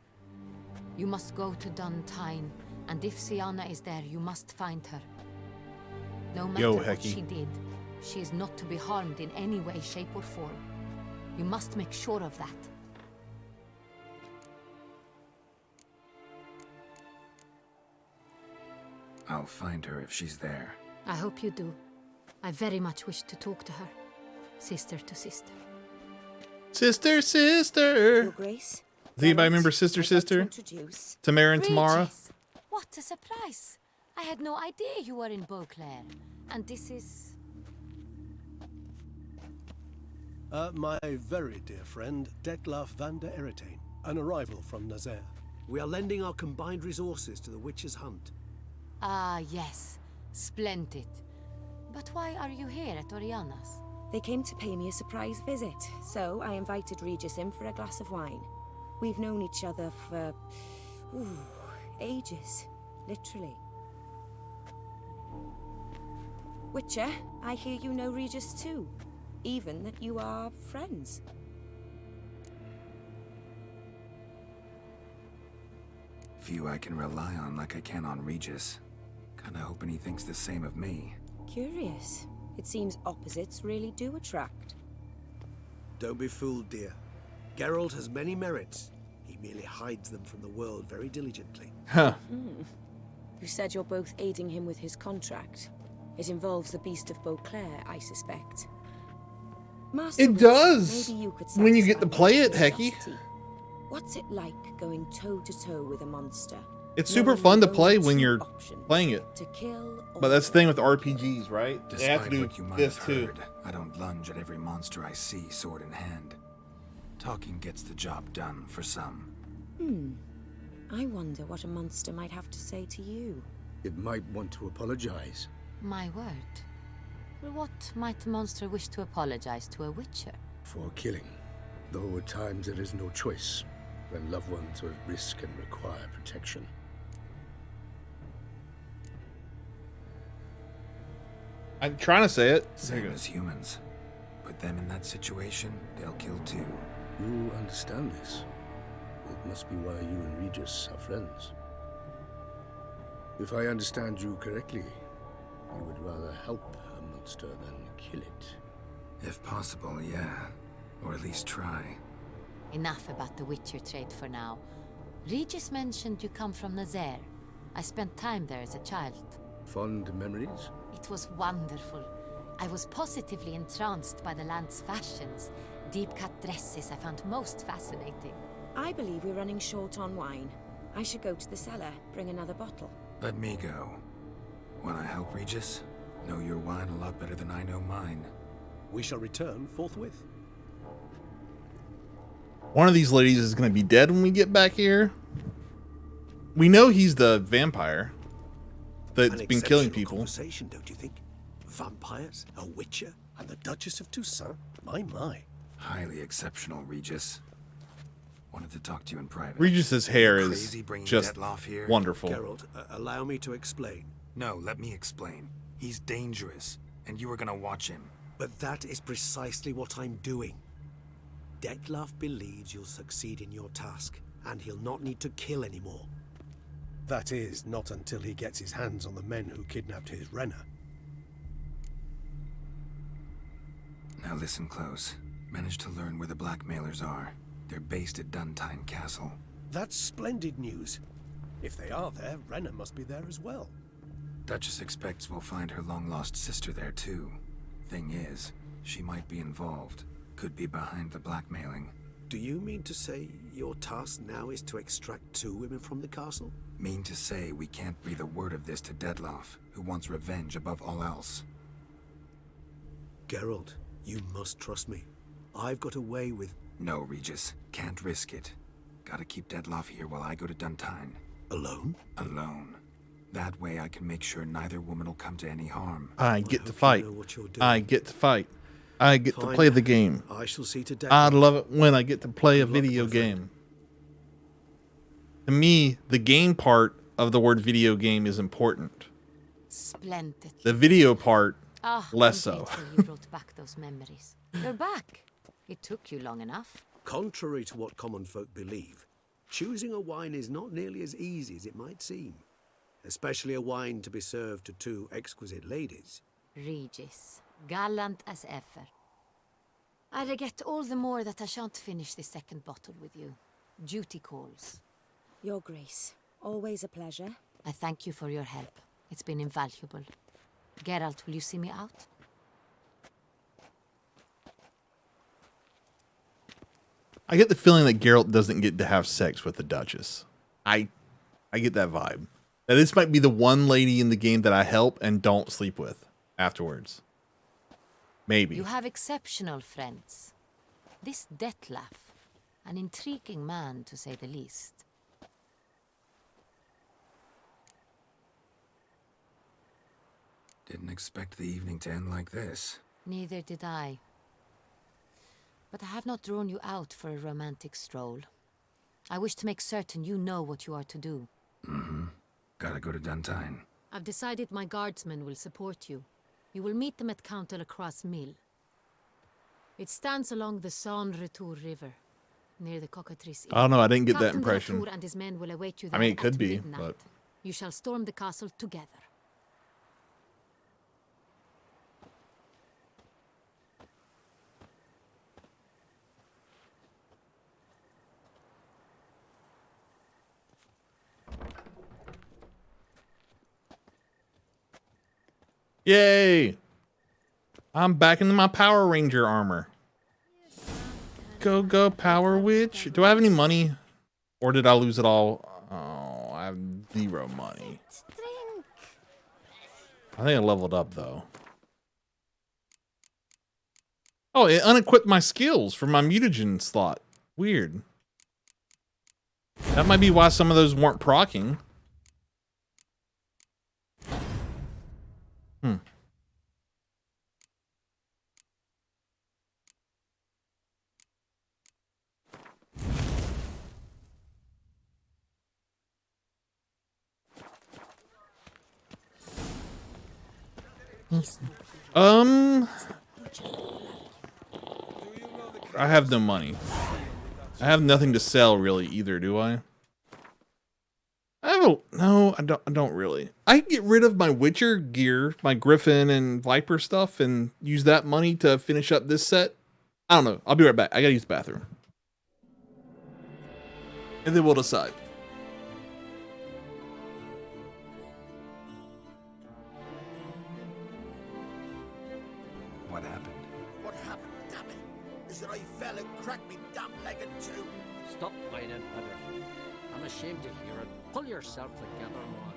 P: You must go to Dun Tine, and if Siana is there, you must find her. No matter what
A: Hecky.
P: she did, she is not to be harmed in any way, shape, or form. You must make sure of that.
E: I'll find her if she's there.
P: I hope you do. I very much wish to talk to her. Sister to sister.
A: Sister, sister.
R: Your Grace.
A: Does anybody remember Sister, Sister?
R: Introduce.
A: Tamara and Tamara?
P: Regis, what a surprise! I had no idea you were in Beauclair. And this is...
M: My very dear friend, Detlaf van der Eretain, an arrival from Nazaire.
I: We are lending our combined resources to the Witch's Hunt.
P: Ah, yes. Splendid. But why are you here at Oriana's?
U: They came to pay me a surprise visit, so I invited Regis in for a glass of wine. We've known each other for... ages. Literally. Witcher, I hear you know Regis too. Even that you are friends.
E: Few I can rely on like I can on Regis. Kinda hoping he thinks the same of me.
U: Curious. It seems opposites really do attract.
I: Don't be fooled, dear. Geralt has many merits. He merely hides them from the world very diligently.
A: Huh.
U: You said you're both aiding him with his contract. It involves the Beast of Beauclair, I suspect. Master
A: It
U: Witcher,
A: does.
U: maybe you could
A: When you get to
U: satisfy
A: play
U: my
A: it, Hecky.
U: curiosity. What's it like going toe-to-toe with a monster?
A: It's super
U: knowing
A: fun to
U: you've
A: play
U: only
A: when
U: two
A: you're
U: options,
A: playing it.
U: to kill or
A: But that's the thing with RPGs, right? They have to
E: Despite
A: do
E: what you might
A: this
E: have
A: too.
E: heard, I don't lunge at every monster I see sword in hand. Talking gets the job done for some.
U: I wonder what a monster might have to say to you.
G: It might want to apologize.
P: My word. For what might a monster wish to apologize to a witcher?
G: For killing. Though at times there is no choice, when loved ones are at risk and require protection.
A: I'm trying to say it.
E: Same as humans. Put them in that situation, they'll kill too.
G: You understand this. It must be why you and Regis are friends. If I understand you correctly, you would rather help a monster than kill it.
E: If possible, yeah. Or at least try.
P: Enough about the witcher trade for now. Regis mentioned you come from Nazaire. I spent time there as a child.
G: Fond memories?
P: It was wonderful. I was positively entranced by the land's fashions. Deep-cut dresses I found most fascinating.
U: I believe we're running short on wine. I should go to the cellar, bring another bottle.
E: Let me go. Wanna help, Regis? Know your wine a lot better than I know mine.
I: We shall return forthwith.
A: One of these ladies is going to be dead when we get back here. We know he's the vampire that's
I: An
A: been killing
I: exceptional
A: people.
I: Conversation, don't you think? Vampires, a witcher, and the Duchess of Toussaint. My.
E: Highly exceptional, Regis. Wanted to talk to you in private.
A: Regis's hair is
E: Crazy bringing
A: just
E: Detloff here?
A: wonderful.
I: Geralt, allow me to explain.
E: No, let me explain. He's dangerous, and you are gonna watch him.
I: But that is precisely what I'm doing. Detloff believes you'll succeed in your task, and he'll not need to kill anymore. That is, not until he gets his hands on the men who kidnapped his Renna.
E: Now listen close. Managed to learn where the blackmailers are. They're based at Duntine Castle.
I: That's splendid news. If they are there, Renna must be there as well.
E: Duchess expects we'll find her long-lost sister there, too. Thing is, she might be involved. Could be behind the blackmailing.
I: Do you mean to say your task now is to extract 2 women from the castle?
E: Mean to say we can't breathe a word of this to Detloff, who wants revenge above all else.
I: Geralt, you must trust me. I've got a way with...
E: No, Regis. Can't risk it. Gotta keep Detloff here while I go to Duntine.
I: Alone?
E: Alone. That way I can make sure neither woman will come to any harm.
A: I get to fight. I get to fight. I get to
I: Fine.
A: play the game.
I: I shall see to
A: I
I: Detloff.
A: love it when I get to play a video game. To me, the game part of the word video game is important.
P: Splendid.
A: The video part,
P: Ah,
A: less
P: I'm
A: so.
P: grateful you brought back those memories. You're back. It took you long enough.
I: Contrary to what common folk believe, choosing a wine is not nearly as easy as it might seem. Especially a wine to be served to 2 exquisite ladies.
P: Regis, gallant as ever. I regret all the more that I shan't finish this second bottle with you. Duty calls.
U: Your Grace, always a pleasure.
P: I thank you for your help. It's been invaluable. Geralt, will you see me out?
A: I get the feeling that Geralt doesn't get to have sex with the Duchess. I get that vibe. That this might be the one lady in the game that I help and don't sleep with afterwards. Maybe.
P: You have exceptional friends. This Detlaff, an intriguing man to say the least.
E: Didn't expect the evening to end like this.
P: Neither did I. But I have not drawn you out for a romantic stroll. I wish to make certain you know what you are to do.
E: Mm-hmm. Gotta go to Duntine.
P: I've decided my guardsmen will support you. You will meet them at Count de la Croix Mill. It stands along the Saône Retour River, near the Cockatrice Inn.
A: I don't know. I didn't get that
P: Captain de la
A: impression.
P: Tour and his men will await you
A: I
P: there
A: mean, it could
P: at
A: be,
P: midnight.
A: but
P: You shall storm the castle together.
A: yay! I'm back into my Power Ranger armor. Go, go, Power Witch. Do I have any money? Or did I lose it all? Oh, I have 0 money. I think I leveled up, though. Oh, it unequipped my skills from my mutagen slot. Weird. That might be why some of those weren't proccing. Hmm. I have no money. I have nothing to sell really either, do I? No, I don't really. I can get rid of my Witcher gear, my Griffin and Viper stuff, and use that money to finish up this set. I don't know. I'll be right back. I gotta use the bathroom. And then we'll decide.
E: What happened?
D: What happened, damn it, is that I fell and cracked me damn leg in two.
C: Stop whining, Peter. I'm ashamed to hear it. Pull yourself together, man.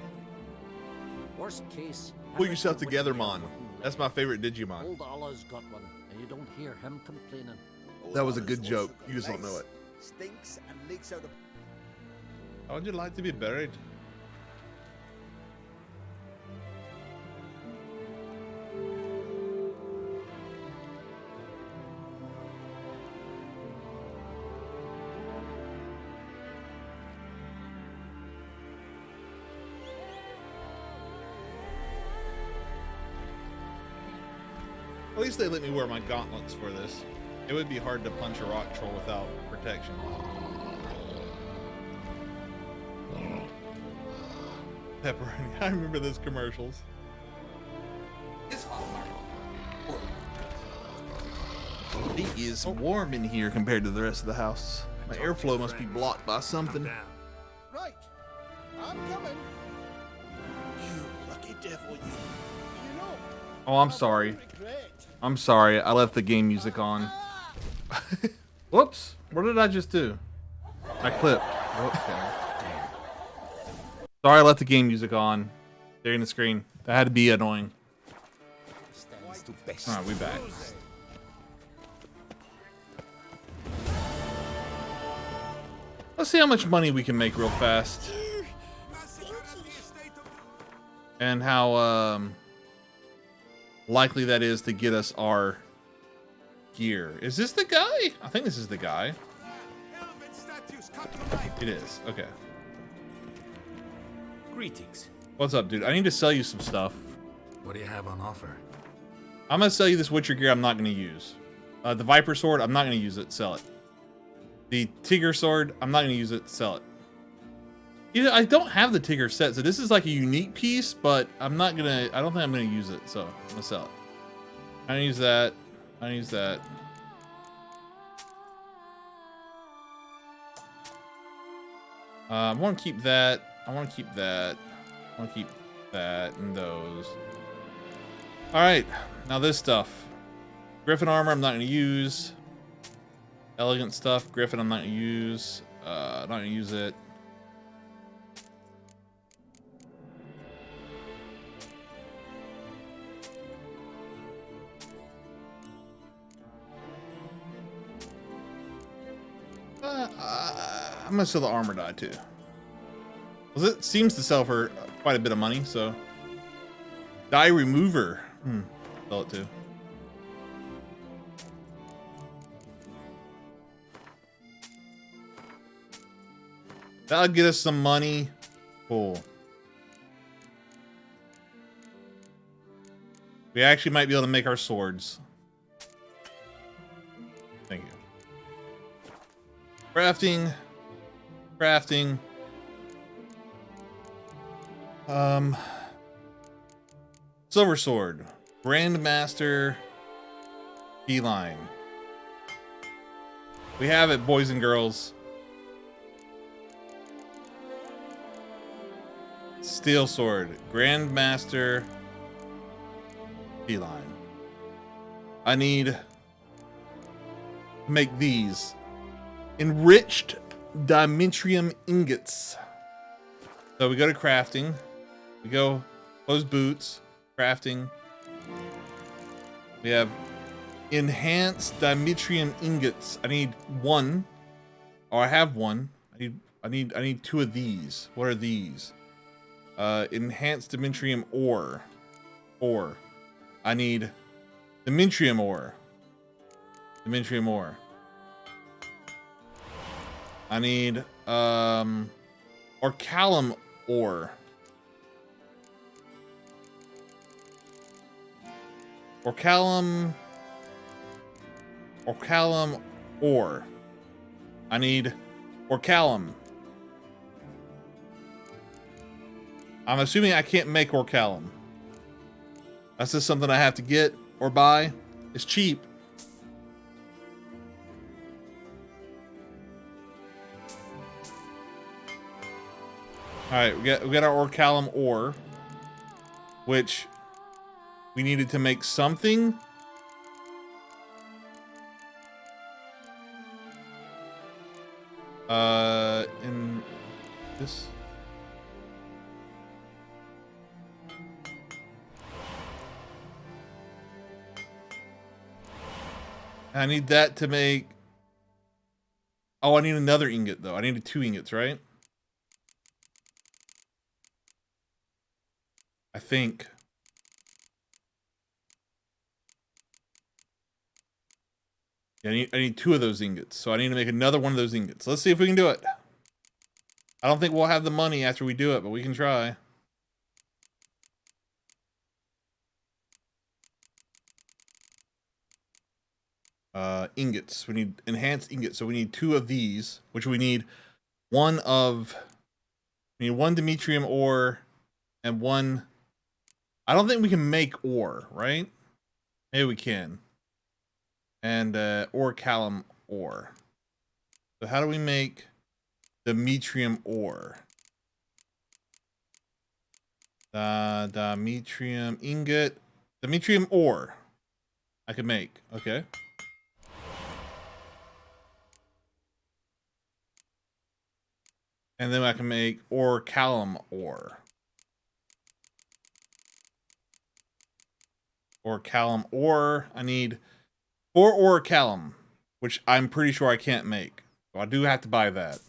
C: Worst case...
A: Pull yourself together, Mon. That's my favorite Digimon.
C: Old Allah's got one, and you don't hear him complaining.
A: That was a good joke. You just don't know it.
D: Stinks and leaks out of...
A: How would you like to be buried? At least they let me wear my gauntlets for this. It would be hard to punch a rock troll without protection. Pepperoni. I remember those commercials. It is warm in here compared to the rest of the house. My airflow must be blocked by something.
D: Right, I'm coming. You lucky devil, you know.
A: Oh, I'm sorry. I'm sorry. I left the game music on. Whoops. What did I just do? I clipped. Okay. Sorry, I left the game music on. There in the screen. That had to be annoying. Alright, we back. Let's see how much money we can make real fast. And how likely that is to get us our gear. Is this the guy? I think this is the guy. It is. Okay.
H: Greetings.
A: What's up, dude? I need to sell you some stuff.
E: What do you have on offer?
A: I'm gonna sell you this Witcher gear I'm not gonna use. The Viper sword, I'm not gonna use it. Sell it. The Tigger sword, I'm not gonna use it. Sell it. I don't have the Tigger set, so this is like a unique piece, but I don't think I'm gonna use it, so I'm gonna sell it. I don't use that. I don't use that. I want to keep that. I want to keep that. I want to keep that and those. All right, now this stuff. Griffin armor, I'm not going to use. Elegant stuff, Griffin, I'm not going to use. Not going to use it. I'm going to sell the armor die too. Well, it seems to sell for quite a bit of money, so. Die remover. Sell it too. That'll get us some money. Cool. We actually might be able to make our swords. Thank you. Crafting. Crafting. Silver sword. Grandmaster Feline. We have it, boys and girls. Steel sword. Grandmaster Feline. I need to make these enriched dimentrium ingots. So we go to crafting. We go close boots, crafting. We have enhanced dimentrium ingots. I need one, or I have one. I need two of these. What are these? Enhanced dimentrium ore. I need dimentrium ore. Dimentrium ore. I need orichalcum ore. Orichalcum ore. I need orichalcum. I'm assuming I can't make orichalcum. That's just something I have to get or buy. It's cheap. All right, we got our orichalcum ore, which we needed to make something. In this. I need that to make. Oh, I need another ingot though. I needed 2 ingots, right? I think. Yeah, I need 2 of those ingots. So I need to make another one of those ingots. Let's see if we can do it. I don't think we'll have the money after we do it, but we can try. Ingots. We need enhanced ingots. So we need 2 of these, which we need one dimentrium ore and one. I don't think we can make ore, right? Maybe we can. And orichalcum ore. So how do we make dimentrium ore? Dimentrium ingot. Dimentrium ore. I can make. Okay. And then I can make orichalcum ore. Orichalcum ore. I need 4 orichalcum, which I'm pretty sure I can't make. So I do have to buy that.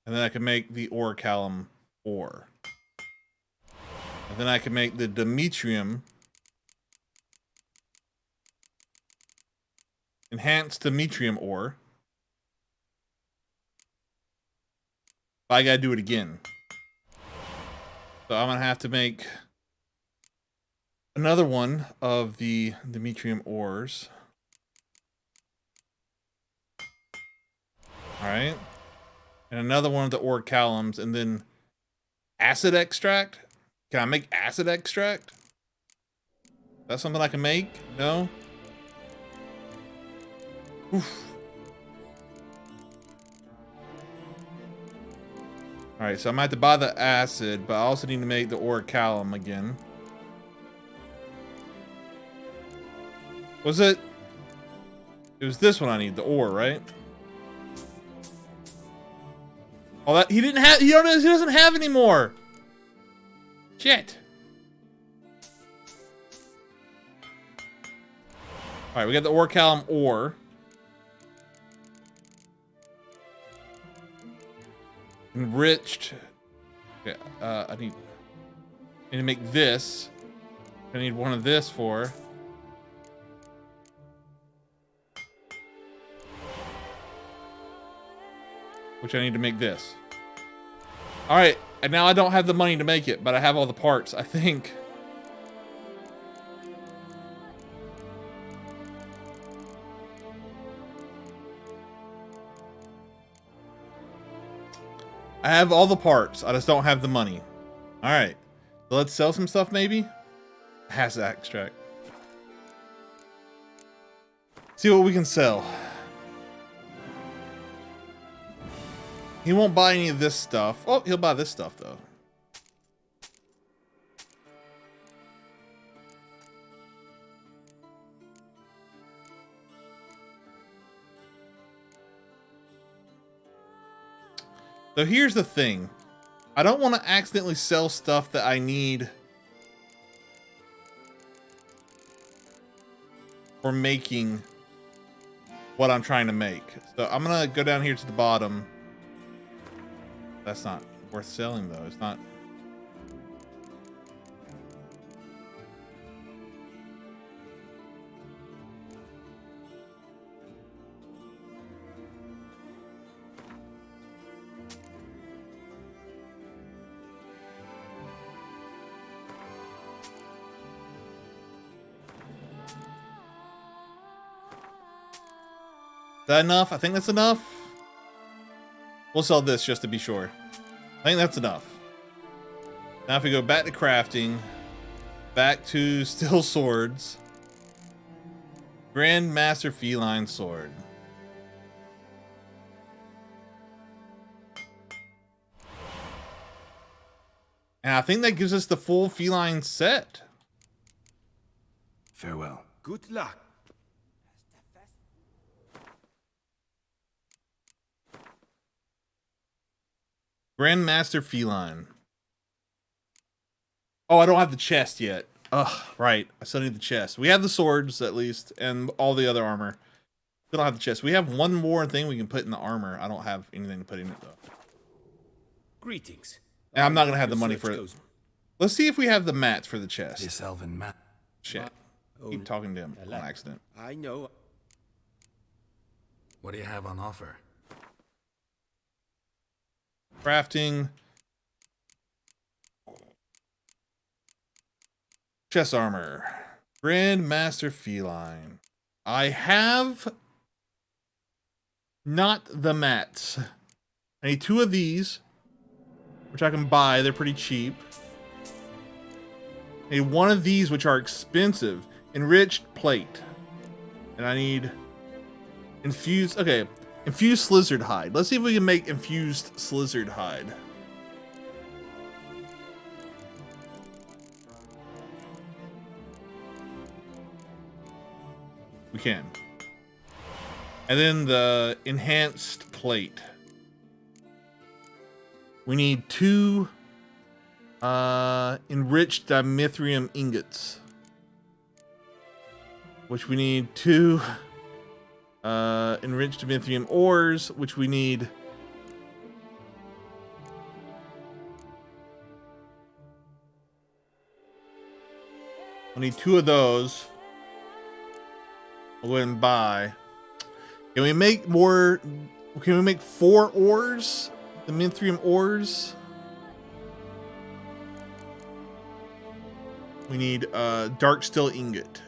A: And then I can make the orichalcum ore. And then I can make the dimentrium. Enhanced dimentrium ore. But I gotta do it again. So I'm gonna have to make another one of the dimentrium ores. Alright. And another one of the orichalcums, and then acid extract? Can I make acid extract? That's something I can make? No? Oof. Alright, so I might have to buy the acid, but I also need to make the orichalcum again. Was it? It was this one I need, the ore, right? Oh, that he didn't have. He doesn't have any more. Shit. All right, we got the orichalcum ore. Enriched. Okay, I need to make this. I need one of this for. Which I need to make this. All right, and now I don't have the money to make it, but I have all the parts, I think. I have all the parts. I just don't have the money. All right, so let's sell some stuff maybe. Acid extract. See what we can sell. He won't buy any of this stuff. Oh, he'll buy this stuff though. So here's the thing. I don't want to accidentally sell stuff that I need for making what I'm trying to make. So I'm going to go down here to the bottom. That's not worth selling though. It's not. Is that enough? I think that's enough. We'll sell this just to be sure. I think that's enough. Now if we go back to crafting, back to steel swords, Grandmaster Feline Sword. And I think that gives us the full feline set.
E: Farewell.
O: Good luck.
A: Grandmaster Feline. Oh, I don't have the chest yet. Ugh, right. I still need the chest. We have the swords, at least, and all the other armor. Still don't have the chest. We have one more thing we can put in the armor. I don't have anything to put in it, though.
J: Greetings.
A: And I'm not going to have the money for it. Let's see if we have the mats for the chest.
E: This elven mat.
A: Shit. Keep talking to him on accident.
J: I know.
E: What do you have on offer?
A: Crafting. Chest armor. Grandmaster Feline. I have not the mats. I need 2 of these, which I can buy. They're pretty cheap. I need 1 of these, which are expensive. Enriched plate. And I need infused. Okay. Infused slizzard hide. Let's see if we can make infused slizzard hide. We can. And then the enhanced plate. We need 2 enriched dimethium ingots. Which we need 2 enriched dimethium ores, which we need I need 2 of those. I'll go ahead and buy. Can we make more? Can we make 4 ores? Dimethium ores. We need dark steel ingot.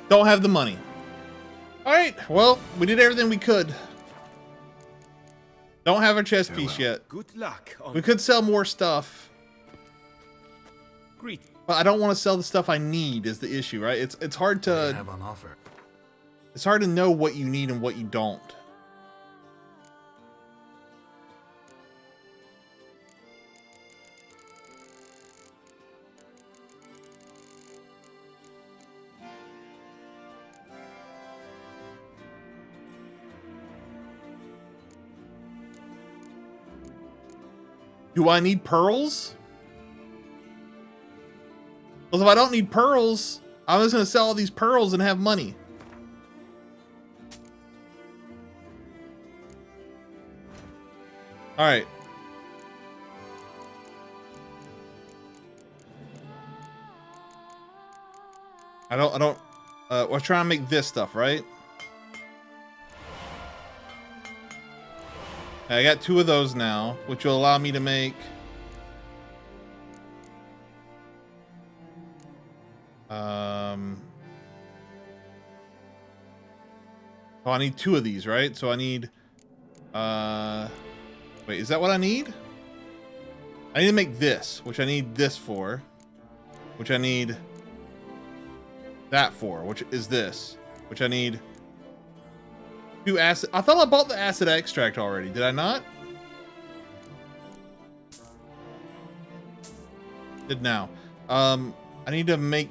A: Don't have the money. All right, well, we did everything we could. Don't have our chest piece yet.
J: Good luck.
A: We could sell more stuff.
J: Great.
A: But I don't want to sell the stuff I need is the issue, right? It's hard to
E: What do you have on offer?
A: It's hard to know what you need and what you don't. Do I need pearls? Well, if I don't need pearls, I'm just going to sell all these pearls and have money. All right. I don't, we're trying to make this stuff, right? I got 2 of those now, which will allow me to make oh, I need 2 of these, right? So I need wait, is that what I need? I need to make this, which I need this for, which I need that for, which is this, which I need 2 acid. I thought I bought the acid extract already. Did I not? Did now. I need to make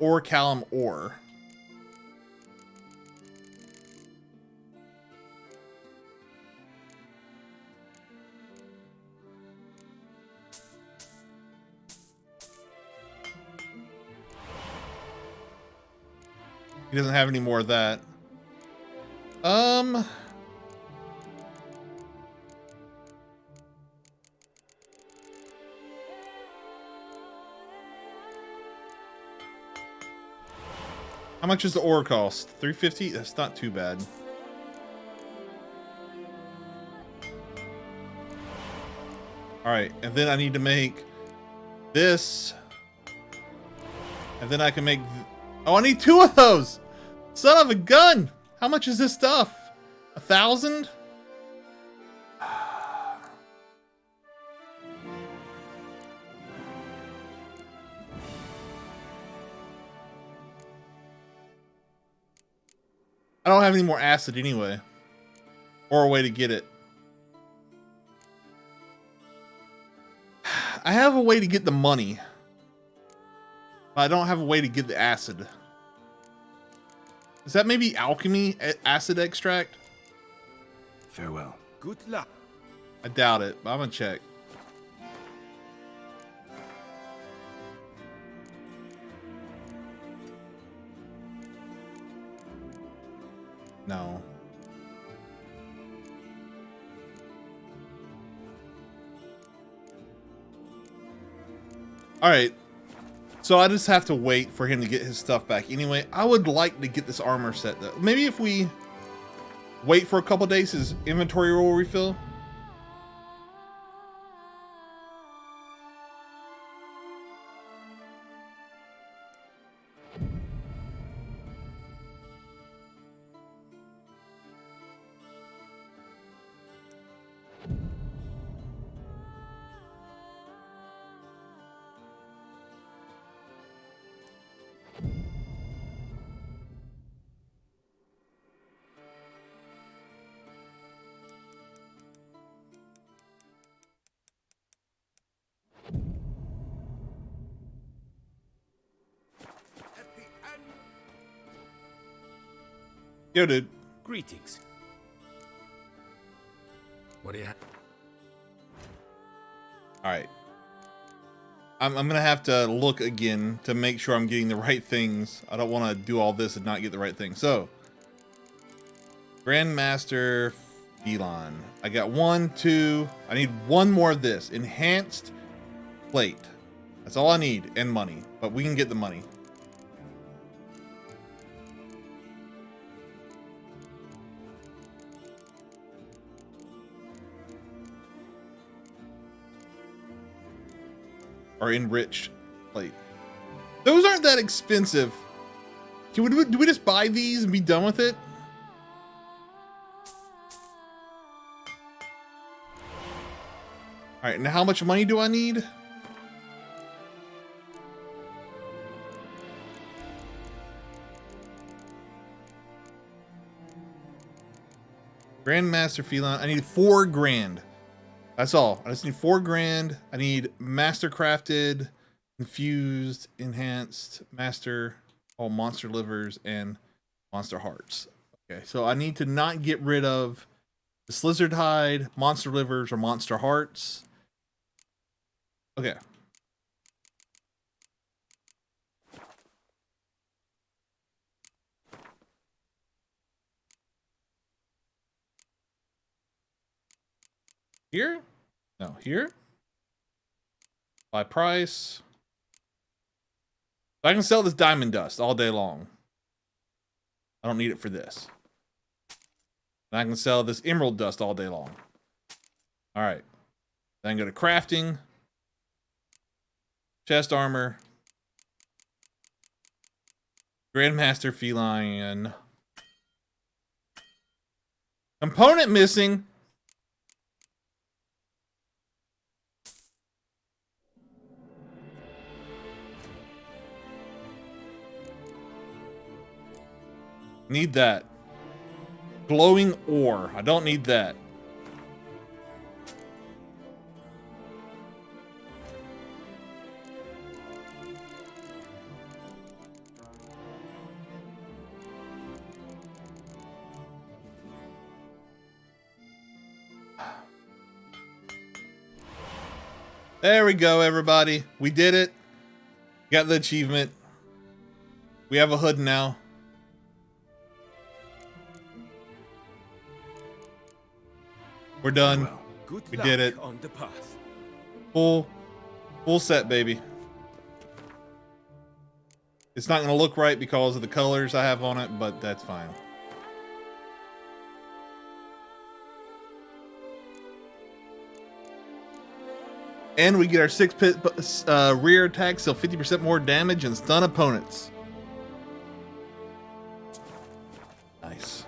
A: orichalcum ore. He doesn't have any more of that. How much does the ore cost? 350? That's not too bad. All right, and then I need to make this, and then I can make. Oh, I need 2 of those. Son of a gun! How much is this stuff? 1,000? I don't have any more acid anyway, or a way to get it. I have a way to get the money, but I don't have a way to get the acid. Is that maybe alchemy acid extract?
E: Farewell.
O: Good luck.
A: I doubt it, but I'm gonna check. No. All right. So I just have to wait for him to get his stuff back. Anyway, I would like to get this armor set though. Maybe if we wait for a couple days, his inventory will refill. Yo, dude.
H: Greetings. What do you have?
A: All right. I'm gonna have to look again to make sure I'm getting the right things. I don't want to do all this and not get the right thing. So, Grandmaster Phelan. I got 1, 2. I need 1 more of this. Enhanced plate. That's all I need, and money. But we can get the money. Or enriched plate. Those aren't that expensive. Do we just buy these and be done with it? All right, now how much money do I need? Grandmaster Phelan. I need 4 grand. That's all. I just need 4 grand. I need mastercrafted, infused, enhanced, master, all monster livers, and monster hearts. Okay, so I need to not get rid of the slizzard hide, monster livers, or monster hearts. Okay. Here? No, here. By price. I can sell this diamond dust all day long. I don't need it for this. And I can sell this emerald dust all day long. All right. Then go to crafting. Chest armor. Grandmaster feline. Component missing. Need that. Glowing ore. I don't need that. There we go, everybody. We did it. Got the achievement. We have a hood now. We're done.
J: Good
A: We
J: luck
A: did it.
J: on the path.
A: Full set, baby. It's not gonna look right because of the colors I have on it, but that's fine. And we get our 6-pit rear attack, so 50% more damage and stun opponents. Nice.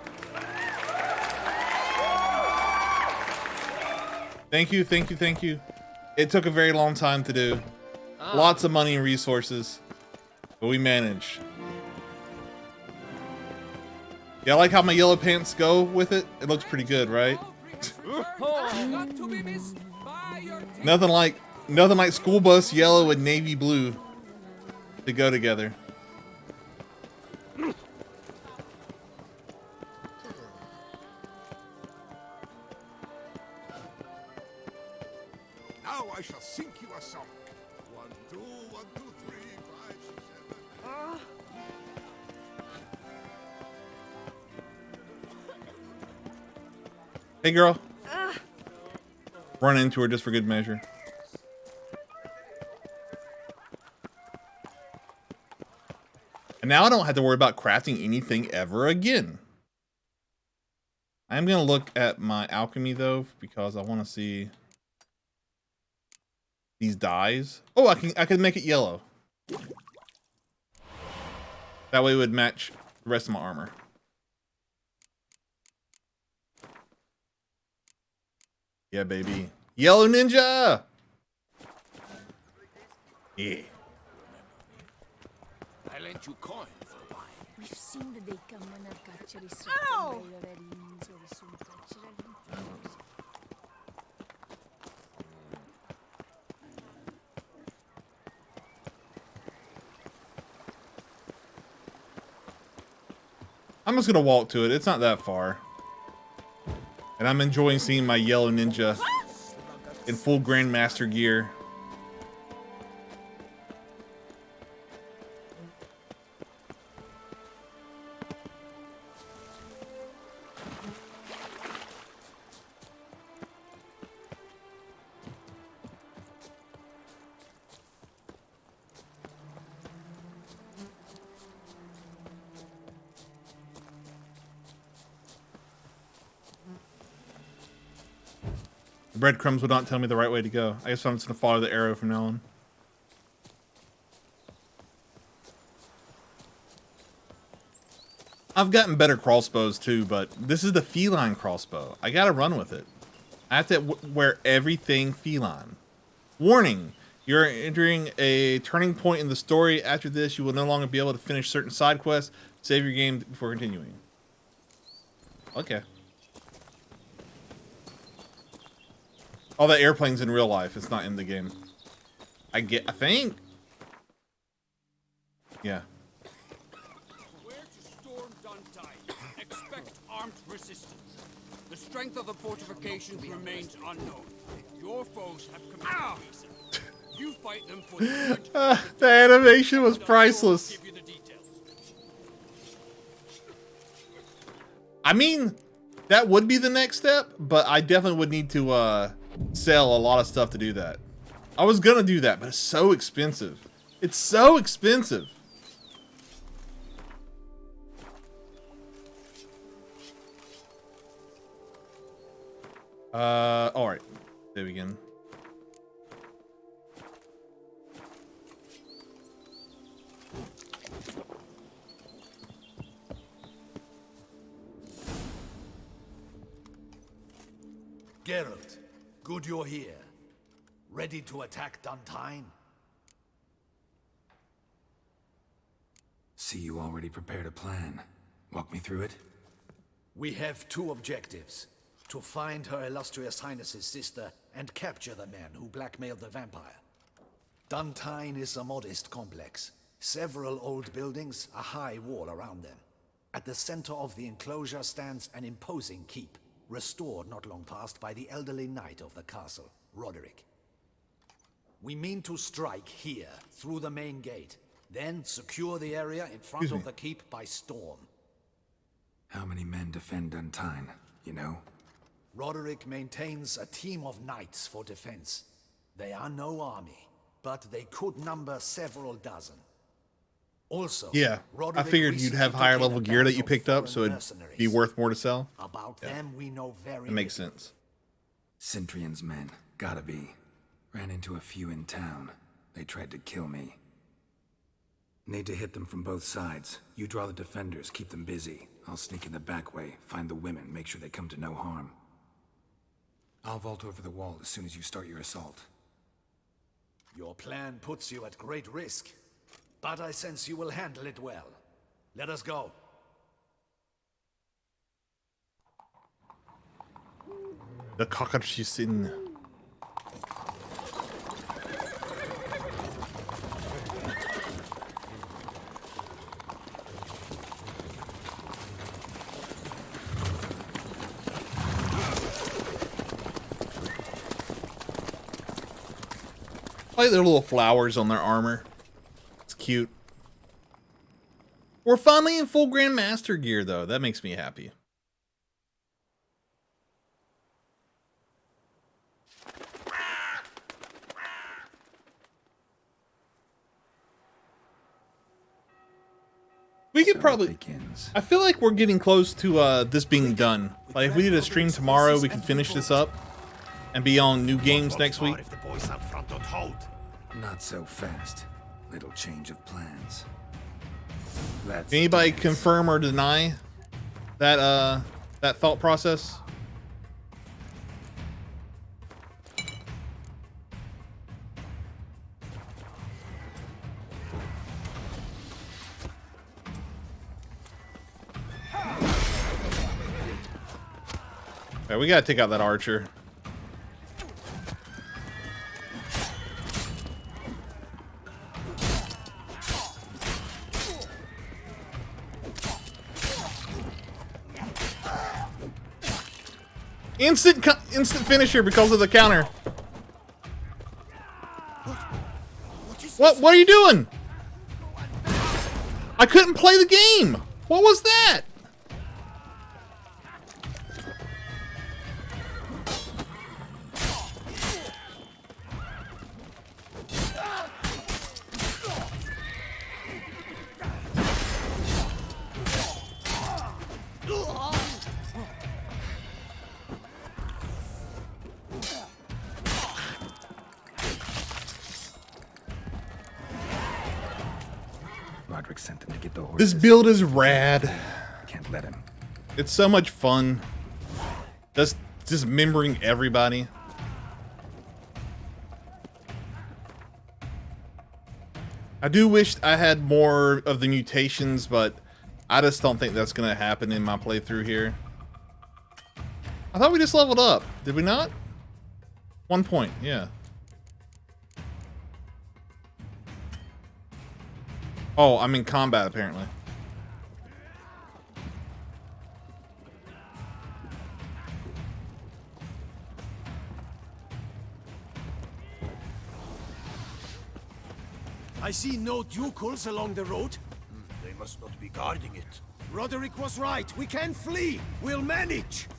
A: Thank you, thank you, thank you. It took a very long time to do. Lots of money and resources, but we managed. Yeah, I like how my yellow pants go with it. It looks pretty good, right? Nothing like school bus yellow and navy blue to go together.
Q: Now I shall sink you a song. 1, 2, 1, 2, 3, 5, 6, 7.
A: Hey, girl. Run into her just for good measure. And now I don't have to worry about crafting anything ever again. I'm gonna look at my alchemy though, because I want to see these dyes. Oh, I can make it yellow. That way it would match the rest of my armor. Yeah, baby. Yellow Ninja! Yeah.
O: I lent you coin for wine.
F: We've seen the day come when our culture is
K: Ow!
A: I'm just gonna walk to it. It's not that far. And I'm enjoying seeing my yellow ninja in full Grandmaster gear. The breadcrumbs would not tell me the right way to go. I guess I'm just gonna follow the arrow from now on. I've gotten better crossbows too, but this is the feline crossbow. I gotta run with it. I have to wear everything feline. Warning, you're entering a turning point in the story. After this, you will no longer be able to finish certain side quests. Save your game before continuing. Okay. Oh, that airplane's in real life. It's not in the game. I think. Yeah.
T: Where to storm Dundee, expect armed resistance. The strength of the fortifications remains unknown. Your foes have committed treason. You fight them for the
A: The animation was priceless. I mean, that would be the next step, but I definitely would need to sell a lot of stuff to do that. I was gonna do that, but it's so expensive. It's so expensive. All right. There we go.
H: Geralt, good you're here. Ready to attack Duntine?
E: See, you already prepared a plan. Walk me through it.
H: We have two objectives. To find Her Illustrious Highness's sister and capture the man who blackmailed the vampire. Duntine is a modest complex. Several old buildings, a high wall around them. At the center of the enclosure stands an imposing keep, restored not long past by the elderly knight of the castle, Roderick. We mean to strike here, through the main gate, then secure the area in front of the keep by storm.
E: How many men defend Duntine, you know?
H: Roderick maintains a team of knights for defense. They are no army, but they could number several dozen. Also,
A: yeah, I figured you'd have higher level gear that you picked up, so it'd be worth more to sell.
H: About them we know very
A: It makes sense.
E: Cintrian's men, gotta be. Ran into a few in town. They tried to kill me. Need to hit them from both sides. You draw the defenders, keep them busy. I'll sneak in the back way, find the women, make sure they come to no harm. I'll vault over the wall as soon as you start your assault.
H: Your plan puts you at great risk, but I sense you will handle it well. Let us go.
A: The Kakarchisin. I like their little flowers on their armor. It's cute. We're finally in full Grandmaster gear, though. That makes me happy. We could probably... I feel like we're getting close to this being done. Like, if we did a stream tomorrow, we could finish this up and be on new games next week.
E: Not so fast. Little change of plans.
A: Anybody confirm or deny that that thought process? Okay, we gotta take out that archer. Instant finisher because of the counter. What are you doing? I couldn't play the game. What was that?
E: Roderick sent them to get the horses.
A: This build is rad.
E: Can't let him.
A: It's so much fun. Just dismembering everybody. I do wish I had more of the mutations, but I just don't think that's gonna happen in my playthrough here. I thought we just leveled up. Did we not? 1 point, yeah. Oh, I'm in combat apparently.
D: I see no ducals along the road.
O: They must not be guarding it.
D: Roderick was right. We can flee. We'll manage.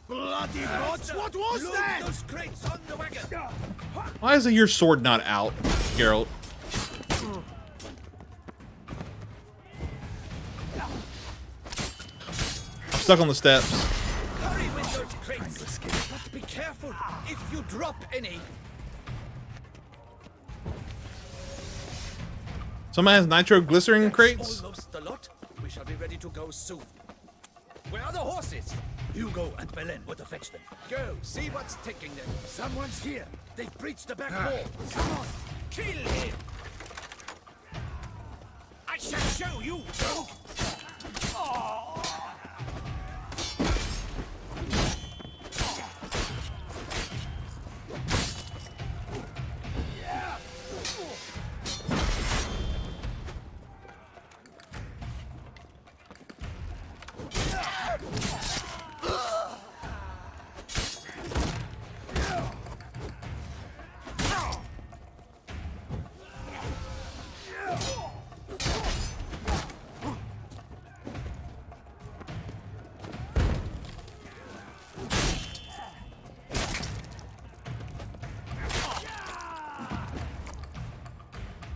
D: Bloody gods! What was
J: Load
D: that?
J: those crates on the wagon.
A: Why is your sword not out, Geralt? I'm stuck on the steps.
J: Hurry with those crates. Let's begin.
H: careful if you drop any.
A: Someone has nitroglycerin crates?
H: Almost a lot. We shall be ready to go soon. Where are the horses? Hugo and Belen were to fetch them. Go, see what's taking them. Someone's here. They've breached the back wall. Come on, kill him. I shall show you, dog.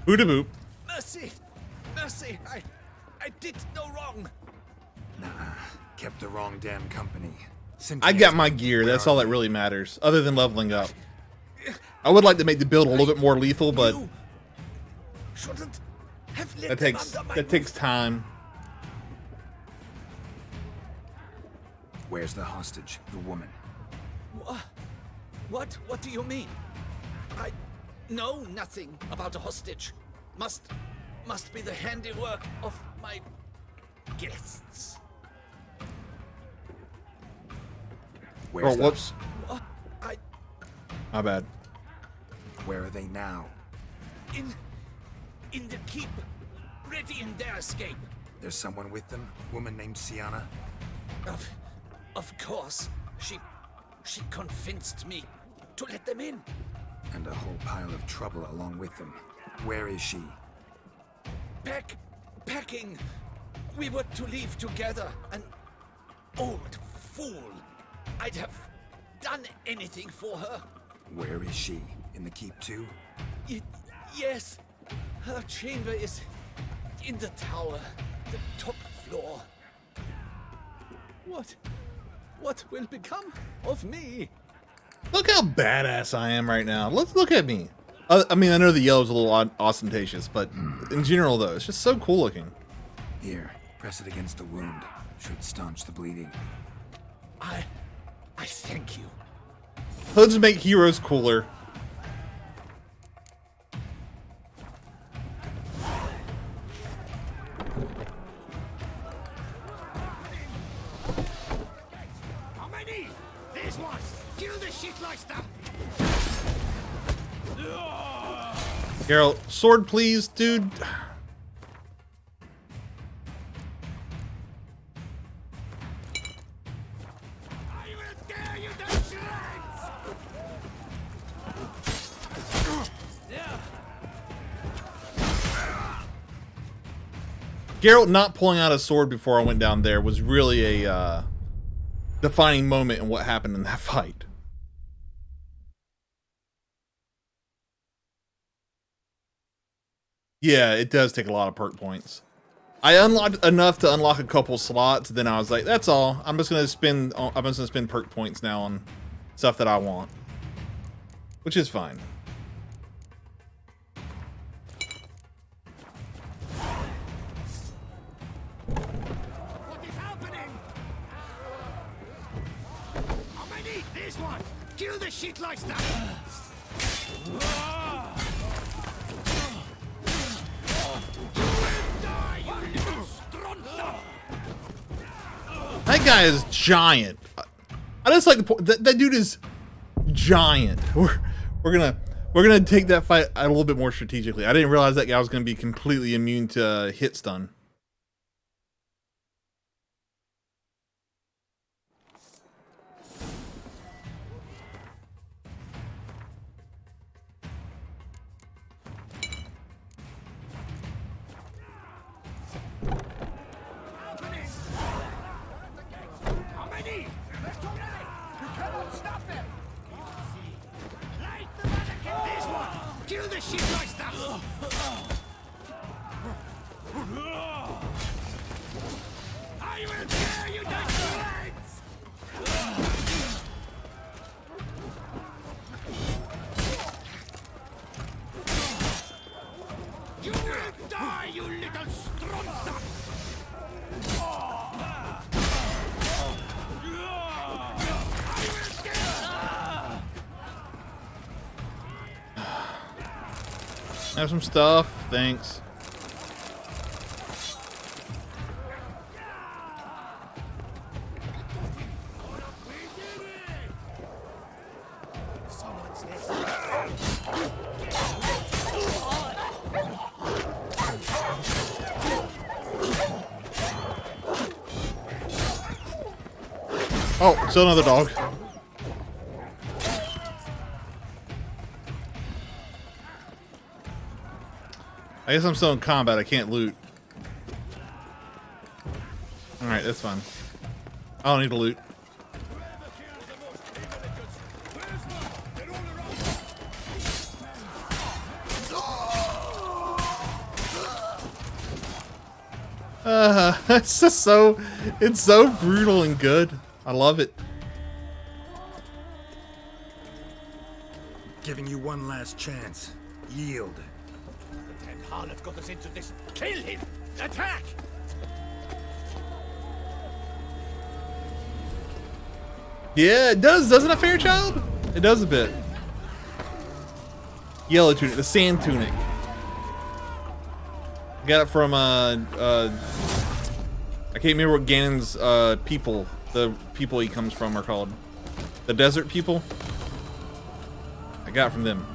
A: Booda boop.
H: Mercy! Mercy! I did no wrong.
E: Nah, kept the wrong damn company.
A: I got my gear. That's all that really matters, other than leveling up. I would like to make the build a little bit more lethal, but that takes time.
E: Where's the hostage? The woman?
H: What do you mean? I know nothing about a hostage. Must be the handiwork of my guests.
E: Where's
A: whoops.
H: What?
A: My bad.
E: Where are they now?
H: In the keep, ready in their escape.
E: There's someone with them? Woman named Sienna?
H: Of course. She convinced me to let them in.
E: And a whole pile of trouble along with them. Where is she?
H: Packing. We were to leave together. An old fool. I'd have done anything for her.
E: Where is she? In the keep too?
H: Yes. Her chamber is in the tower, the top floor. What will become of me?
A: Look how badass I am right now. Let's look at me. I mean, I know the yellow's a little ostentatious, but in general, though, it's just so cool looking.
E: Here, press it against the wound. Should staunch the bleeding.
H: I thank you.
A: Hoods make heroes cooler.
J: How many? There's one. Kill the shitleister.
A: Geralt, sword please, dude. Geralt not pulling out a sword before I went down there was really a defining moment in what happened in that fight. Yeah, it does take a lot of perk points. I unlocked enough to unlock a couple slots, then I was like, that's all. I'm just gonna spend perk points now on stuff that I want. Which is fine.
J: What is happening? How many? There's one. Kill the shitleister.
A: That guy is giant. I just like that dude is giant. We're gonna take that fight a little bit more strategically. I didn't realize that guy was gonna be completely immune to hit stun.
J: How many? You cannot stop them. Light the mannequin. There's one. Kill the shitleister. I will tear you down to legs.
A: Have some stuff. Thanks. Oh, still another dog. I guess I'm still in combat. I can't loot. Alright, that's fine. I don't need to loot. It's just so, it's so brutal and good. I love it.
E: Giving you one last chance. Yield.
J: And Harleth got us into this. Kill him! Attack!
A: Yeah, it does, doesn't it, Fairchild? It does a bit. Yellow tunic, the sand tunic. Got it from I can't remember what Ganon's people, the people he comes from, are called. The desert people. I got it from them.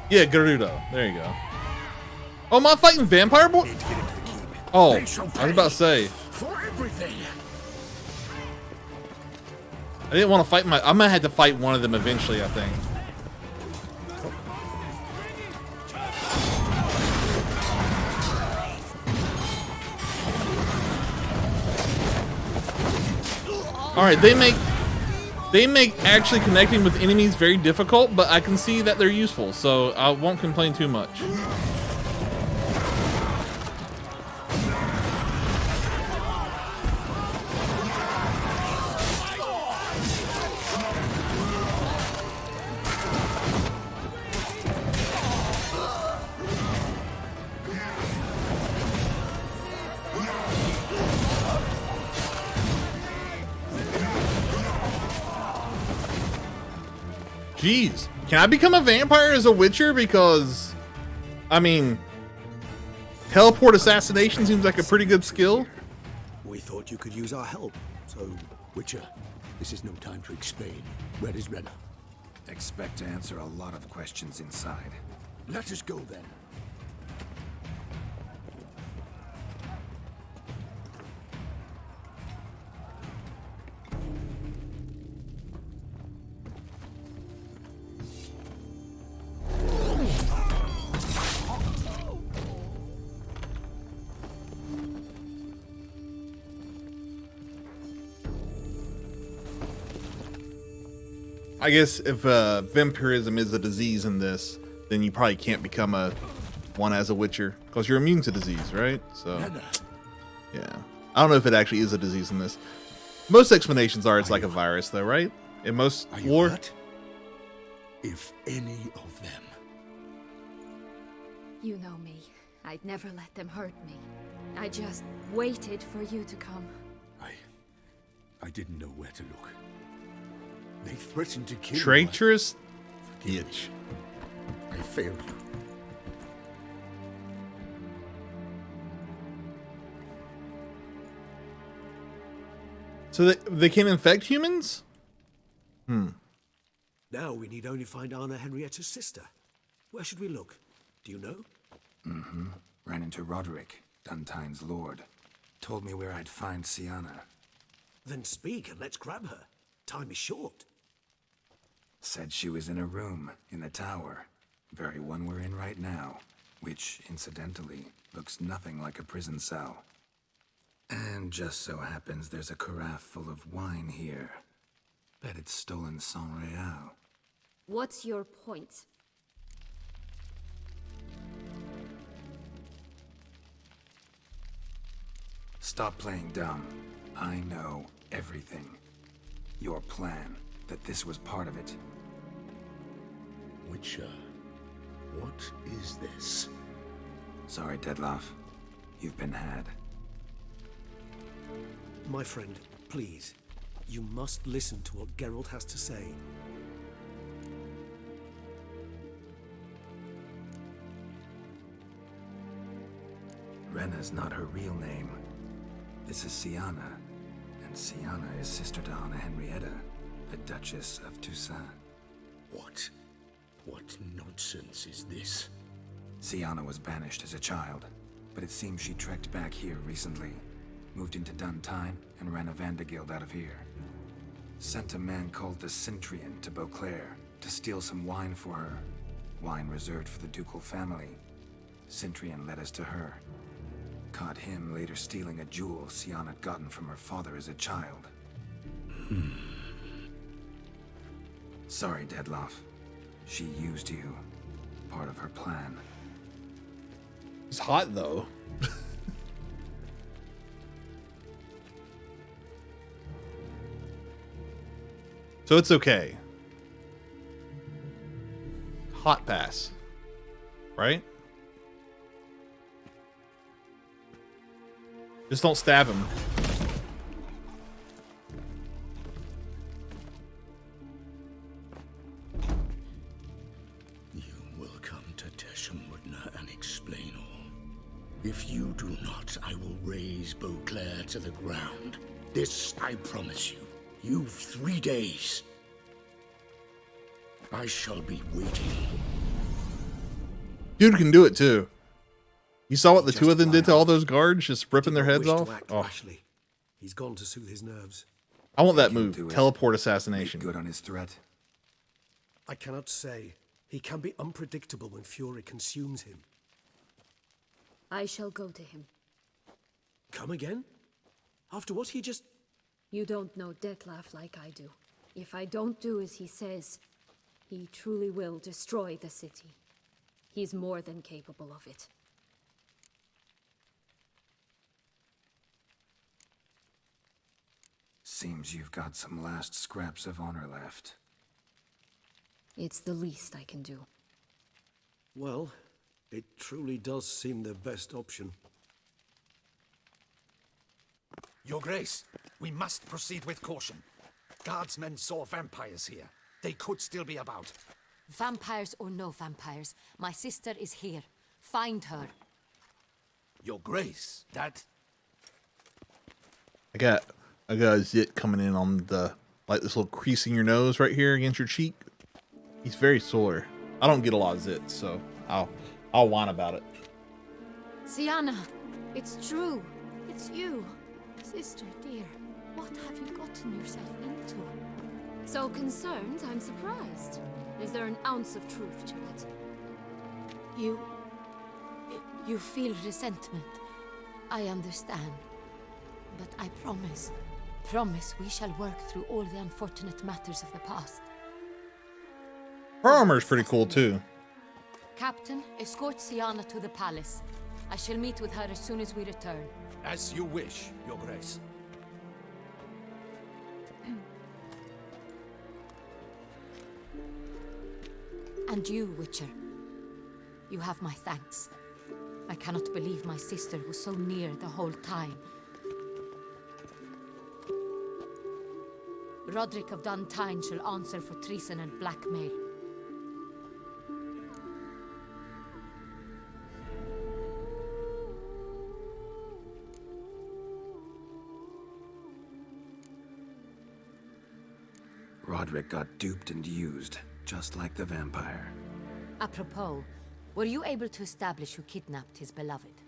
A: Yeah, Gerudo. There you go. Oh, am I fighting Vampire Boy? Oh, I was about to say.
E: For everything.
A: I didn't want to fight my. I'm gonna have to fight one of them eventually, I think. All right, they make actually connecting with enemies very difficult, but I can see that they're useful, so I won't complain too much. Jeez, can I become a vampire as a Witcher? Because, I mean, teleport assassination seems like a pretty good skill.
I: We thought you could use our help. So, Witcher, this is no time to explain. Red is Renna.
E: Expect to answer a lot of questions inside.
I: Let us go then.
A: I guess if vampirism is a disease in this, then you probably can't become one as a Witcher because you're immune to disease, right? So, yeah. I don't know if it actually is a disease in this. Most explanations are it's like a virus, though, right? In most lore.
I: If any of them.
L: You know me. I'd never let them hurt me. I just waited for you to come.
I: I didn't know where to look. They threatened to kill
A: Traitorous
I: bitch. I failed you.
A: So they can infect humans?
I: Now we need only find Anna Henrietta's sister. Where should we look? Do you know?
E: Ran into Roderick, Duntine's lord. Told me where I'd find Sienna.
I: Then speak and let's grab her. Time is short.
E: Said she was in a room in the tower. Very one we're in right now. Which, incidentally, looks nothing like a prison cell. And just so happens there's a carafe full of wine here. Bet it's stolen Saint-Réal.
L: What's your point?
E: Stop playing dumb. I know everything. Your plan, that this was part of it.
I: Witcher, what is this?
E: Sorry, Dettlaff. You've been had.
I: My friend, please.
M: You must listen to what Geralt has to say.
E: Renna's not her real name. This is Siana, and Siana is sister to Anna Henrietta, the Duchess of Toussaint.
G: What? What nonsense is this?
E: Siana was banished as a child, but it seems she trekked back here recently, moved into Duntine, and ran a Vandergild out of here. Sent a man called the Cintrian to Beauclair to steal some wine for her. Wine reserved for the ducal family. Cintrian led us to her. Caught him later stealing a jewel Siana had gotten from her father as a child. Sorry, Dettlaff. She used you. Part of her plan.
A: It's hot, though. So it's okay. Hot pass. Right? Just don't stab him.
G: You will come to Teshumwardna and explain all. If you do not, I will raze Beauclair to the ground. This I promise you. You've 3 days. I shall be waiting.
A: Dude can do it too. You saw what the two of them did to all those guards, just ripping their heads off? Oh.
M: Rashly. He's gone to soothe his nerves.
A: I want that move. Teleport assassination.
E: Good on his threat.
M: I cannot say. He can be unpredictable when fury consumes him.
F: I shall go to him.
M: Come again? After what he just...
F: You don't know Dettlaff like I do. If I don't do as he says, he truly will destroy the city. He's more than capable of it.
E: Seems you've got some last scraps of honor left.
F: It's the least I can do.
M: Well, it truly does seem the best option.
Q: Your Grace, we must proceed with caution. Guardsmen saw vampires here. They could still be about.
P: Vampires or no vampires, my sister is here. Find her.
Q: Your Grace, that...
A: I got a zit coming in on the, like this little crease in your nose right here against your cheek. He's very sore. I don't get a lot of zits, so I'll whine about it.
L: Siana, it's true. It's you. Sister, dear, what have you gotten yourself into? So concerned, I'm surprised. Is there an ounce of truth to it?
P: You feel resentment. I understand. But I promise we shall work through all the unfortunate matters of the past.
A: Her armor's pretty cool too.
P: Captain, escort Siana to the palace. I shall meet with her as soon as we return.
Q: As you wish, Your Grace.
P: And you, Witcher. You have my thanks. I cannot believe my sister was so near the whole time. Roderick of Duntine shall answer for treason and blackmail.
E: Roderick got duped and used, just like the vampire.
P: Apropos, were you able to establish who kidnapped his beloved?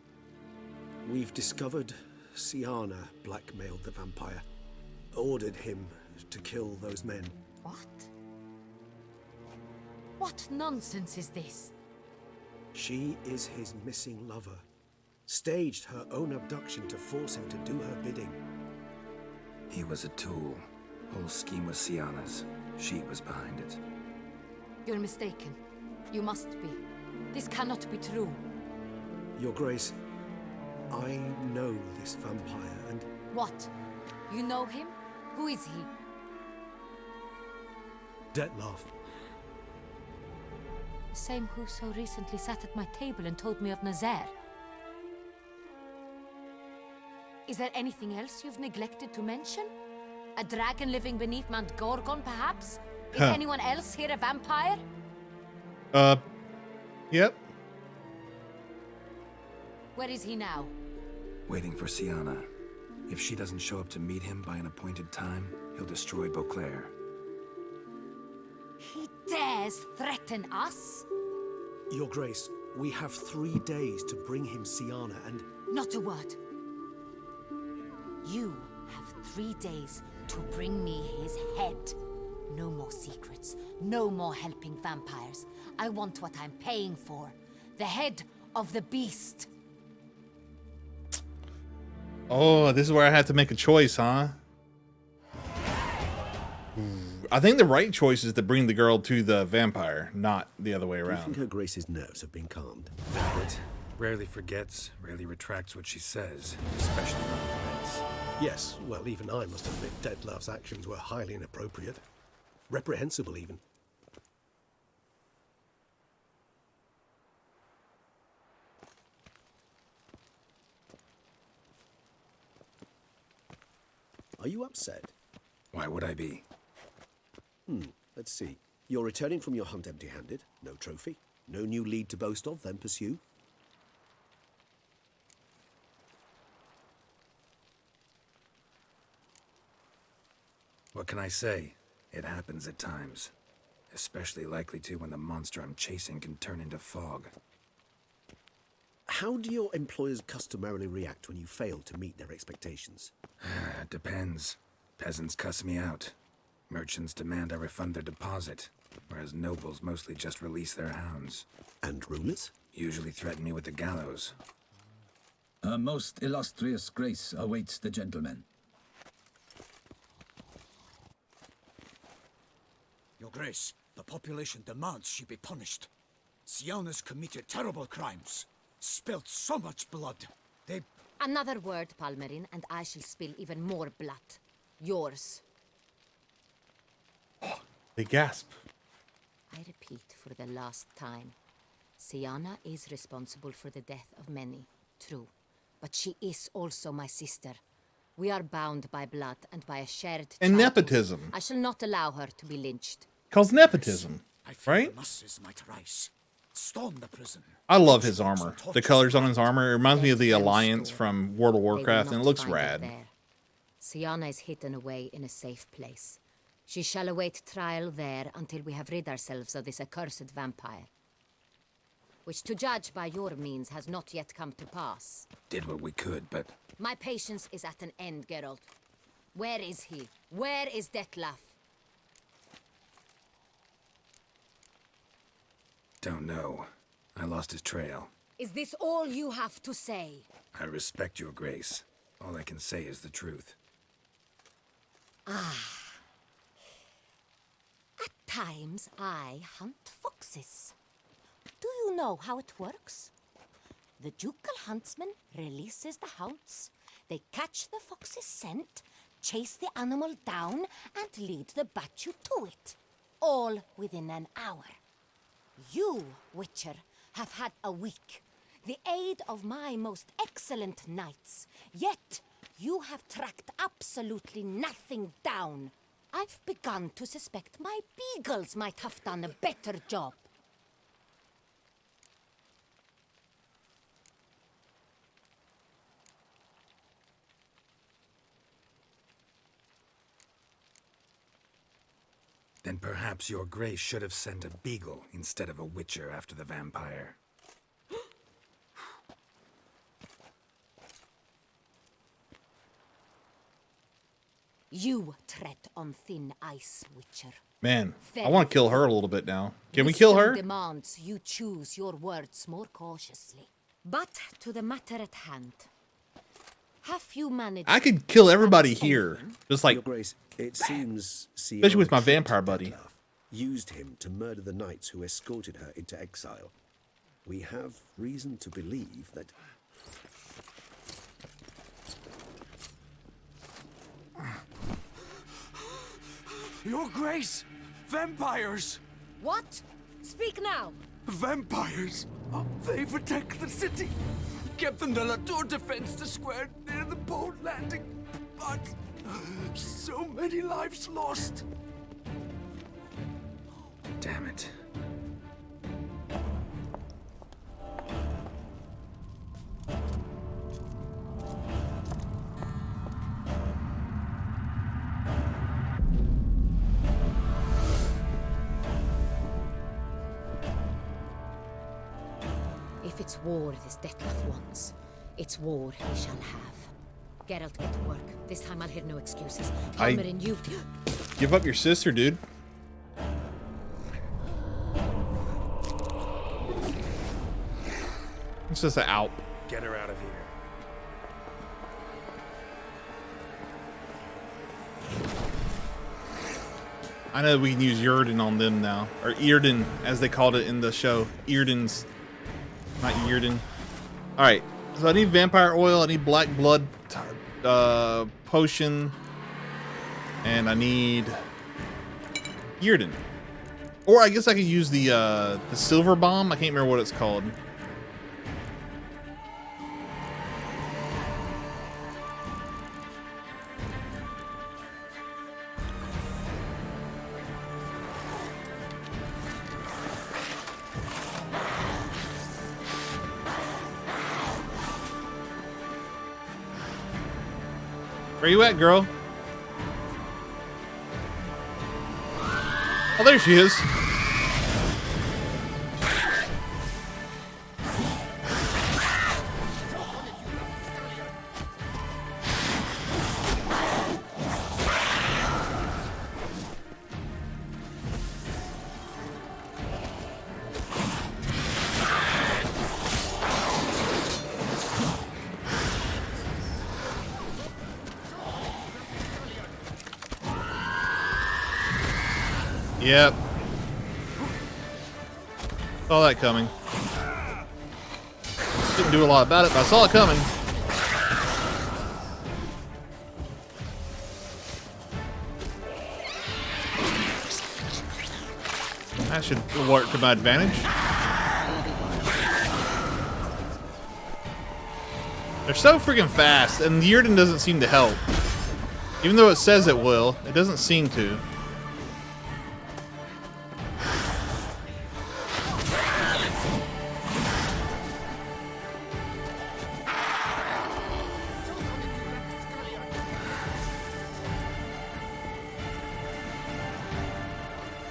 M: We've discovered Siana blackmailed the vampire. Ordered him to kill those men.
P: What? What nonsense is this?
M: She is his missing lover. Staged her own abduction to force him to do her bidding.
E: He was a tool. Whole scheme was Siana's. She was behind it.
P: You're mistaken. You must be. This cannot be true.
M: Your Grace, I know this vampire and...
P: What? You know him? Who is he?
M: Dettlaff.
P: The same who so recently sat at my table and told me of Nazaire. Is there anything else you've neglected to mention? A dragon living beneath Mount Gorgon, perhaps? Is
A: Huh.
P: anyone else here a vampire?
A: Yep.
P: Where is he now?
E: Waiting for Siana. If she doesn't show up to meet him by an appointed time, he'll destroy Beauclair.
P: He dares threaten us?
I: Your Grace, we have 3 days to bring him Siana and...
P: Not a word. You have 3 days to bring me his head. No more secrets. No more helping vampires. I want what I'm paying for. The head of the beast.
A: Oh, this is where I have to make a choice, huh? I think the right choice is to bring the girl to the vampire, not the other way
I: Do you
A: around.
I: think her Grace's nerves have been calmed?
E: But rarely forgets, rarely retracts what she says, especially around events.
M: Yes, well, even I must admit Dettlaff's actions were highly inappropriate. Reprehensible, even.
I: Are you upset?
E: Why would I be?
I: Let's see. You're returning from your hunt empty-handed. No trophy. No new lead to boast of, then pursue.
E: What can I say? It happens at times. Especially likely to when the monster I'm chasing can turn into fog.
I: How do your employers customarily react when you fail to meet their expectations?
E: It depends. Peasants cuss me out. Merchants demand I refund their deposit, whereas nobles mostly just release their hounds.
I: And rulers?
E: Usually threaten me with the gallows.
H: Her most illustrious grace awaits the gentleman.
N: Your Grace, the population demands she be punished. Siana's committed terrible crimes. Spilt so much blood. They...
P: Another word, Palmerin, and I shall spill even more blood. Yours.
A: They gasp.
P: I repeat for the last time. Siana is responsible for the death of many, true. But she is also my sister. We are bound by blood and by a shared
A: And
P: childhood.
A: nepotism.
P: I shall not allow her to be lynched.
A: Calls nepotism, right?
N: The masses might rise. Storm the prison.
A: I love his armor. The colors on his armor. It reminds me of the Alliance from World of Warcraft, and it looks rad.
P: Siana is hidden away in a safe place. She shall await trial there until we have rid ourselves of this accursed vampire. Which, to judge by your means, has not yet come to pass.
E: Did what we could, but
P: My patience is at an end, Geralt. Where is he? Where is Dettlaff?
E: don't know. I lost his trail.
P: Is this all you have to say?
E: I respect your grace. All I can say is the truth.
P: Ah. At times, I hunt foxes. Do you know how it works? The ducal huntsman releases the hounds. They catch the fox's scent, chase the animal down, and lead the battue to it. All within an hour. You, Witcher, have had a week. The aid of my most excellent knights. Yet, you have tracked absolutely nothing down. I've begun to suspect my beagles might have done a better job.
E: Then perhaps your grace should have sent a beagle instead of a witcher after the vampire.
P: You tread on thin ice, Witcher.
A: Man, I want to kill her a little bit now. Can we kill her?
P: Wisdom demands you choose your words more cautiously. But to the matter at hand. Have you managed?
A: I could kill everybody here. Just like,
I: Your Grace, it seems
A: especially with my vampire buddy.
I: used him to murder the knights who escorted her into exile. We have reason to believe that...
N: Your Grace! Vampires!
P: What? Speak now!
N: Vampires! They protect the city! Captain de la Tour defends the square near the boat landing, but...
O: So many lives lost.
E: Damn it.
P: If it's war this Dettlaff wants, it's war he shall have. Geralt, get to work. This time I'll hear no excuses. Palmer and you...
A: Give up your sister, dude. It's just an Alp.
E: Get her out of here.
A: I know we can use Yrden on them now. Or Yrden, as they called it in the show. Yrden's. Not Yrden. Alright. So I need vampire oil. I need black blood potion. And I need Yrden. Or I guess I could use the silver bomb. I can't remember what it's called. Where you at, girl? Oh, there she is. Yep. Saw that coming. Didn't do a lot about it, but I saw it coming. That should work to my advantage. They're so freaking fast, and the Yrden doesn't seem to help. Even though it says it will, it doesn't seem to.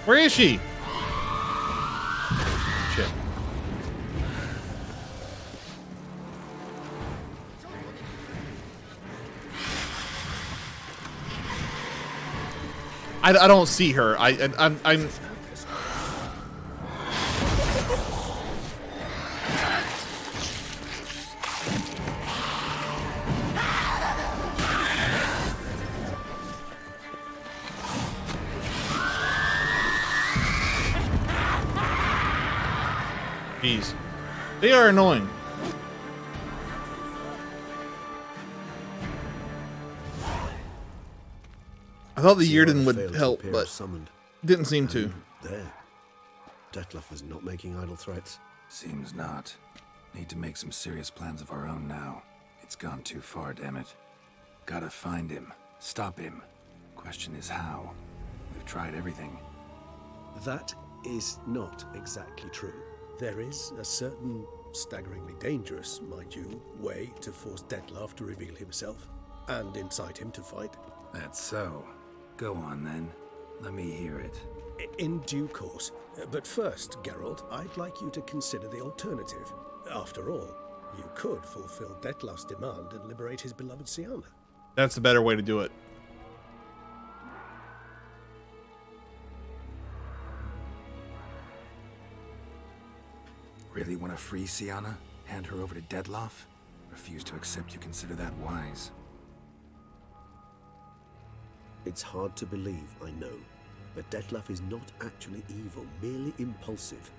A: Where is she? Shit. I don't see her. I'm Jeez. They are annoying. I thought the Yrden would help, but didn't seem to.
I: There. Dettlaff is not making idle threats.
E: Seems not. Need to make some serious plans of our own now. It's gone too far, damn it. Gotta find him. Stop him. Question is how. We've tried everything.
G: That is not exactly true. There is a certain, staggeringly dangerous, mind you, way to force Dettlaff to reveal himself, and incite him to fight.
E: That's so. Go on, then. Let me hear it.
G: In due course. But first, Geralt, I'd like you to consider the alternative. After all, you could fulfill Dettlaff's demand and liberate his beloved Syanna.
A: That's the better way to do it.
E: Really want to free Syanna? Hand her over to Dettlaff? Refuse to accept you consider that wise.
I: It's hard to believe, I know, but Dettlaff is not actually evil, merely impulsive.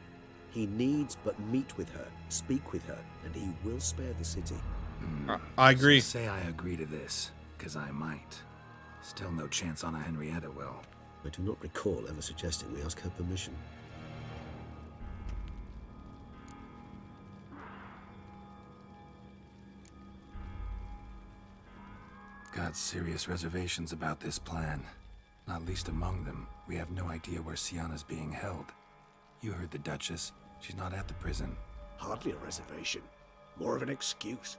I: He needs but meet with her, speak with her, and he will spare the city.
A: I agree.
E: So say I agree to this, because I might. Still no chance Anna Henrietta will.
I: I do not recall ever suggesting we ask her permission.
E: got serious reservations about this plan. Not least among them, we have no idea where Sienna's being held. You heard the Duchess. She's not at the prison.
I: Hardly a reservation. More of an excuse.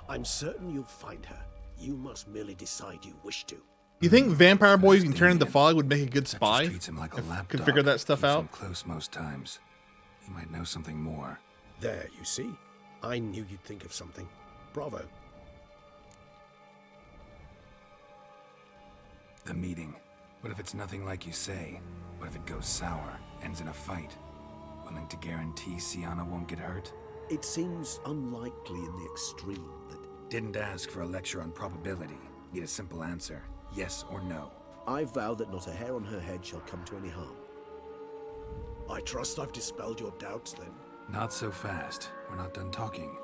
I: I'm certain you'll find her. You must merely decide you wish to.
A: You think Vampire Boys can turn into fog would make a good spy?
E: Treats him like a lapdog.
A: Could figure that stuff
E: Keeps
A: out.
E: him close most times. He might know something more.
M: There, you see? I knew you'd think of something. Bravo.
E: The meeting. What if it's nothing like you say? What if it goes sour, ends in a fight? Willing to guarantee Sienna won't get hurt?
I: It seems unlikely in the extreme that...
E: Didn't ask for a lecture on probability. Need a simple answer. Yes or no.
I: I vow that not a hair on her head shall come to any harm.
M: I trust I've dispelled your doubts, then.
E: Not so fast. We're not done talking.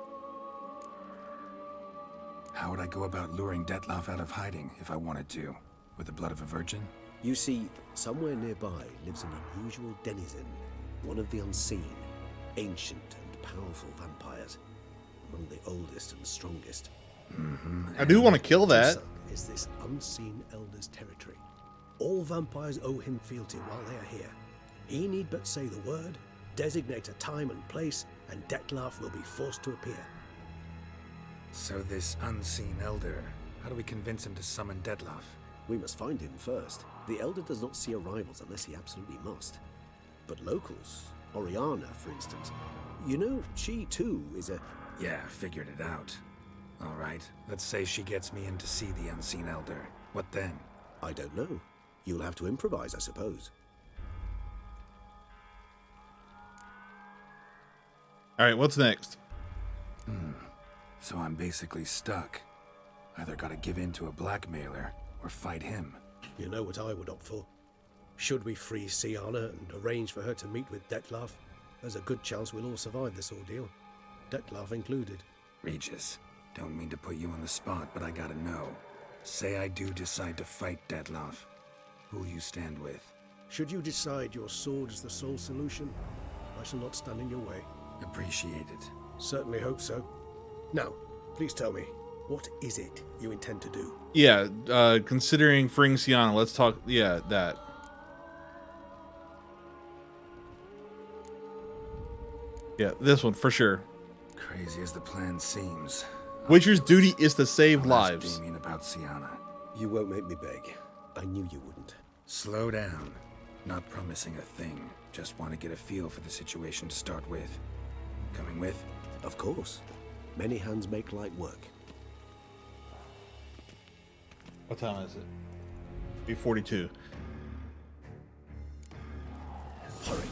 E: How would I go about luring Detloff out of hiding if I wanted to? With the blood of a virgin?
I: You see, somewhere nearby lives an unusual denizen, one of the unseen, ancient and powerful vampires, among the oldest and strongest.
A: I do want to kill that.
I: Is this unseen elder's territory. All vampires owe him fealty while they are here. He need but say the word, designate a time and place, and Detloff will be forced to appear.
E: So this unseen elder, how do we convince him to summon Detloff?
I: We must find him first. The elder does not see arrivals unless he absolutely must. But locals, Oriana, for instance, you know, she too is a...
E: Yeah, figured it out. All right, let's say she gets me in to see the unseen elder. What then?
I: I don't know. You'll have to improvise, I suppose.
A: All right, what's next?
E: So I'm basically stuck. Either gotta give in to a blackmailer or fight him.
M: You know what I would opt for? Should we free Sienna and arrange for her to meet with Detloff, there's a good chance we'll all survive this ordeal. Detloff included.
E: Regis, don't mean to put you on the spot, but I gotta know. Say I do decide to fight Detloff. Who'll you stand with?
M: Should you decide your sword is the sole solution, I shall not stand in your way.
E: Appreciated.
M: Certainly hope so. Now, please tell me, what is it you intend to do?
A: Yeah, considering freeing Sienna, let's talk. Yeah, that. Yeah, this one for sure.
E: Crazy as the plan seems.
A: Witcher's duty is to save lives.
E: Damien about Sienna.
I: You won't make me beg. I knew you wouldn't.
E: Slow down. Not promising a thing. Just want to get a feel for the situation to start with. Coming with?
I: Of course. Many hands make light work.
A: What time is it? 8:42.
I: Hurry.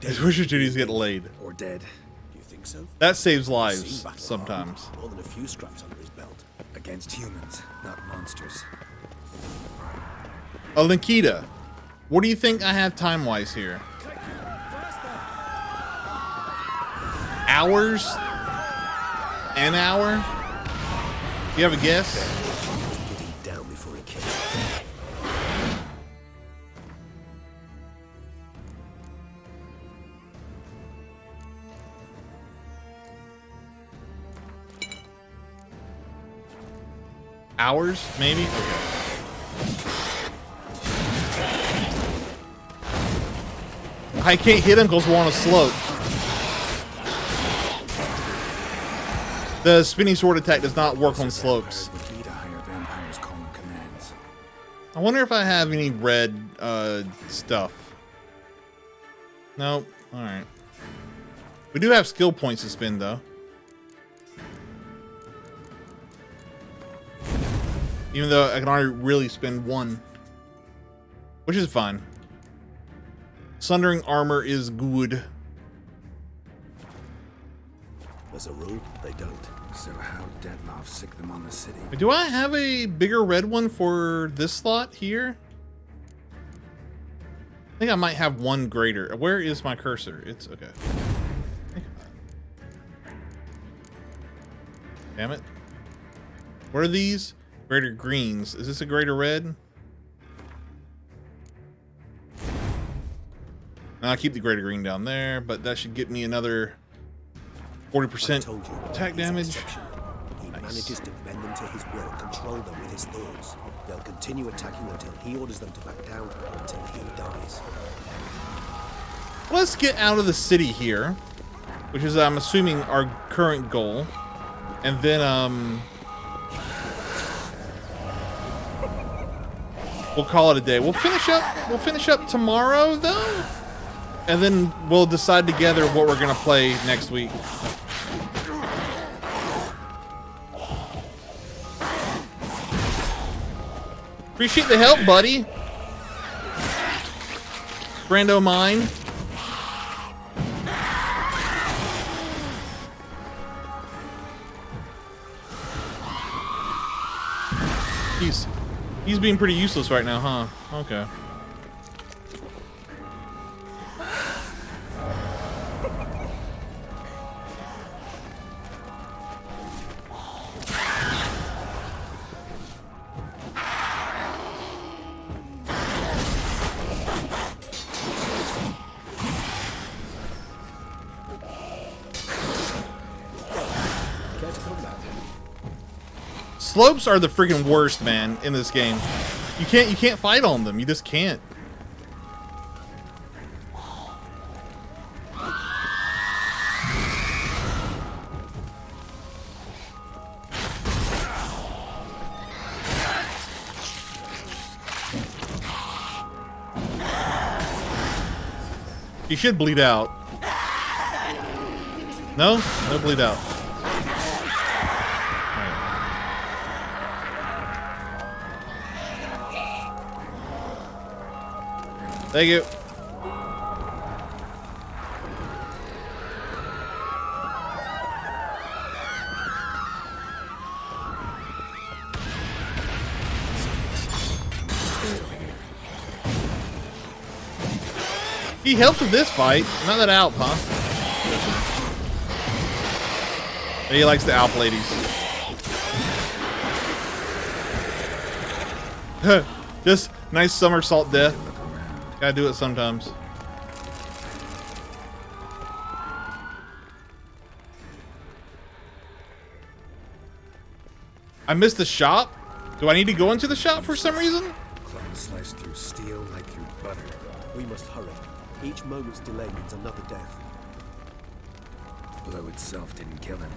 A: His Witcher's duty is get laid.
I: Or dead. Do you think so?
A: That saves lives sometimes.
I: More than a few scraps under his belt.
E: Against humans, not monsters.
A: Nikita, what do you think I have time-wise here? Hours? An hour? You have a guess?
I: Getting down before he came.
A: Hours, maybe? Okay. I can't hit him because we're on a slope. The spinning sword attack does not work on slopes. I wonder if I have any red stuff. Nope. Alright. We do have skill points to spend though. Even though I can already really spend one. Which is fine. Sundering armor is good.
I: As a rule, they don't.
E: So how Detloff sick them on the city?
A: Do I have a bigger red one for this slot here? I think I might have one greater. Where is my cursor? It's okay. Damn it. What are these? Greater greens. Is this a greater red? And I'll keep the greater green down there, but that should get me another 40% attack damage.
I: manages to bend them to his will, control them with his thoughts, they'll continue attacking until he orders them to back down, until he dies.
A: Let's get out of the city here, which is, I'm assuming, our current goal. And then, we'll call it a day. We'll finish up tomorrow, though. And then we'll decide together what we're gonna play next week. Appreciate the help, buddy. Brando mine. He's being pretty useless right now, huh? Okay. Slopes are the freaking worst, man, in this game. You can't fight on them. You just can't. You should bleed out. No? No bleed out. Thank you. He helped with this fight. Not that Alp, huh? He likes the Alp ladies. Just nice somersault death. Gotta do it sometimes. I missed the shop? Do I need to go into the shop for some reason?
I: Clone sliced through steel like through butter. We must hurry. Each moment's delay means another death.
E: Blow itself didn't kill him.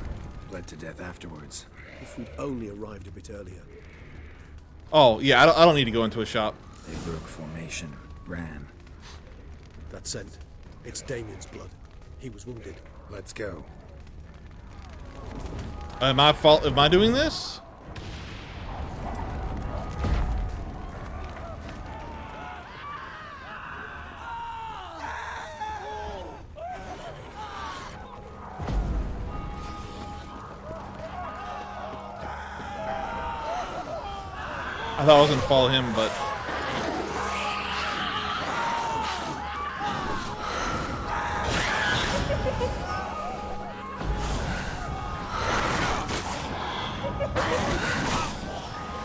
E: Bled to death afterwards.
I: If we'd only arrived a bit earlier.
A: Oh, yeah, I don't need to go into a shop.
E: They broke formation. Ran.
I: That scent. It's Damien's blood. He was wounded.
E: Let's go.
A: Am I doing this? I thought I was gonna follow him, but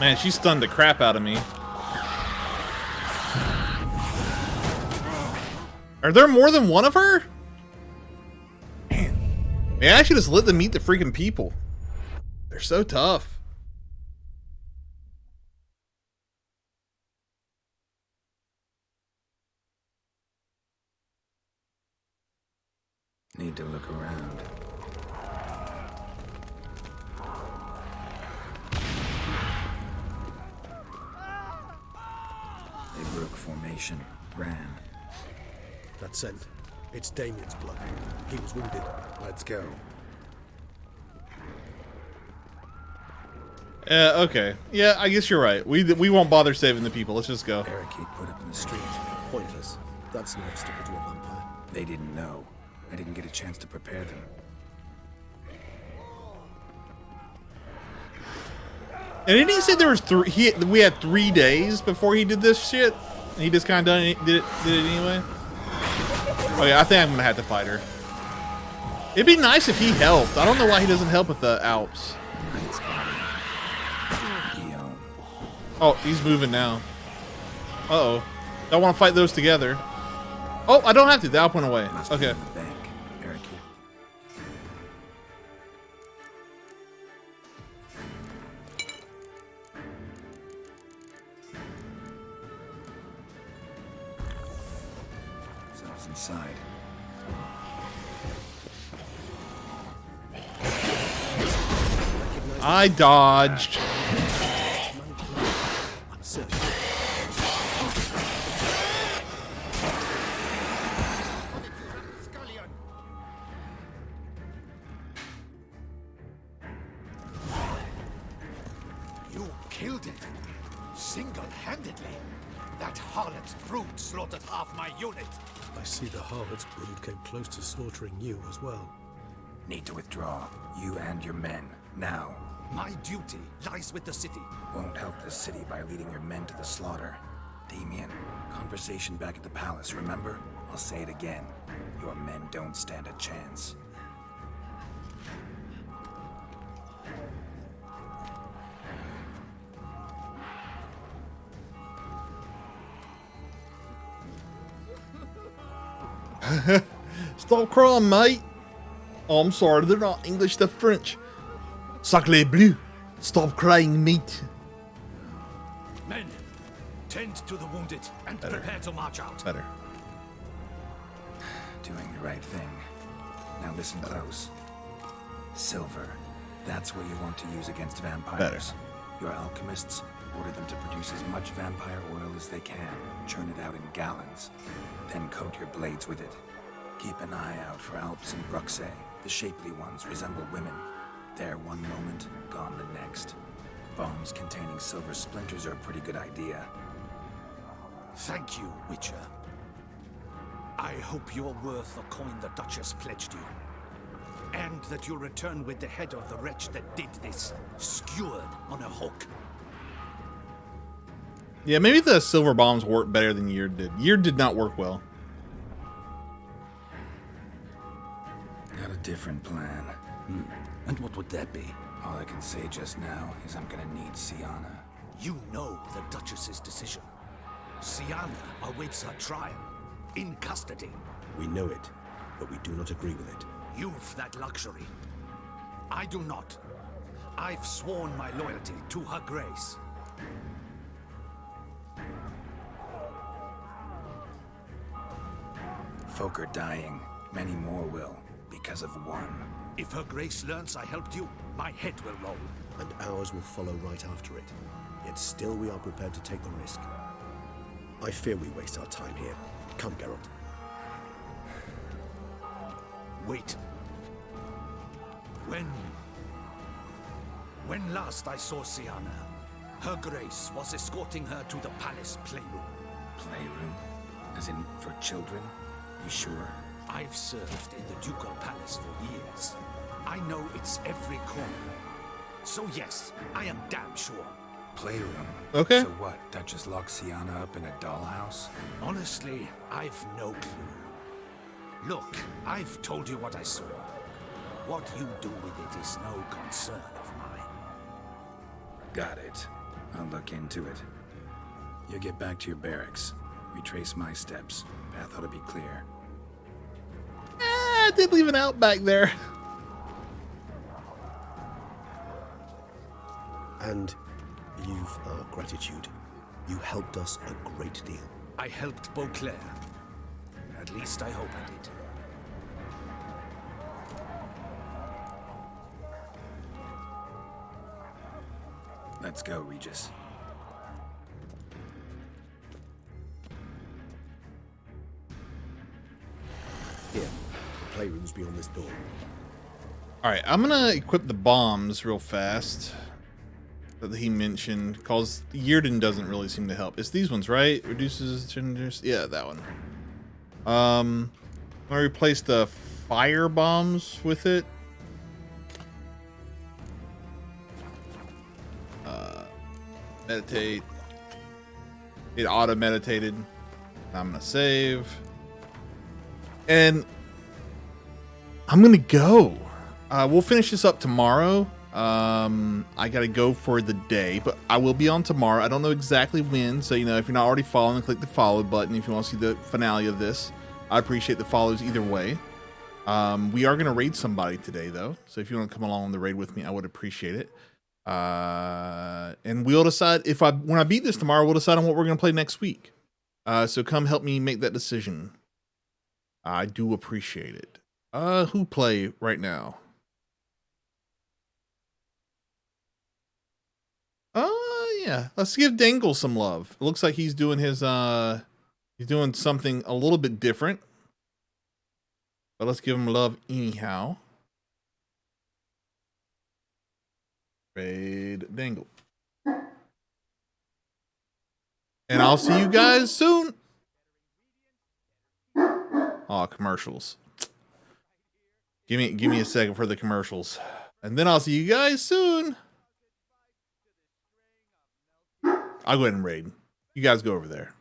A: man, she stunned the crap out of me. Are there more than one of her? Man, I should just let them meet the freaking people. They're so tough.
E: Need to look around. They broke formation. Ran.
I: That scent. It's Damien's blood. He was wounded.
E: Let's go.
A: Okay. Yeah, I guess you're right. We won't bother saving the people. Let's just go.
E: Barricade put up in the street.
I: Pointless. That's no obstacle to a vampire.
E: They didn't know. I didn't get a chance to prepare them.
A: And didn't he say there was we had 3 days before he did this shit? And he just kind of did it anyway? Oh yeah, I think I'm gonna have to fight her. It'd be nice if he helped. I don't know why he doesn't help with the Alps. Oh, he's moving now. Uh-oh. I want to fight those together. Oh, I don't have to. The Alp went away. Okay.
E: ourselves inside.
A: I dodged.
I: I'm certain.
N: You killed it. Single-handedly. That harlot's brood slaughtered half my unit.
M: I see the harlot's brood came close to slaughtering you as well.
E: Need to withdraw. You and your men. Now.
N: My duty lies with the city.
E: Won't help the city by leading your men to the slaughter. Damien, conversation back at the palace, remember? I'll say it again. Your men don't stand a chance.
A: Stop crying, mate. Oh, I'm sorry, they're not English, they're French. Sacre bleu. Stop crying, mate.
N: Men, tend to the wounded and prepare to march out.
A: Better.
E: Doing the right thing. Now listen close. Silver. That's what you want to use against vampires.
A: Better.
E: Your alchemists, order them to produce as much vampire oil as they can. Churn it out in gallons. Then coat your blades with it. Keep an eye out for Alps and Bruxae. The shapely ones resemble women. There one moment, gone the next. Bombs containing silver splinters are a pretty good idea.
N: Thank you, Witcher. I hope you're worth the coin the Duchess pledged you. And that you'll return with the head of the wretch that did this, skewered on a hook.
A: Yeah, maybe the silver bombs work better than Yerd did. Yerd did not work well.
E: Got a different plan.
N: And what would that be?
E: All I can say just now is I'm gonna need Siana.
N: You know the Duchess's decision. Siana awaits her trial. In custody.
I: We know it, but we do not agree with it.
N: You've that luxury. I do not. I've sworn my loyalty to her grace.
E: Folk are dying. Many more will, because of one.
N: If her grace learns I helped you, my head will roll.
I: And ours will follow right after it. Yet still we are prepared to take the risk. I fear we waste our time here. Come, Geralt.
N: Wait. When last I saw Siana, her grace was escorting her to the palace playroom.
E: Playroom? As in, for children? You sure?
N: I've served in the ducal palace for years. I know it's every corner. So yes, I am damn sure.
E: Playroom?
A: Okay.
E: So what, Duchess locked Siana up in a dollhouse?
N: Honestly, I've no clue. Look, I've told you what I saw. What you do with it is no concern of mine.
E: Got it. I'll look into it. You get back to your barracks. Retrace my steps. Path ought to be clear.
A: I did leave an out back there.
I: And you've our gratitude. You helped us a great deal.
N: I helped Beauclair. At least I hope I did.
E: Let's go, Regis.
I: Here, the playroom's beyond this door.
A: All right, I'm gonna equip the bombs real fast that he mentioned, because Yrden doesn't really seem to help. It's these ones, right? Reduces, yeah, that one. I'm gonna replace the fire bombs with it. Meditate. It auto meditated. I'm gonna save, and I'm gonna go. We'll finish this up tomorrow. I gotta go for the day, but I will be on tomorrow. I don't know exactly when, so you know, if you're not already following, click the follow button if you want to see the finale of this. I appreciate the follows either way. We are gonna raid somebody today though, so if you want to come along on the raid with me, I would appreciate it. And we'll decide when I beat this tomorrow, we'll decide on what we're gonna play next week. So come help me make that decision. I do appreciate it. Who play right now? Yeah. Let's give Dangle some love. It looks like he's doing his he's doing something a little bit different. But let's give him love anyhow. Raid Dangle. And I'll see you guys soon. Oh, commercials. Give me a second for the commercials. And then I'll see you guys soon. I'll go ahead and raid. You guys go over there.